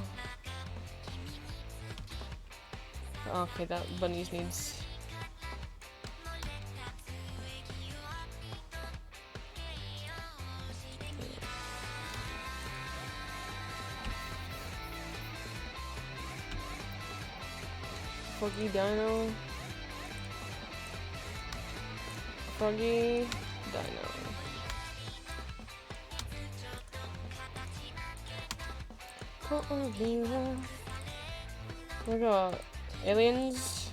Okay, that bunny's needs. Froggy Dino. Froggy Dino. We got aliens,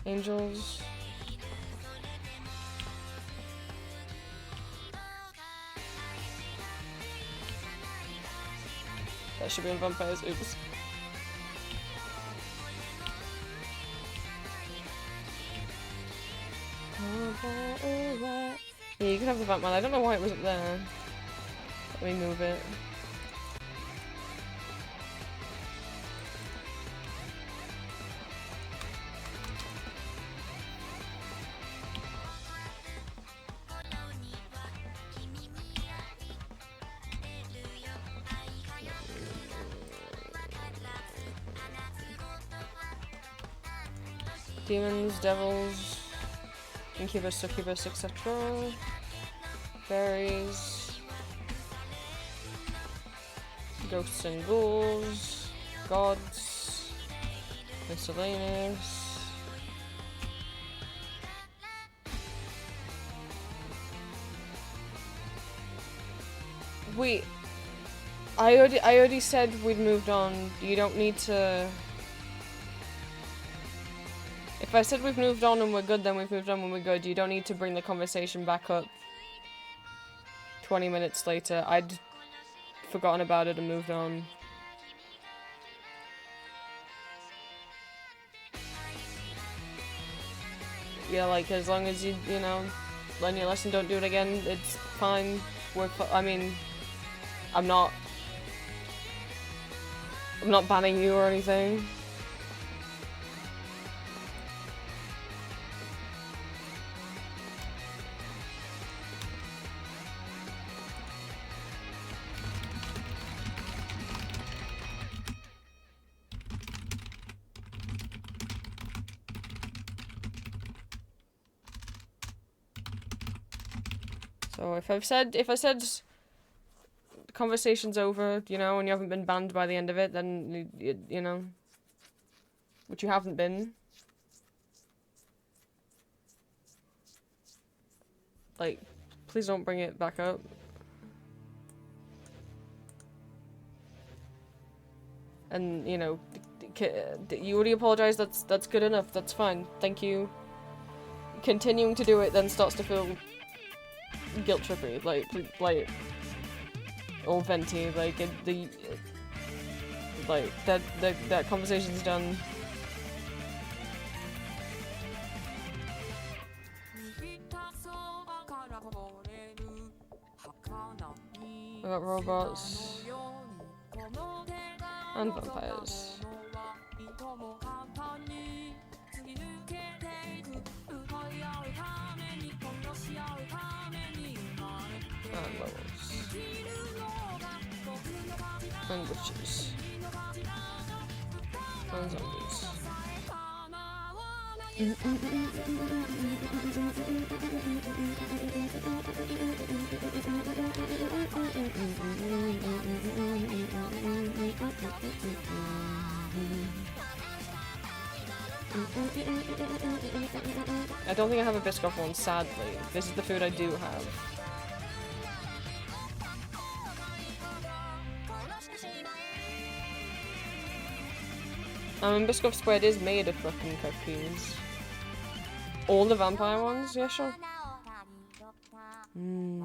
angels. That should be in vampires. Oops. Yeah, you can have the Batman. I don't know why it was up there. Let me move it. Demons, devils, incubus, succubus, etc. Fairies, ghosts and ghouls, gods, miscellaneous. Wait, I already said we'd moved on. You don't need to. If I said we've moved on and we're good, then we've moved on and we're good. You don't need to bring the conversation back up 20 minutes later. I'd forgotten about it and moved on. Yeah, like, as long as you know, learn your lesson, don't do it again, it's fine. I mean, I'm not banning you or anything. So if I said the conversation's over, you know, and you haven't been banned by the end of it, then you know, which you haven't been. Like, please don't bring it back up. And you know, you already apologized. That's good enough. That's fine. Thank you. Continuing to do it then starts to feel guilt trippy, like or venti, like Like, that conversation's done. We got robots and vampires. And levels. And witches. And zombies. I don't think I have a Biscoff one, sadly. This is the food I do have. Biscoff spread is made of fucking cookies. All the vampire ones? Yeah, sure. Bread.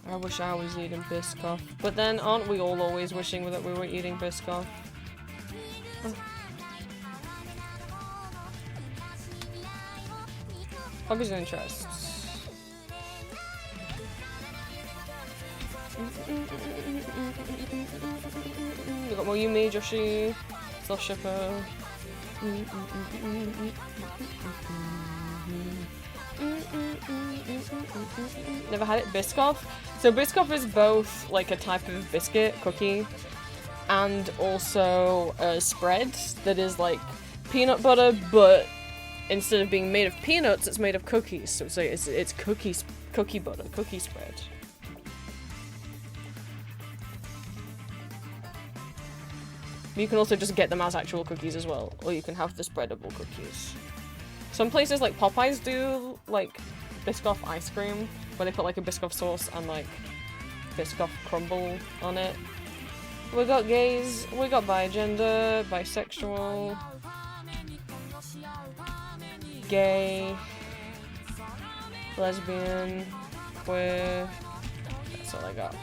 I wish I was eating Biscoff. But then, aren't we all always wishing that we were eating Biscoff? Oh. Hobbies and interests. We got more Yumi, Joshi, Self Shipper. Never had it. Biscoff. So Biscoff is both like a type of biscuit cookie and also a spread that is like peanut butter, but instead of being made of peanuts, it's made of cookies. So it's cookie butter, cookie spread. You can also just get them as actual cookies as well, or you can have the spreadable cookies. Some places like Popeyes do like Biscoff ice cream, where they put like a Biscoff sauce and like Biscoff crumble on it. We got gays, we got bi-gender, bisexual, gay, lesbian, queer. That's all I got.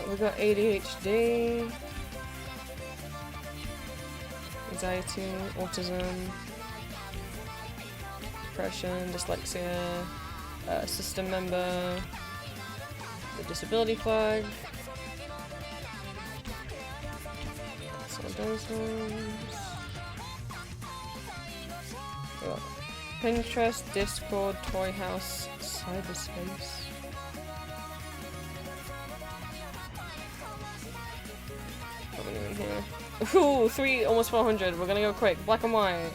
We got ADHD, anxiety, autism, depression, dyslexia, system member, the disability flag. That's all those ones. We got Pinterest, Discord, Toy House, cyberspace. What are we doing here? Ooh, almost 400. We're gonna go quick. Black and white.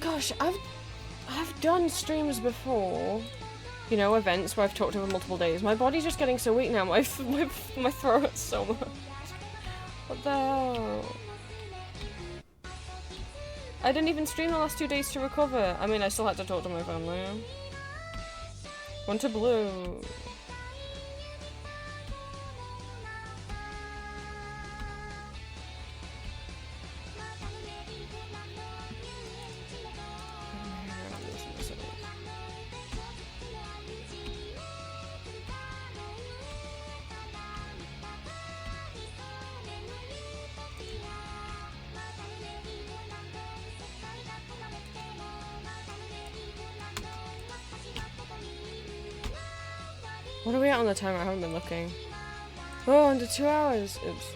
Gosh, I've done streams before, you know, events where I've talked over multiple days. My body's just getting so weak now. My throat hurts so much. What the hell? I didn't even stream the last 2 days to recover. I mean, I still had to talk to my family. One to blue. What are we at on the timer? I haven't been looking. Oh, under 2 hours. Oops.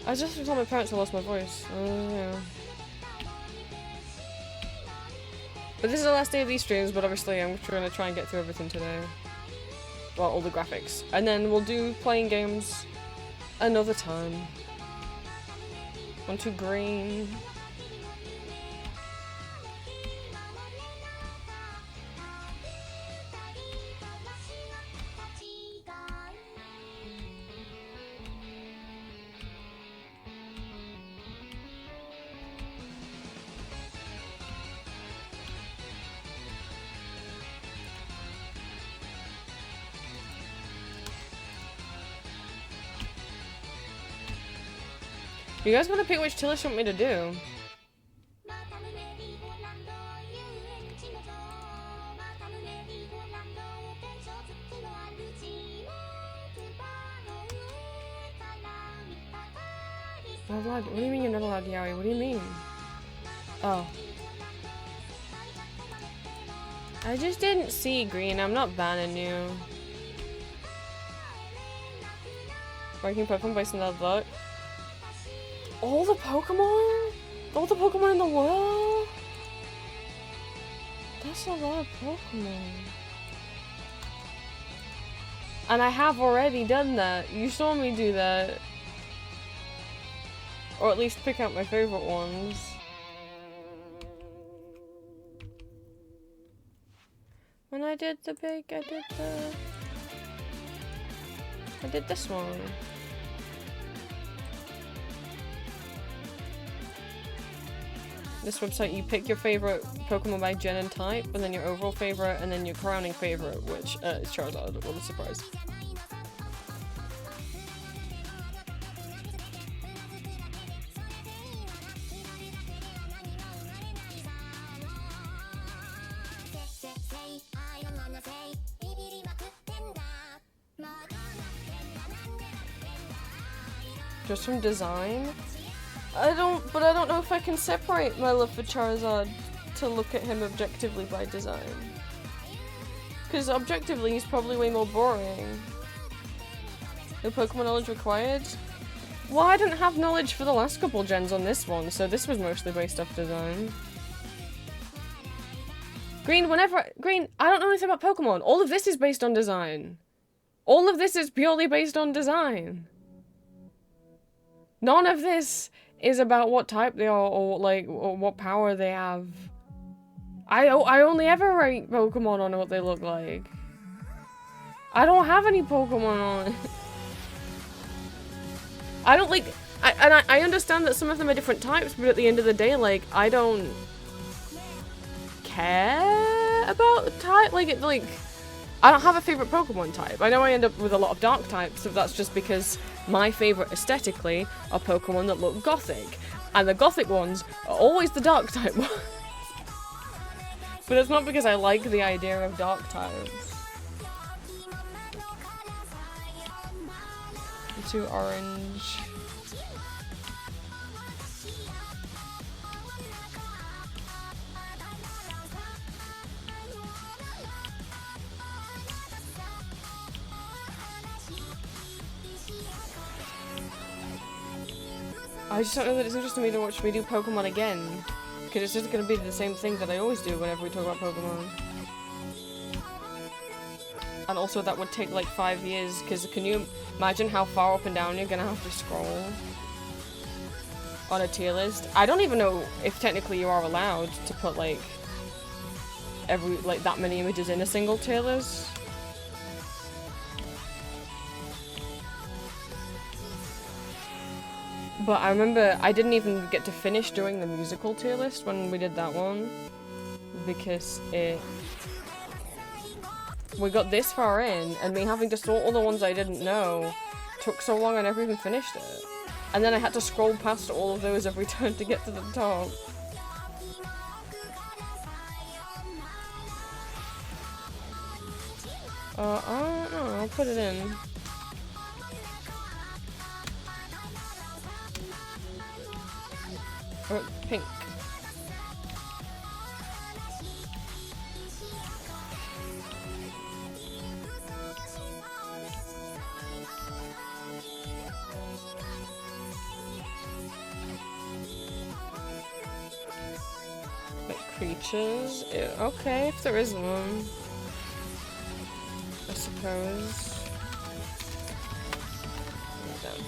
I just told my parents I lost my voice. Yeah. But this is the last day of these streams, but obviously I'm going to try and get through everything today. Well, all the graphics. And then we'll do playing games another time. On to green. You guys want to pick which Tillis you want me to do? Not allowed. What do you mean you're not allowed yaoi? What do you mean? Oh. I just didn't see green. I'm not banning you. Ranking Pokemon based on that luck. All the Pokemon? All the Pokemon in the world? That's a lot of Pokemon. And I have already done that. You saw me do that. Or at least pick out my favorite ones. When I did the big, I did this one. This website, you pick your favorite Pokemon by gen and type, and then your overall favorite, and then your crowning favorite, which is Charizard. What a surprise. Just from design? I don't know if I can separate my love for Charizard to look at him objectively by design. Because objectively, he's probably way more boring. No Pokemon knowledge required? Well, I didn't have knowledge for the last couple gens on this one, so this was mostly based off design. Green, I don't know anything about Pokemon. All of this is based on design. All of this is purely based on design. None of this is about what type they are or what power they have. I only ever rate Pokemon on what they look like. I don't have any Pokemon on. I don't like. I understand that some of them are different types, but at the end of the day, like, I don't care about the type. I don't have a favorite Pokemon type. I know I end up with a lot of dark types, but that's just because my favorite aesthetically are Pokemon that look gothic, and the gothic ones are always the dark type ones. But it's not because I like the idea of dark types. To orange. I just don't know that it's interesting to me to watch me do Pokemon again. Because it's just going to be the same thing that I always do whenever we talk about Pokemon. And also that would take like 5 years, because can you imagine how far up and down you're going to have to scroll on a tier list? I don't even know if technically you are allowed to put like like that many images in a single tier list. But I remember I didn't even get to finish doing the musical tier list when we did that one, because we got this far in, and me having to sort all the ones I didn't know took so long I never even finished it. And then I had to scroll past all of those every time to get to the top. I don't know, I'll put it in. Oh, pink. Creatures? Ew, okay, if there is one. I suppose. Okay.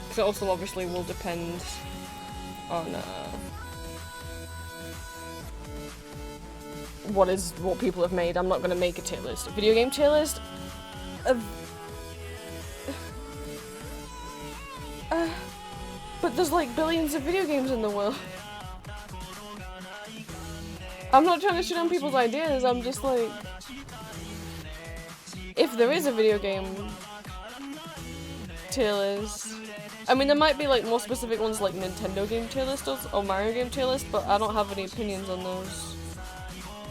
Because it also obviously will depend on what people have made. I'm not gonna make a tier list. A video game tier list of but there's like billions of video games in the world. I'm not trying to shit on people's ideas, I'm just like, if there is a video game tier list, I mean there might be like more specific ones like Nintendo game tier list or Mario game tier list, but I don't have any opinions on those.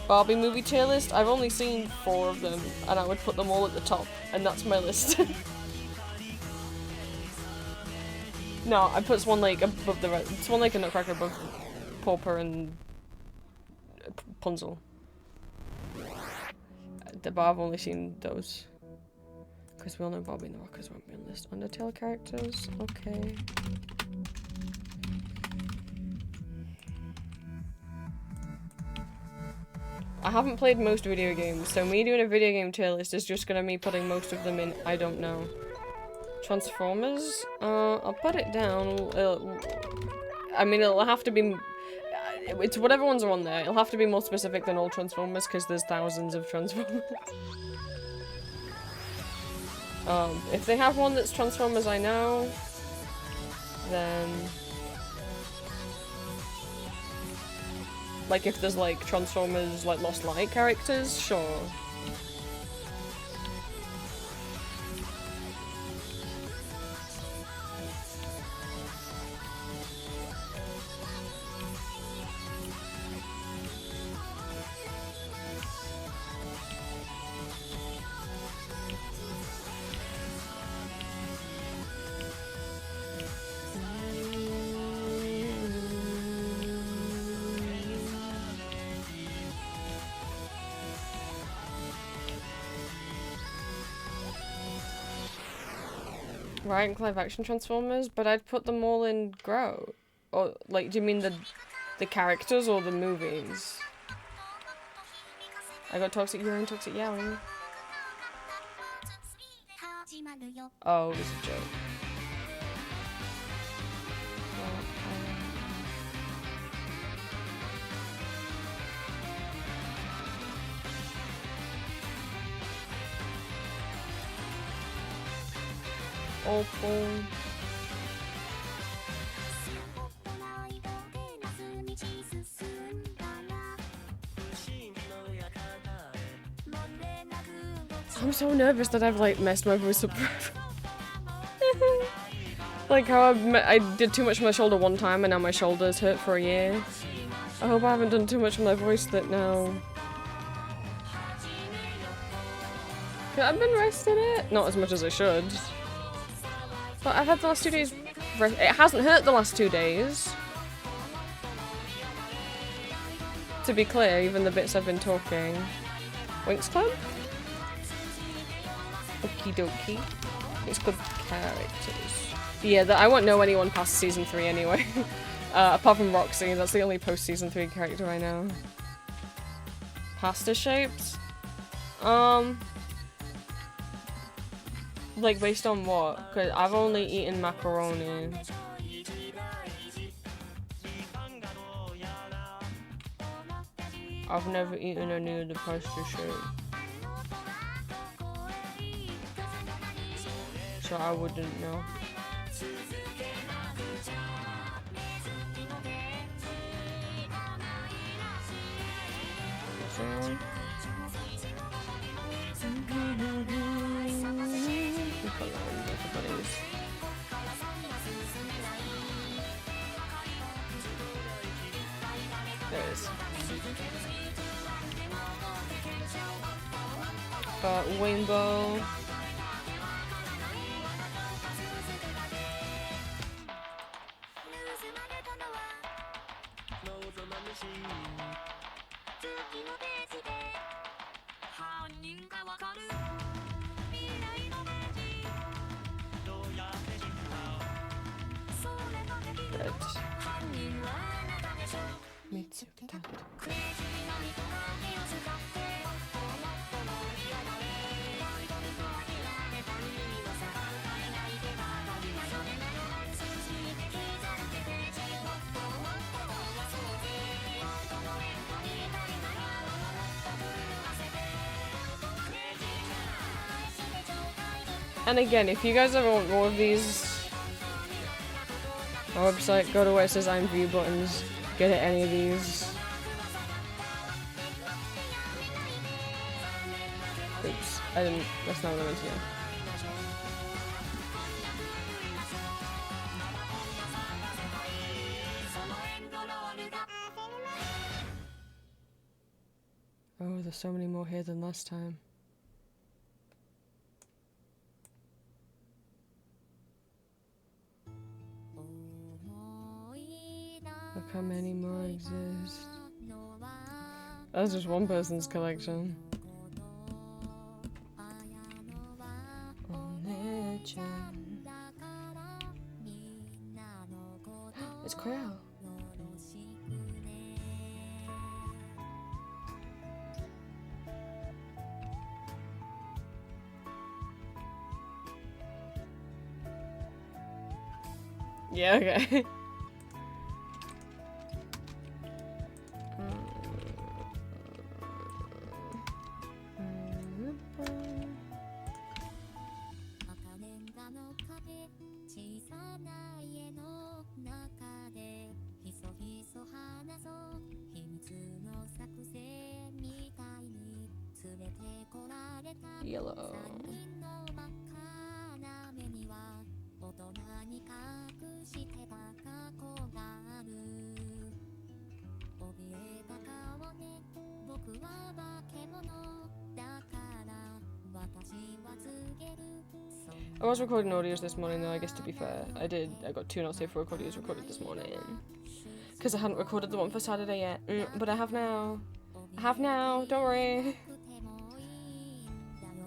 Barbie movie tier list, I've only seen 4 of them, and I would put them all at the top, and that's my list. No, I put Swan Lake above the rest. Swan Lake and Nutcracker above Pauper and Punzel. But I've only seen those. Because we all know Bobby and the Rockers won't be on the list. Undertale characters? Okay. I haven't played most video games, so me doing a video game tier list is just gonna me putting most of them in I don't know. Transformers? I'll put it down. I mean, it'll have to be... It's whatever ones are on there. It'll have to be more specific than all Transformers, because there's thousands of Transformers. If they have one that's Transformers I know, then... Like, if there's, like, Transformers, like, Lost Light characters, sure. Right, and live action Transformers, but I'd put them all in Grow. Or, like, do you mean the characters or the movies? I got Toxic Urine, Toxic Yowling. Oh, it was a joke. Awful. I'm so nervous that I've like messed my voice up forever. Like how I did too much on my shoulder one time and now my shoulder's hurt for a year. I hope I haven't done too much on my voice that now... I've been resting it? Not as much as I should. But I've had the last 2 days... It hasn't hurt the last 2 days. To be clear, even the bits I've been talking. Winx Club? Okie dokie. It's good characters. Yeah, I won't know anyone past season 3 anyway. Apart from Roxy, that's the only post season 3 character I know. Pasta shapes? Like, based on what? Because I've only eaten macaroni. I've never eaten any of the pasta shit. So I wouldn't know. So... There it is. Rainbow. Red. Mitsuta. And again, if you guys ever want more of these, our website, go to where it says I'm view buttons, get at any of these. Oops, that's not what I meant to do. Oh, there's so many more here than last time. Look how many more exist. That's just one person's collection. It's Crow. Yeah, okay. Yellow. I was recording audios this morning though, I guess to be fair. I got 2 not safe for audios recorded this morning. Because I hadn't recorded the one for Saturday yet. But I have now. Don't worry.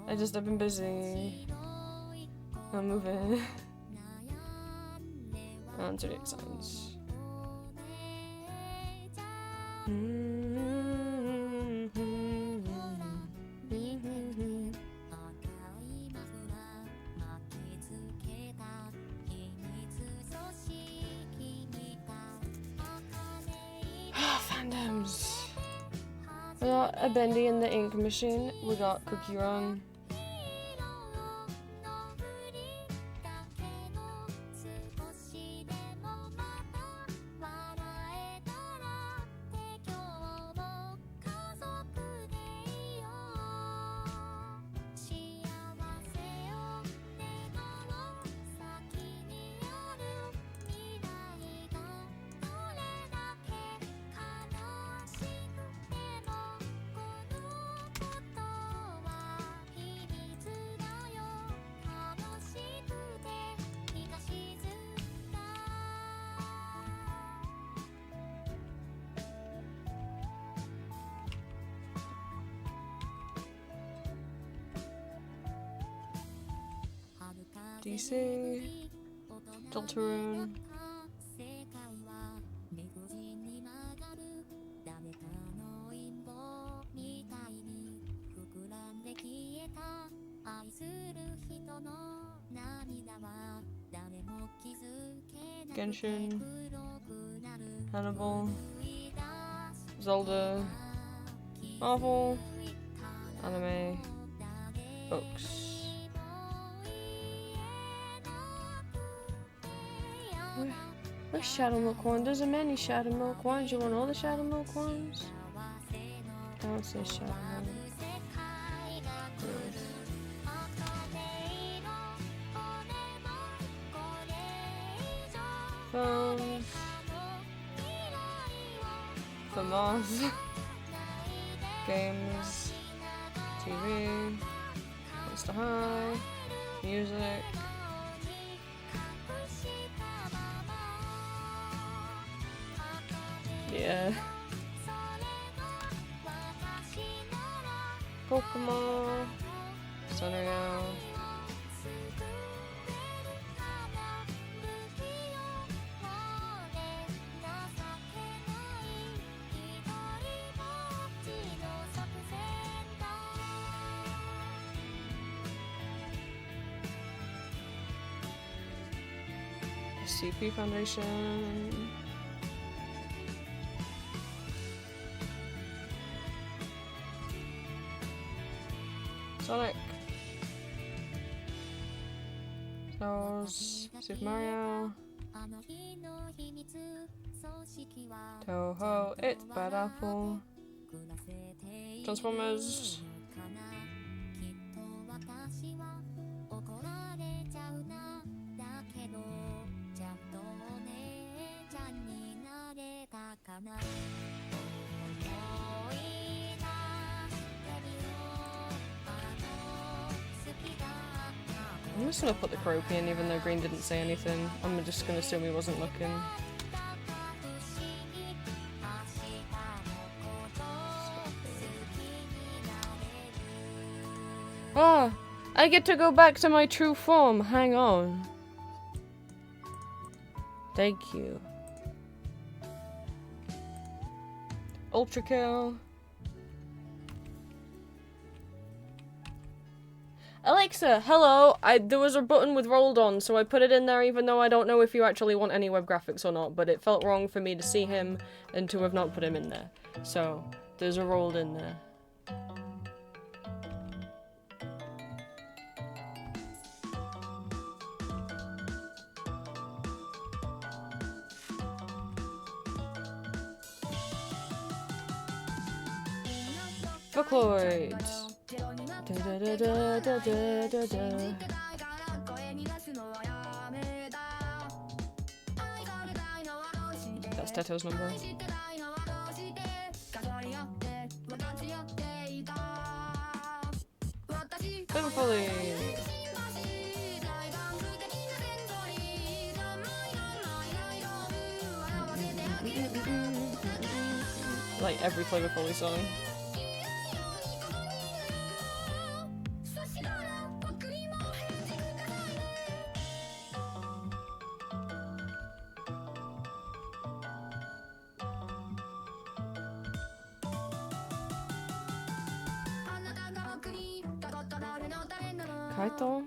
I've been busy. I'm moving. And zodiac signs. Fandoms. We got a Bendy in the Ink Machine. We got Cookie Run. DC, Deltarune, Genshin, Hannibal, Zelda, Marvel, anime, books. Where's Shadow Milk Wand? There's a many Shadow Milk Wands. You want all the Shadow Milk Wands? I don't see Shadow Milk. Phones. For Mars. Games. TV. Monster High. Music. Yeah. Pokemon. Sunrio. CP Foundation. Sonic. Those. Super Mario. Toho. It's Bad Apple. Transformers. I'm just gonna put the Croaky in even though Green didn't say anything. I'm just gonna assume he wasn't looking. Ah! I get to go back to my true form! Hang on. Thank you. Ultra Kill. Alexa, hello. There was a button with rolled on, so I put it in there even though I don't know if you actually want any web graphics or not, but it felt wrong for me to see him and to have not put him in there. So, there's a rolled in there. Vocaloid. Da da da da da da da da. That's Teto's number. Hopefully. Like every Flavor Fully song. Kaito?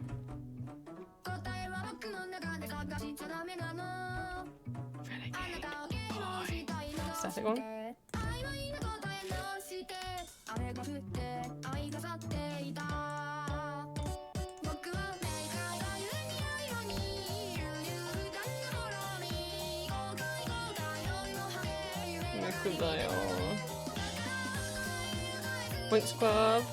Static one? Winx Club.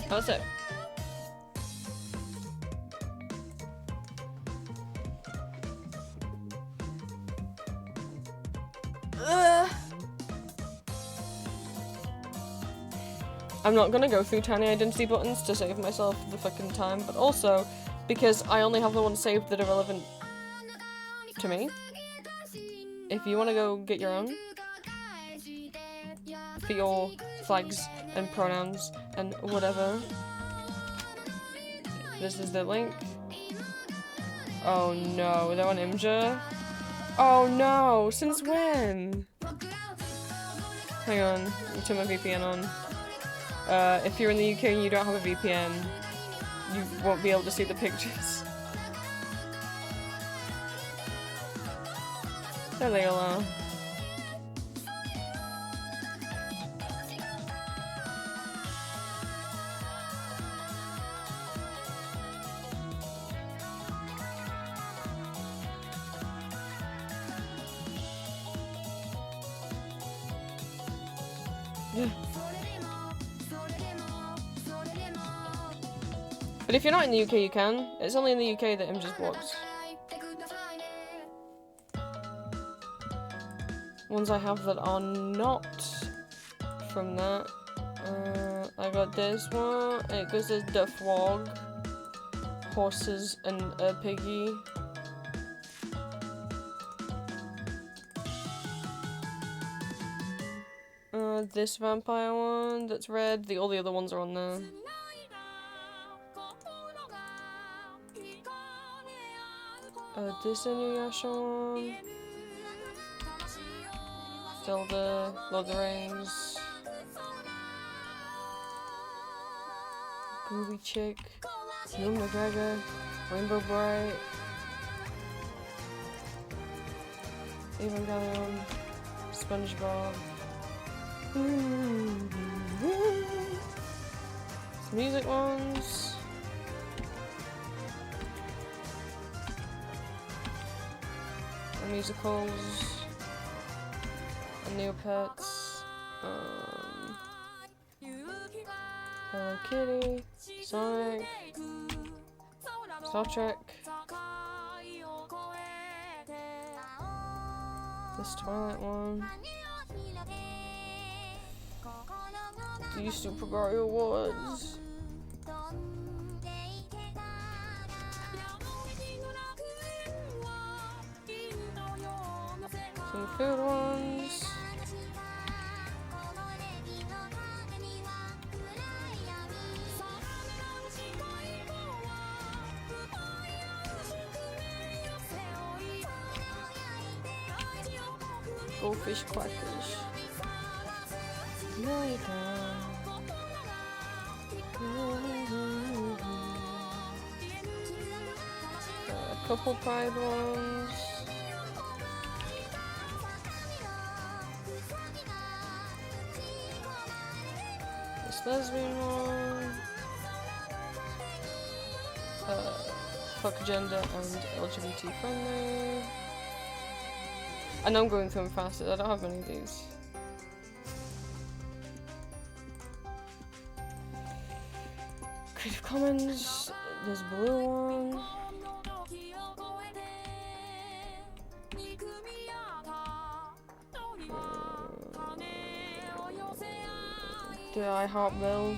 How's it? I'm not gonna go through tiny identity buttons to save myself the fucking time, but also because I only have the ones saved that are relevant to me. If you want to go get your own for your flags and pronouns and whatever, this is the link. Oh no, they're on Imgur? Oh no, since when? Hang on, let me turn my VPN on. If you're in the UK and you don't have a VPN, you won't be able to see the pictures. There they all are. Yeah. But if you're not in the UK, you can. It's only in the UK that Imges works. Ones I have that are not from that. I got this one. It goes as the frog, horses, and a piggy. This vampire one that's red. All the other ones are on there. This Inuyasha one. Zelda, Lord of the Rings. Groovy Chick. Young McGregor. Rainbow Bright. Evangelion. SpongeBob. Some music ones. And musicals. And Neopets. Hello Kitty. Sonic. Star Trek. This Twilight one. These Super Mario ones. Some food ones. Goldfish crackers. No, you can't. A couple Pride ones. This lesbian one. Fuck gender and LGBT friendly. I know I'm going through them faster. I don't have many of these. Creative Commons, there's a blue one. The I Heart Mills.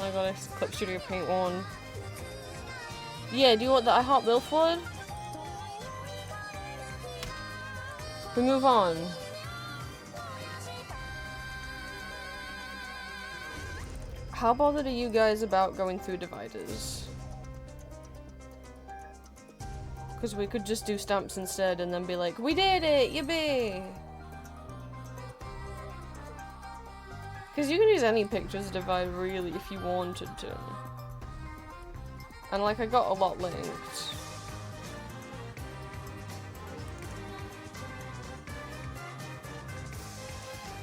I got a Clip Studio Paint one. Yeah, do you want the I Heart Milford? We move on. How bothered are you guys about going through dividers? Because we could just do stamps instead and then be like, we did it, yippee! Because you can use any pictures divide really if you wanted to. And like I got a lot linked.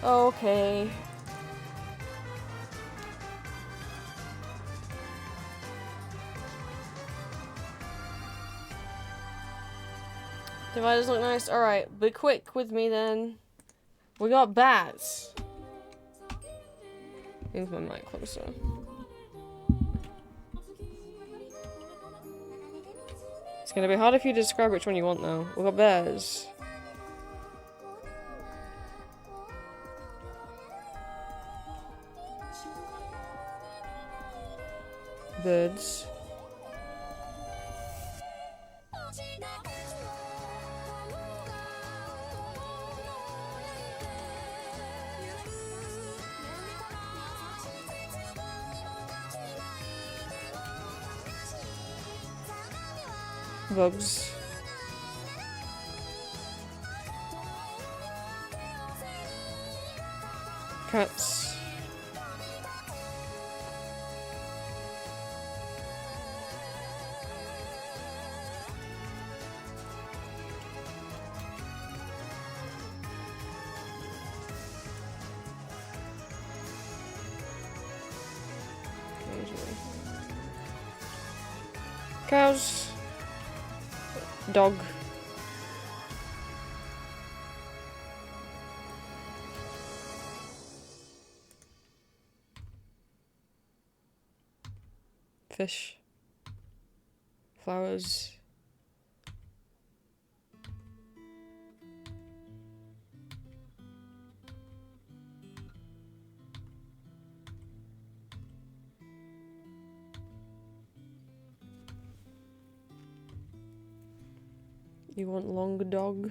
Okay. Dividers look nice. Alright, be quick with me then. We got bats. Move my mic closer. gonna be hard if you describe which one you want though. We've got bears. Birds. Bugs. Cats. Cows. Dog. Fish. Flowers. You want long dog?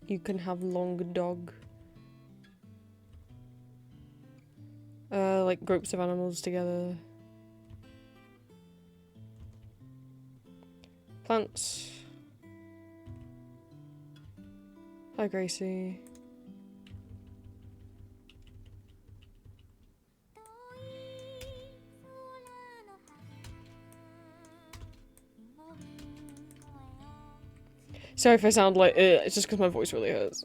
You can have long dog. Like groups of animals together. Plants. Hi, Gracie. Sorry if I sound like it's just because my voice really hurts.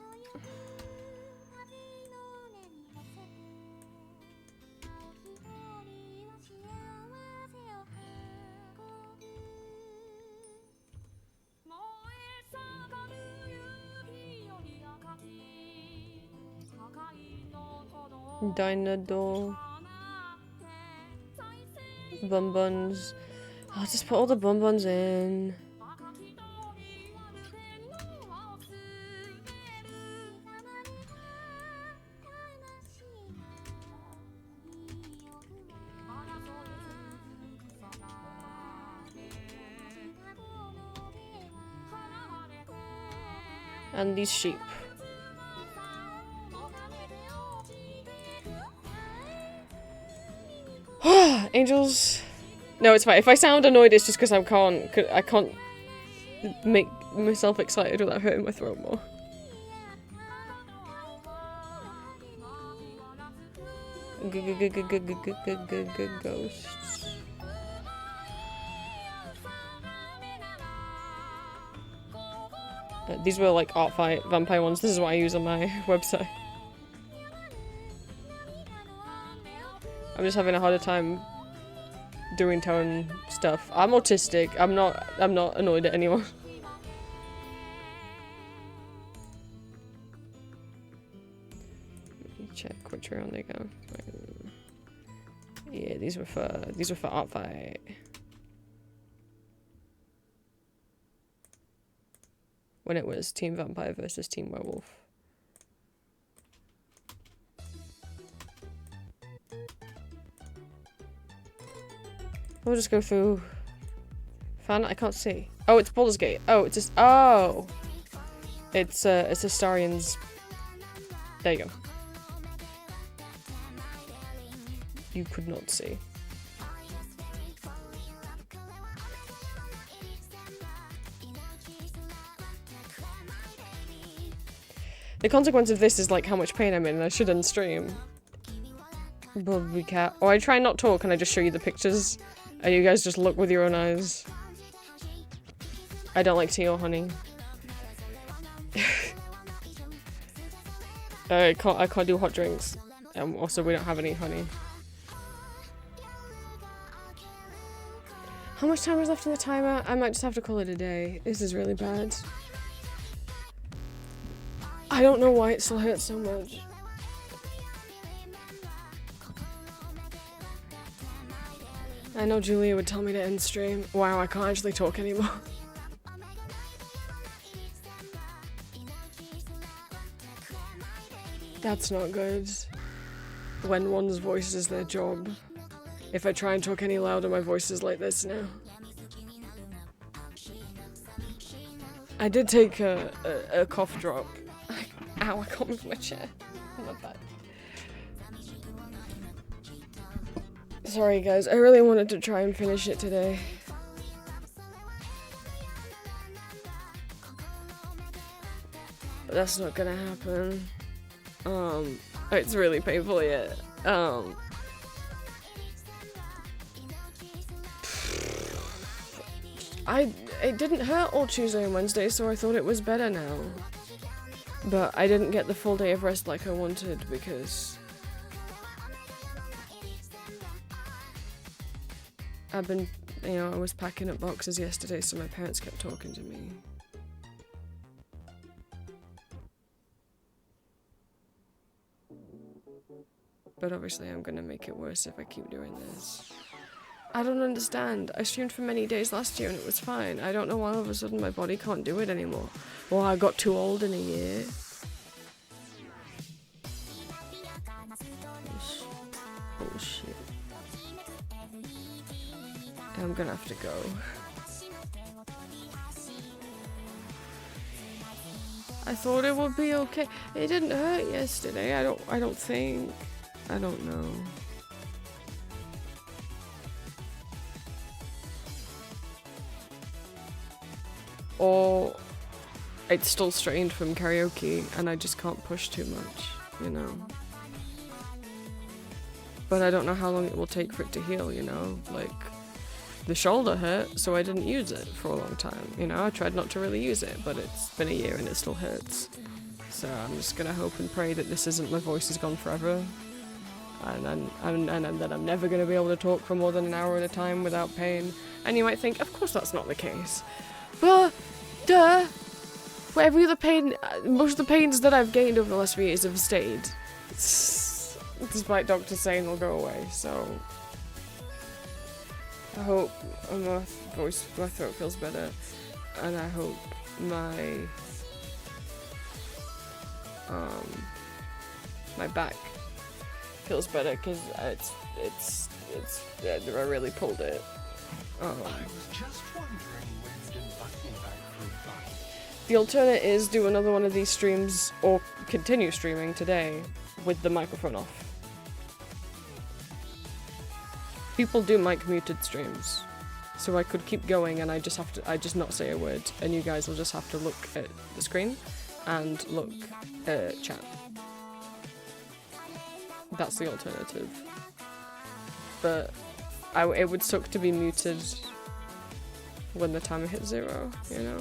Dinosaur. Bonbons. I'll just put all the bonbons in. And these sheep. Angels. No, it's fine. If I sound annoyed, it's just because I can't make myself excited without hurting my throat more. Ghosts. These were like art fight vampire ones. This is what I use on my website. I'm just having a harder time doing tone stuff. I'm autistic. I'm not annoyed at anyone. Let me check which round they go. Yeah, these were for art fight. When it was Team Vampire versus Team Werewolf. We'll just go through. Fan, I can't see. Oh, it's Baldur's Gate. Oh, it's just. Oh, it's Astarian's. There you go. You could not see. The consequence of this is like how much pain I'm in, and I shouldn't stream. Bobby cat. Or I try not talk and I just show you the pictures, and you guys just look with your own eyes. I don't like tea or honey. I can't do hot drinks. Also, we don't have any honey. How much time is left in the timer? I might just have to call it a day. This is really bad. I don't know why it still hurts so much. I know Julia would tell me to end stream. Wow, I can't actually talk anymore. That's not good. When one's voice is their job. If I try and talk any louder, my voice is like this now. I did take a cough drop. Ow, I can't move my chair. Not bad. Sorry guys, I really wanted to try and finish it today. But that's not gonna happen. It's really painful yet. It didn't hurt all Tuesday and Wednesday, so I thought it was better now. But I didn't get the full day of rest like I wanted because I was packing up boxes yesterday, so my parents kept talking to me. But obviously I'm gonna make it worse if I keep doing this. I don't understand. I streamed for many days last year and it was fine. I don't know why all of a sudden my body can't do it anymore. Or I got too old in a year. Bullshit. I'm gonna have to go. I thought it would be okay. It didn't hurt yesterday. I don't think. I don't know. Or it's still strained from karaoke and I just can't push too much, you know. But I don't know how long it will take for it to heal, you know. Like, the shoulder hurt, so I didn't use it for a long time, you know. I tried not to really use it, but it's been a year and it still hurts. So I'm just gonna hope and pray that this isn't my voice is gone forever. And that I'm never gonna be able to talk for more than an hour at a time without pain. And you might think, of course that's not the case. But, duh! For every other pain, most of the pains that I've gained over the last few years have stayed. Despite doctors saying they'll go away, so... I hope my throat feels better. And I hope my back feels better, because I really pulled it.
I was just wondering when you'd invite me back for a bite.
The alternate is do another one of these streams, or continue streaming today, with the microphone off. People do mic muted streams, so I could keep going and I just not say a word, and you guys will just have to look at the screen and look at chat. That's the alternative. But it would suck to be muted when the timer hits 0, you know?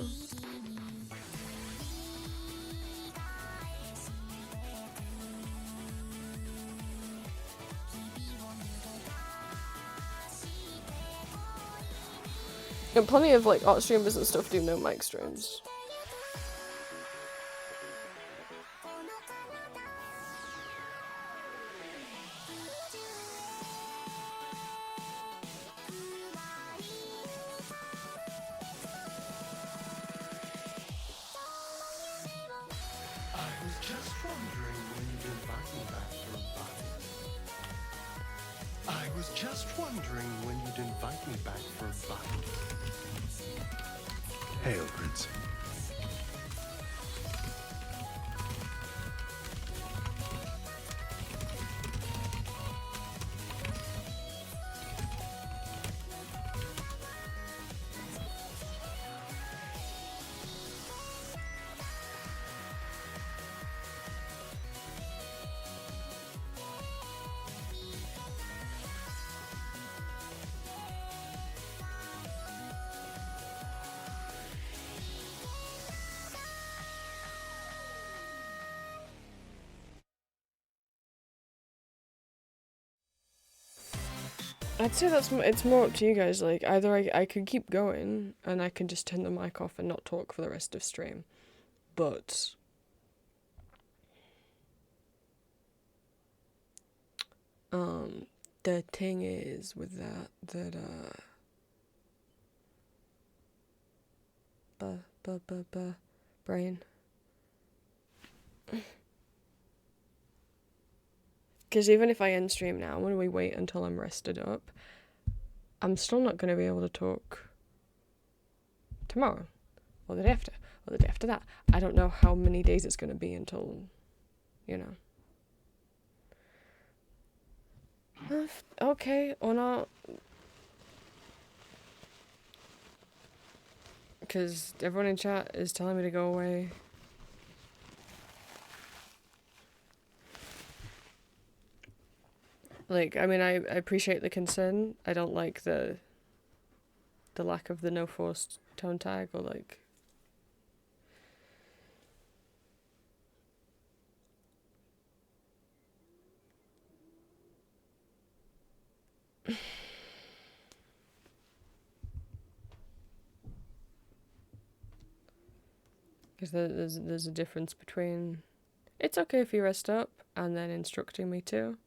And plenty of like art streamers and stuff do no mic streams.
I was just wondering when you'd invite me back for a bite. Hail, Prince.
I'd say it's more up to you guys. Like, either I could keep going and I can just turn the mic off and not talk for the rest of stream, but the thing is with that brain. Because even if I end stream now, when we wait until I'm rested up, I'm still not going to be able to talk tomorrow, or the day after, or the day after that. I don't know how many days it's going to be until, you know. Okay, or not. Because everyone in chat is telling me to go away. Like, I mean, I appreciate the concern. I don't like the lack of the no forced tone tag, or like... Because there's a difference between, it's okay if you rest up, and then instructing me to.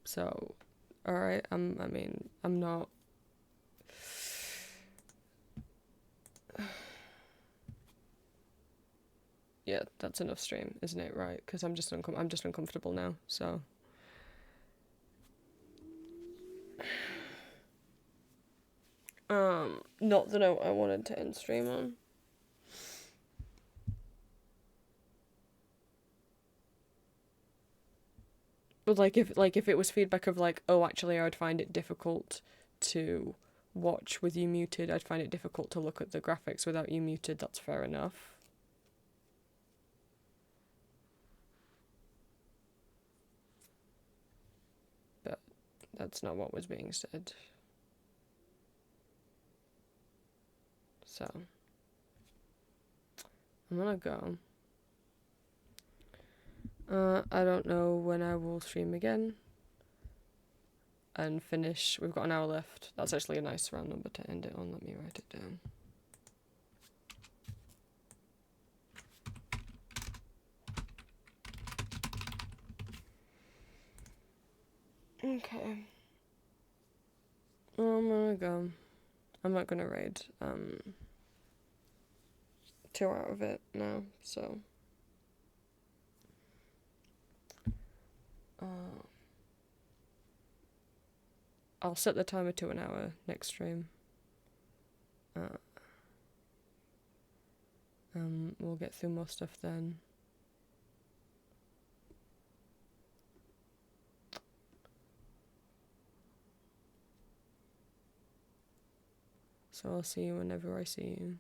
So, alright, I mean, I'm not... Yeah, that's enough stream, isn't it? Right? Because I'm just uncomfortable now, so... Not the note I wanted to end stream on. But like if it was feedback of like, oh, actually I would find it difficult to watch with you muted, I'd find it difficult to look at the graphics without you muted, that's fair enough. But that's not what was being said. So I'm gonna go. I don't know when I will stream again and finish. We've got an hour left. That's actually a nice round number to end it on. Let me write it down. Okay. I'm gonna go. I'm not gonna raid 2 out of it now, so I'll set the timer to an hour next stream. We'll get through more stuff then. So I'll see you whenever I see you.